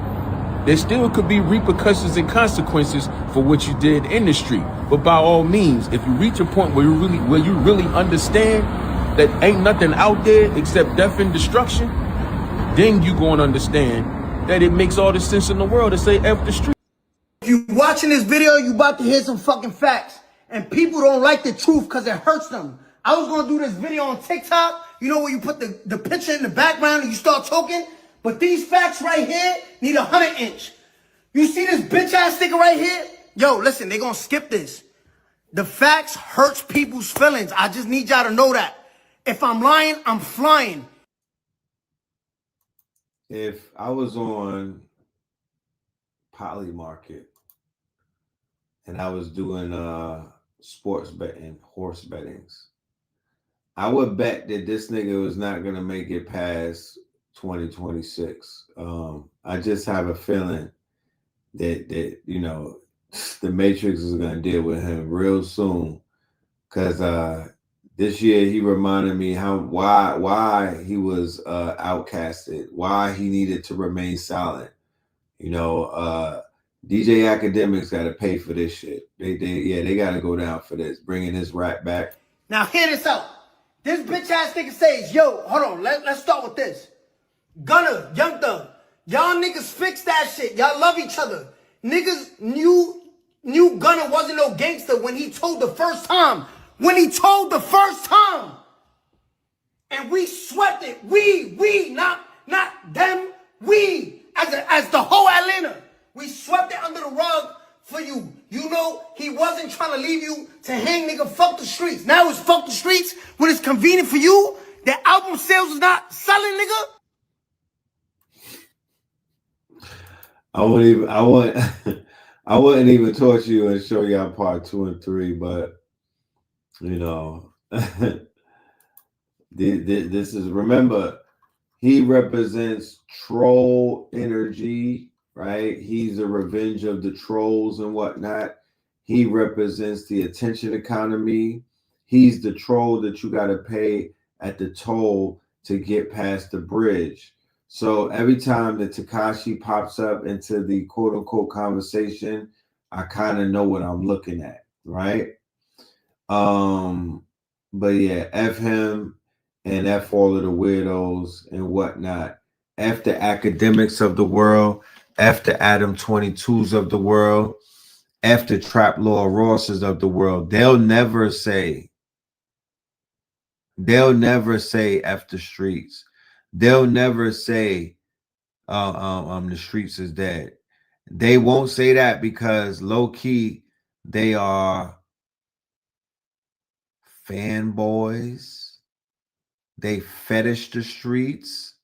there still could be repercussions and consequences for what you did in the street. But by all means, if you reach a point where you really understand that ain't nothing out there except death and destruction, then you gonna understand that it makes all the sense in the world to say F the street. If you watching this video, you about to hear some fucking facts. And people don't like the truth because it hurts them. I was going to do this video on TikTok, you know, where you put the picture in the background and you start talking. But these facts right here need 100-inch. You see this bitch ass sticker right here? Yo, listen, they going to skip this. The facts hurts people's feelings. I just need y'all to know that. If I'm lying, I'm flying. If I was on Poly Market and I was doing sports betting, horse bettings, I would bet that this nigga was not gonna make it past 2026. I just have a feeling that you know the Matrix is gonna deal with him real soon. Cause this year he reminded me why he was outcasted, why he needed to remain silent. You know, DJ Academics got to pay for this shit. They got to go down for this, bringing this rap back. Now hear this out. This bitch ass nigga says, yo, hold on, let's start with this. Gunner, Young Thug, y'all niggas fix that shit. Y'all love each other. Niggas knew Gunner wasn't no gangster when he told the first time. When he told the first time. And we swept it. We, not them. We, as the whole Atlanta. We swept it under the rug for you. You know, he wasn't trying to leave you to hang, nigga. Fuck the streets. Now it's fuck the streets when it's convenient for you. The album sales is not selling, nigga. I wouldn't even torture you and show y'all part 2 and 3, but you know, this is, remember, he represents troll energy, right? He's a revenge of the trolls and whatnot. He represents the attention economy. He's the troll that you got to pay at the toll to get past the bridge. So every time that Tekashi pops up into the quote unquote conversation, I kind of know what I'm looking at, right? But yeah, F him and F all of the weirdos and whatnot. F the academics of the world, F the Adam 22s of the world, F the Trap Law Rosses of the world. They'll never say F the streets. They'll never say the streets is dead. They won't say that because low key they are fanboys. They fetish the streets.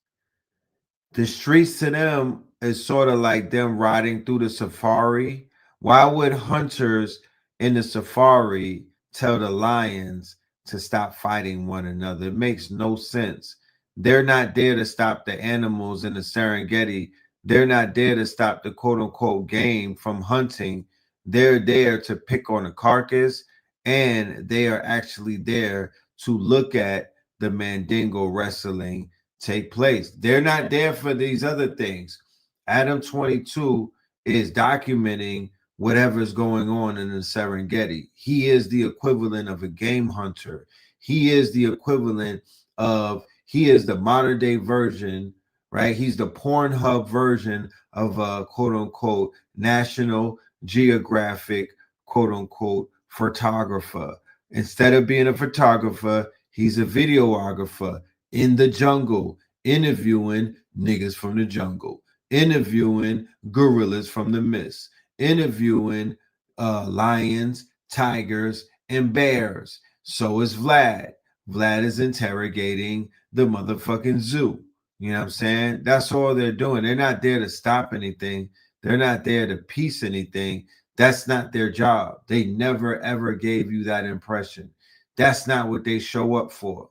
The streets to them is sort of like them riding through the safari. Why would hunters in the safari tell the lions to stop fighting one another? It makes no sense. They're not there to stop the animals in the Serengeti. They're not there to stop the quote unquote game from hunting. They're there to pick on a carcass, and they are actually there to look at the Mandingo wrestling take place. They're not there for these other things. Adam 22 is documenting whatever's going on in the Serengeti. He is the equivalent of a game hunter. He is the equivalent of, he is the modern day version, right? He's the Pornhub version of a quote unquote National Geographic quote unquote photographer. Instead of being a photographer, he's a videographer in the jungle, interviewing niggas from the jungle, interviewing gorillas from the mist, interviewing lions, tigers, and bears. So is Vlad. Vlad is interrogating the motherfucking zoo. You know what I'm saying? That's all they're doing. They're not there to stop anything. They're not there to piece anything. That's not their job. They never, ever gave you that impression. That's not what they show up for.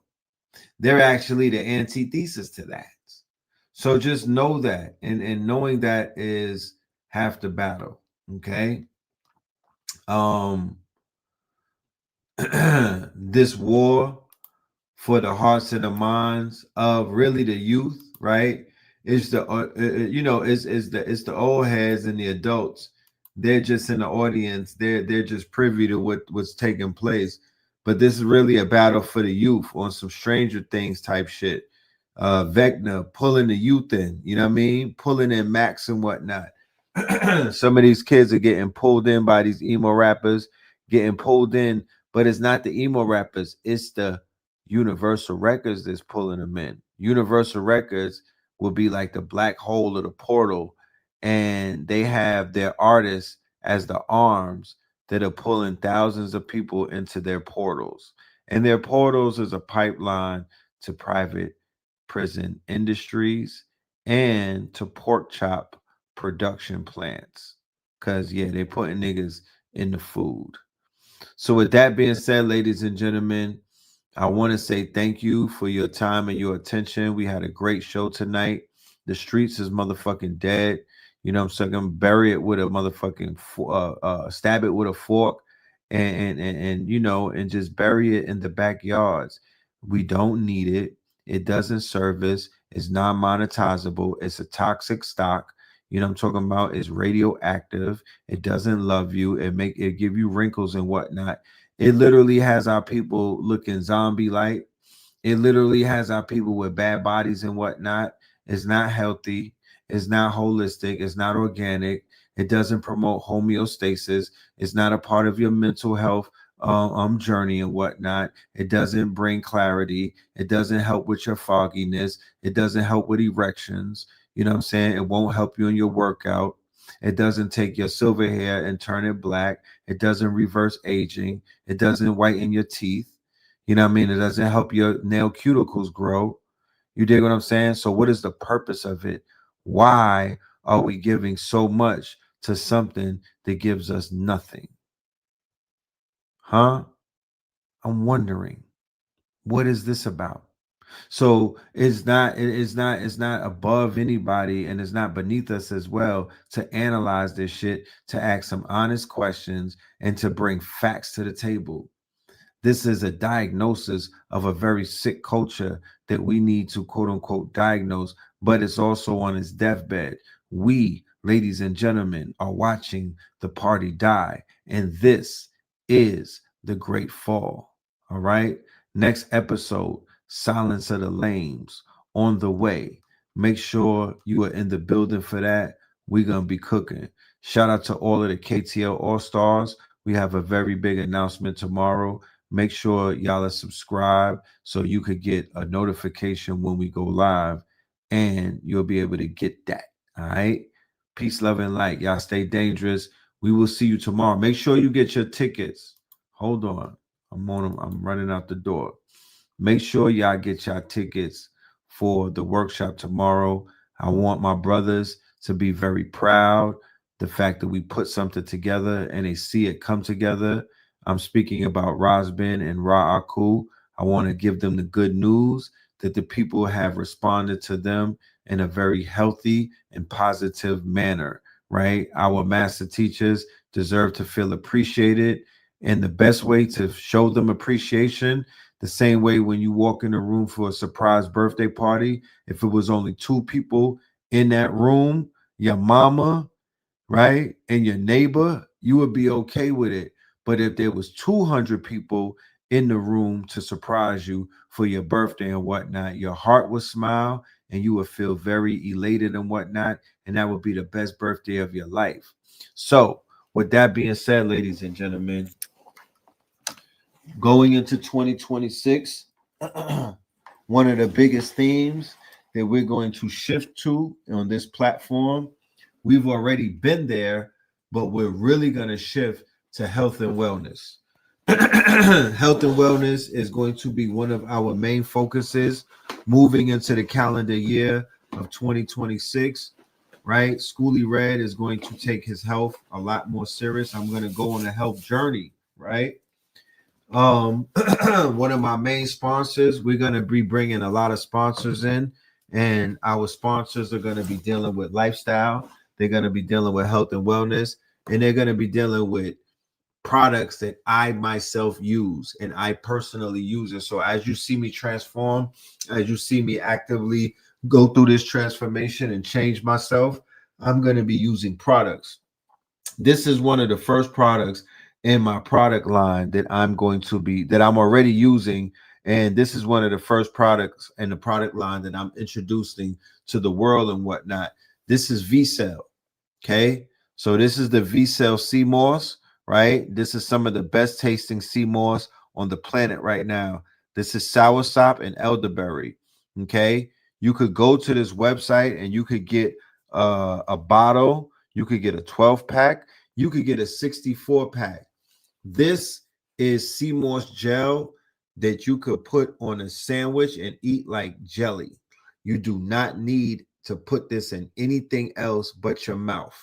They're actually the antithesis to that. So just know that. And knowing that is half the battle. Okay. This war for the hearts and the minds of really the youth, right? It's the it's the old heads and the adults. They're just in the audience. They're just privy to what's taking place. But this is really a battle for the youth on some Stranger Things type shit. Vecna pulling the youth in, you know what I mean? Pulling in Max and whatnot. Some of these kids are getting pulled in by these emo rappers, getting pulled in, but it's not the emo rappers, it's the Universal Records that's pulling them in. Universal Records will be like the black hole of the portal, and they have their artists as the arms that are pulling thousands of people into their portals. And their portals is a pipeline to private prison industries and to pork chop production plants. Because, yeah, they're putting niggas in the food. So with that being said, ladies and gentlemen, I want to say thank you for your time and your attention. We had a great show tonight. The streets is motherfucking dead. You know what I'm saying? Bury it with a motherfucking stab it with a fork and you know, and just bury it in the backyards. We don't need it. It doesn't serve us. It's non-monetizable. It's a toxic stock. You know what I'm talking about? It's radioactive. It doesn't love you. It give you wrinkles and whatnot. It literally has our people looking zombie-like. It literally has our people with bad bodies and whatnot. It's not healthy. It's not holistic. It's not organic. It doesn't promote homeostasis. It's not a part of your mental health journey and whatnot. It doesn't bring clarity. It doesn't help with your fogginess. It doesn't help with erections. You know what I'm saying? It won't help you in your workout. It doesn't take your silver hair and turn it black. It doesn't reverse aging. It doesn't whiten your teeth. You know what I mean? It doesn't help your nail cuticles grow. You dig what I'm saying? So what is the purpose of it? Why are we giving so much to something that gives us nothing? Huh? I'm wondering, what is this about? So it's not above anybody, and it's not beneath us as well to analyze this shit, to ask some honest questions, and to bring facts to the table. This is a diagnosis of a very sick culture that we need to quote unquote diagnose, but it's also on its deathbed. We, ladies and gentlemen, are watching the party die, and this is the great fall. All right. Next episode, Silence of the Lambs, on the way. Make sure you are in the building for that. We're going to be cooking. Shout out to all of the KTL All Stars. We have a very big announcement tomorrow. Make sure y'all are subscribed so you could get a notification when we go live, and you'll be able to get that. All right. Peace, love, and light. Y'all stay dangerous. We will see you tomorrow. Make sure you get your tickets. Hold on. I'm running out the door. Make sure y'all get y'all tickets for the workshop tomorrow. I want my brothers to be very proud. The fact that we put something together and they see it come together. I'm speaking about Razbin and AHKU. I want to give them the good news that the people have responded to them in a very healthy and positive manner, right? Our master teachers deserve to feel appreciated. And the best way to show them appreciation, the same way when you walk in a room for a surprise birthday party, if it was only 2 people in that room, your mama, right, and your neighbor, you would be okay with it. But if there was 200 people in the room to surprise you for your birthday and whatnot, your heart would smile and you would feel very elated and whatnot, and that would be the best birthday of your life. So with that being said, ladies and gentlemen, going into 2026, one of the biggest themes that we're going to shift to on this platform, we've already been there, but we're really going to shift to health and wellness. Health and wellness is going to be one of our main focuses moving into the calendar year of 2026, right? Schoolie Red is going to take his health a lot more serious. I'm going to go on a health journey, right? One of my main sponsors, we're going to be bringing a lot of sponsors in, and our sponsors are going to be dealing with lifestyle. They're going to be dealing with health and wellness, and they're going to be dealing with products that I myself use and I personally use it. So as you see me transform, as you see me actively go through this transformation and change myself, I'm going to be using products. This is one of the first products in my product line that I'm already using. And this is one of the first products in the product line that I'm introducing to the world and whatnot. This is V-Cell. Okay. So this is the V-Cell sea moss, right? This is some of the best tasting sea moss on the planet right now. This is soursop and elderberry. Okay. You could go to this website and you could get a bottle. You could get a 12-pack. You could get a 64-pack. This is sea moss gel that you could put on a sandwich and eat like jelly. You do not need to put this in anything else but your mouth.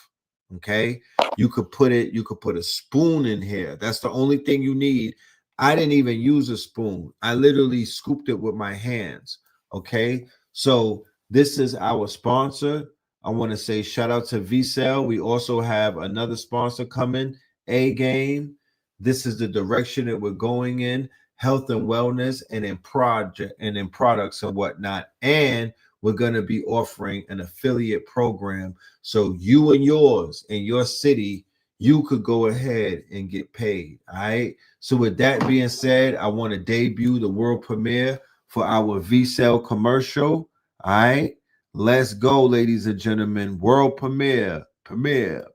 Okay. You could put a spoon in here. That's the only thing you need. I didn't even use a spoon. I literally scooped it with my hands. Okay. So this is our sponsor. I want to say shout out to VCell. We also have another sponsor coming, A Game. This is the direction that we're going in, health and wellness, and in project and in products and whatnot. And we're going to be offering an affiliate program. So you and yours in your city, you could go ahead and get paid. All right. So with that being said, I want to debut the world premiere for our VCell commercial. All right. Let's go, ladies and gentlemen. World premiere. Premiere.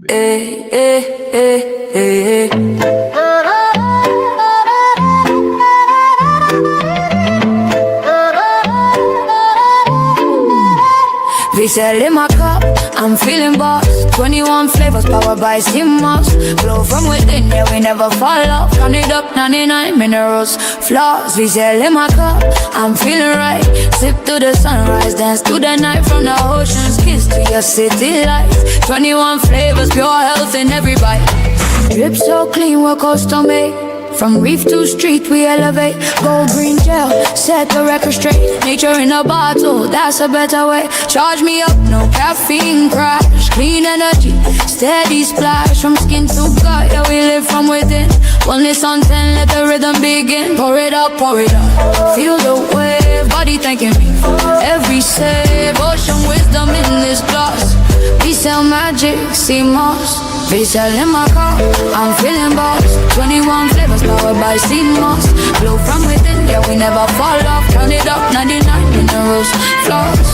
Hey, hey, hey, hey, VCell in my cup, I'm feeling boss. 21 flavors powered by steam moss. Flow from within, yeah, we never fall off. Count it up, 99 minerals, flaws. VCell in my cup, I'm feeling right. Sip to the sunrise, dance to the night. From the ocean's kiss to your city lights. 21 flavors, pure health in every bite. Drip so clean, we're custom made. From reef to street, we elevate. Gold green gel, set the record straight. Nature in a bottle, that's a better way. Charge me up, no caffeine crash. Clean energy, steady splash. From skin to gut, yeah, we live from within. Wellness on 10, let the rhythm begin. Pour it up, pour it up. Feel the wave, body thanking me. Every save, ocean wisdom in this glass. VCell magic, sea moss. VCell in my car, I'm feeling boss. 21 flavors powered by sea moss. Glow from within, yeah, we never fall off. Count it up, 99 minerals, flaws.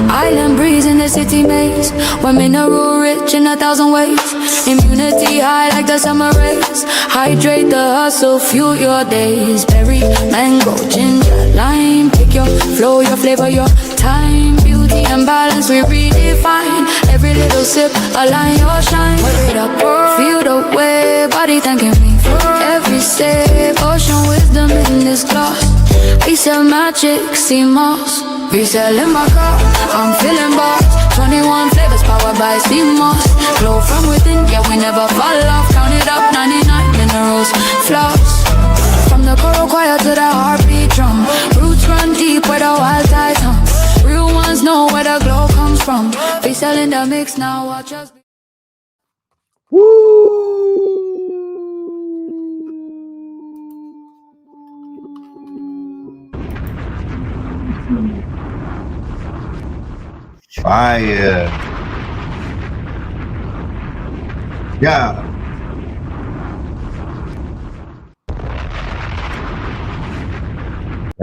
Island breeze in the city maze. We're mineral rich in 1,000 ways. Immunity high like the summer rays. Hydrate the hustle, fuel your days. Berry, mango, ginger, lime. Pick your flow, your flavor, your time. Beauty and balance we redefine. Every little sip, align your shine. Pour it up, feel the way, body thanking me. Every sip, ocean wisdom in this glass. VCell magic, sea moss. VCell in my car, I'm feeling boss. 21 flavors powered by sea moss. Glow from within, yeah, we never fall off. Count it up, 99 minerals, flaws. From the coral choir to the heartbeat drum. Roots run deep where the wild tides hum. Real ones know where the glow comes from. VCell in the mix now, watch us. Fire. Yeah.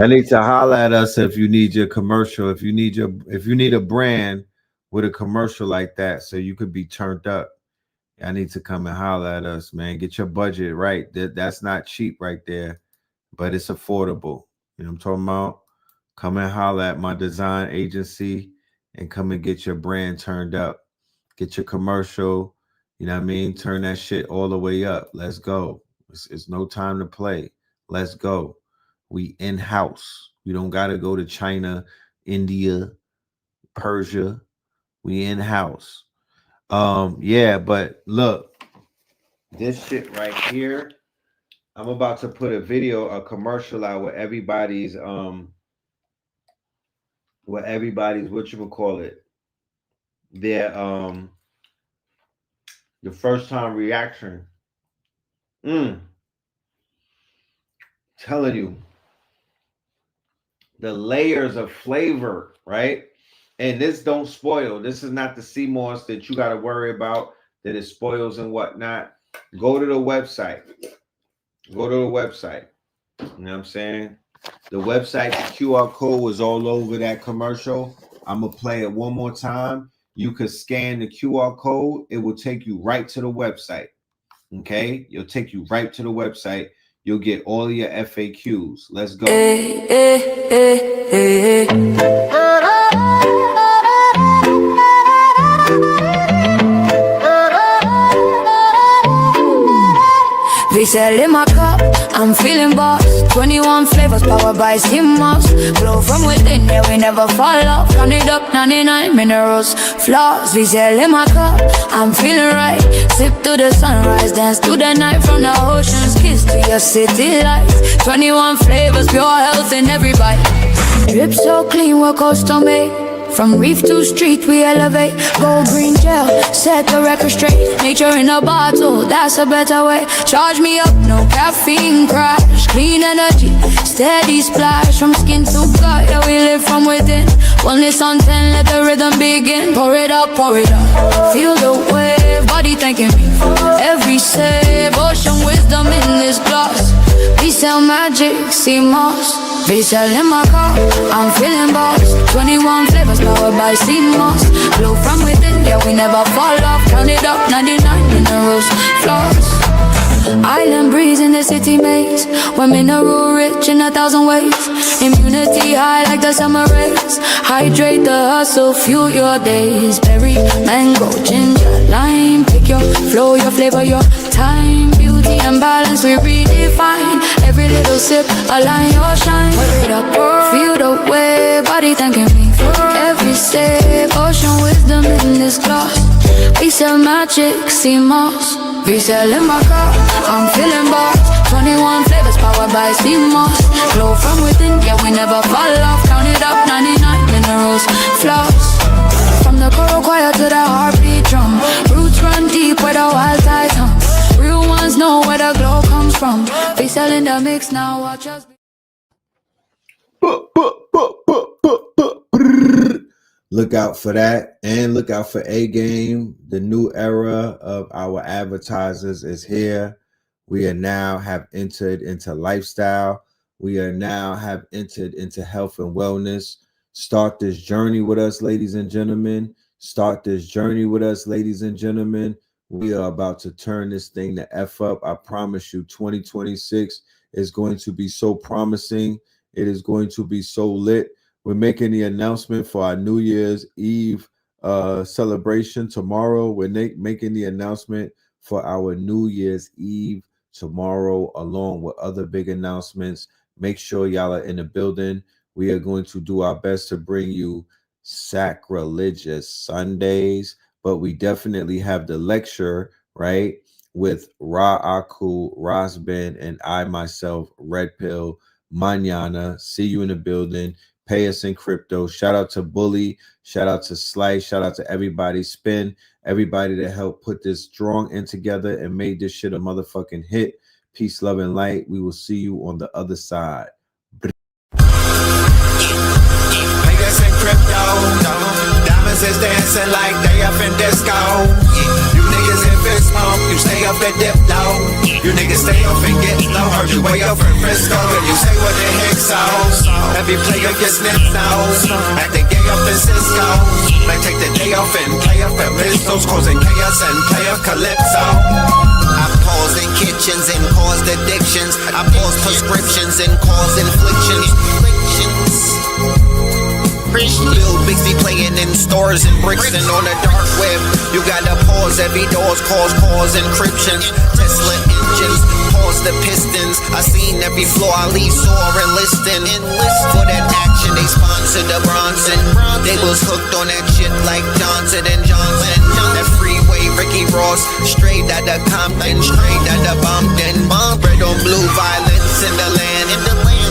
I need to holler at us if you need your commercial, if you need a brand with a commercial like that so you could be turned up. I need to come and holler at us, man. Get your budget right. That's not cheap right there, but it's affordable. You know what I'm talking about? Come and holler at my design agency and come and get your brand turned up. Get your commercial, you know what I mean? Turn that shit all the way up. Let's go. It's no time to play. Let's go. We in-house. We don't got to go to China, India, Persia. We in-house. Yeah, but look, this shit right here, I'm about to put a commercial out with everybody's whatchamacallit, their the first time reaction. Telling you the layers of flavor, right? And this don't spoil. This is not the sea moss that you got to worry about that it spoils and whatnot. Go to the website. Go to the website. You know what I'm saying? The website, the QR code was all over that commercial. I'm going to play it one more time. You could scan the QR code. It will take you right to the website. Okay? It'll take you right to the website. You'll get all of your FAQs. Let's go. VCell in my cup, I'm feeling boss. 21 flavors powered by steam moss. Glow from within, yeah, we never fall off. Count it up, 99 minerals, flaws. We sell in my cup, I'm feeling right. Sip to the sunrise, dance to the night. From the ocean's kiss to your city lights. 21 flavors, pure health in every bite. Drip so clean, we're custom made. From reef to street, we elevate. Gold green gel, set the record straight. Nature in a bottle, that's a better way. Charge me up, no caffeine crash. Clean energy, steady splash. From skin to gut, yeah, we live from within. Wellness on 10, let the rhythm begin. Pour it up, pour it up. Feel the wave, body thanking me. Every sip, ocean wisdom in this glass. We sell magic, see moss. We sell in my car, I'm feeling boss. 21 flavors powered by sea moss. Glow from within, yeah, we never fall off. Count it up, 99 minerals, flaws. Island breeze in the city maze. We're mineral rich in 1,000 ways. Immunity high like the summer rays. Hydrate the hustle, fuel your days. Berry, mango, ginger, lime. Pick your flow, your flavor, your time. Beauty and balance we redefine. Every little sip, align your shine. Put it up, feel the way. Body thanking me for every sip. Ocean wisdom in this glass. We sell magic, see moss. We sell in my car, I'm feeling boss. 21 flavors powered by sea moss. Glow from within, yeah, we never fall off. Count it up, 99 minerals, flaws. From the coral choir to the heartbeat drum. Roots run deep where the wild tides hum. Real ones know where the glow comes from. We sell in the mix now, watch us. Look out for that, and look out for A Game. The new era of our advertisers is here. We are now have entered into lifestyle. We are now have entered into health and wellness. Start this journey with us, ladies and gentlemen. Start this journey with us, ladies and gentlemen. We are about to turn this thing to F up. I promise you, 2026 is going to be so promising. It is going to be so lit. We're making the announcement for our New Year's Eve celebration tomorrow. We're making the announcement for our New Year's Eve tomorrow, along with other big announcements. Make sure y'all are in the building. We are going to do our best to bring you sacrilegious Sundays, but we definitely have the lecture, right, with AHKU, Rosben, and I myself, Red Pill, mañana. See you in the building. Pay us in crypto. Shout out to Bully. Shout out to Slice. Shout out to everybody. Spin. Everybody that helped put this strong in together and made this shit a motherfucking hit. Peace, love, and light. We will see you on the other side. Pay us in crypto. Diamonds is dancing like they up in disco. You niggas in fist pump. You stay up and dip low. You niggas stay up and get low. Heard you way up in Frisco. And you say what the heck so. Every player gets snipped nose. Acting gay up in Cisco. Like take the day off and play up at pistols. Causing chaos and play up Calypso. I pause in kitchens and caused addictions. I pause prescriptions and cause inflictions. Lil Bixby playing in stores and bricks and on the dark web. You gotta pause every door's cause encryption. Tesla engines, pause the pistons. I seen every floor I leave sore enlisting. For that action they sponsored the Bronson. They was hooked on that shit like Johnson and Johnson. That freeway Ricky Ross, straight out of Compton, straight out of Bompton. Red on blue, violence in the land.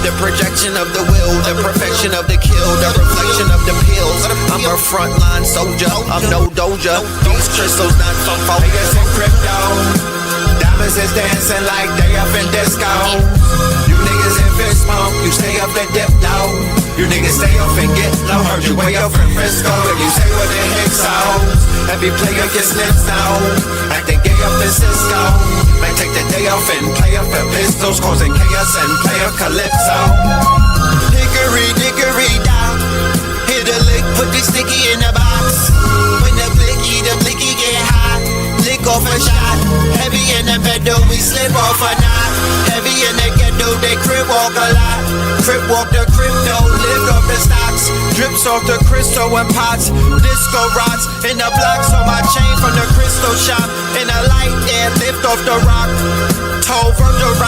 The projection of the will, the perfection of the kill, the reflection of the pills. I'm a frontline soldier, I'm no doja. These crystals not from focus in crypto. Diamonds is dancing like they up in disco. You niggas in fist pump, you stay up and dip low. You niggas stay up and get low. Heard you way up in Frisco. If you say what the heck so. Every player gets snipped now. Acting gay up in Cisco. Man, take the day off and play up at pistols, causing chaos and play up Calypso. Hickory dickory down. Hit a lick, put the sticky in the box. When the blicky get hot. Lick off a shot. Heavy in the pedal, we slip off a knot. Heavy in the ghetto, they crib walk a lot. Crib walk the crypto, lift off the stocks. Drips off the crystal and pots. Disco rods in the blocks on my chain from the crystal shop. In the light, air lift off the rock. Told Virgil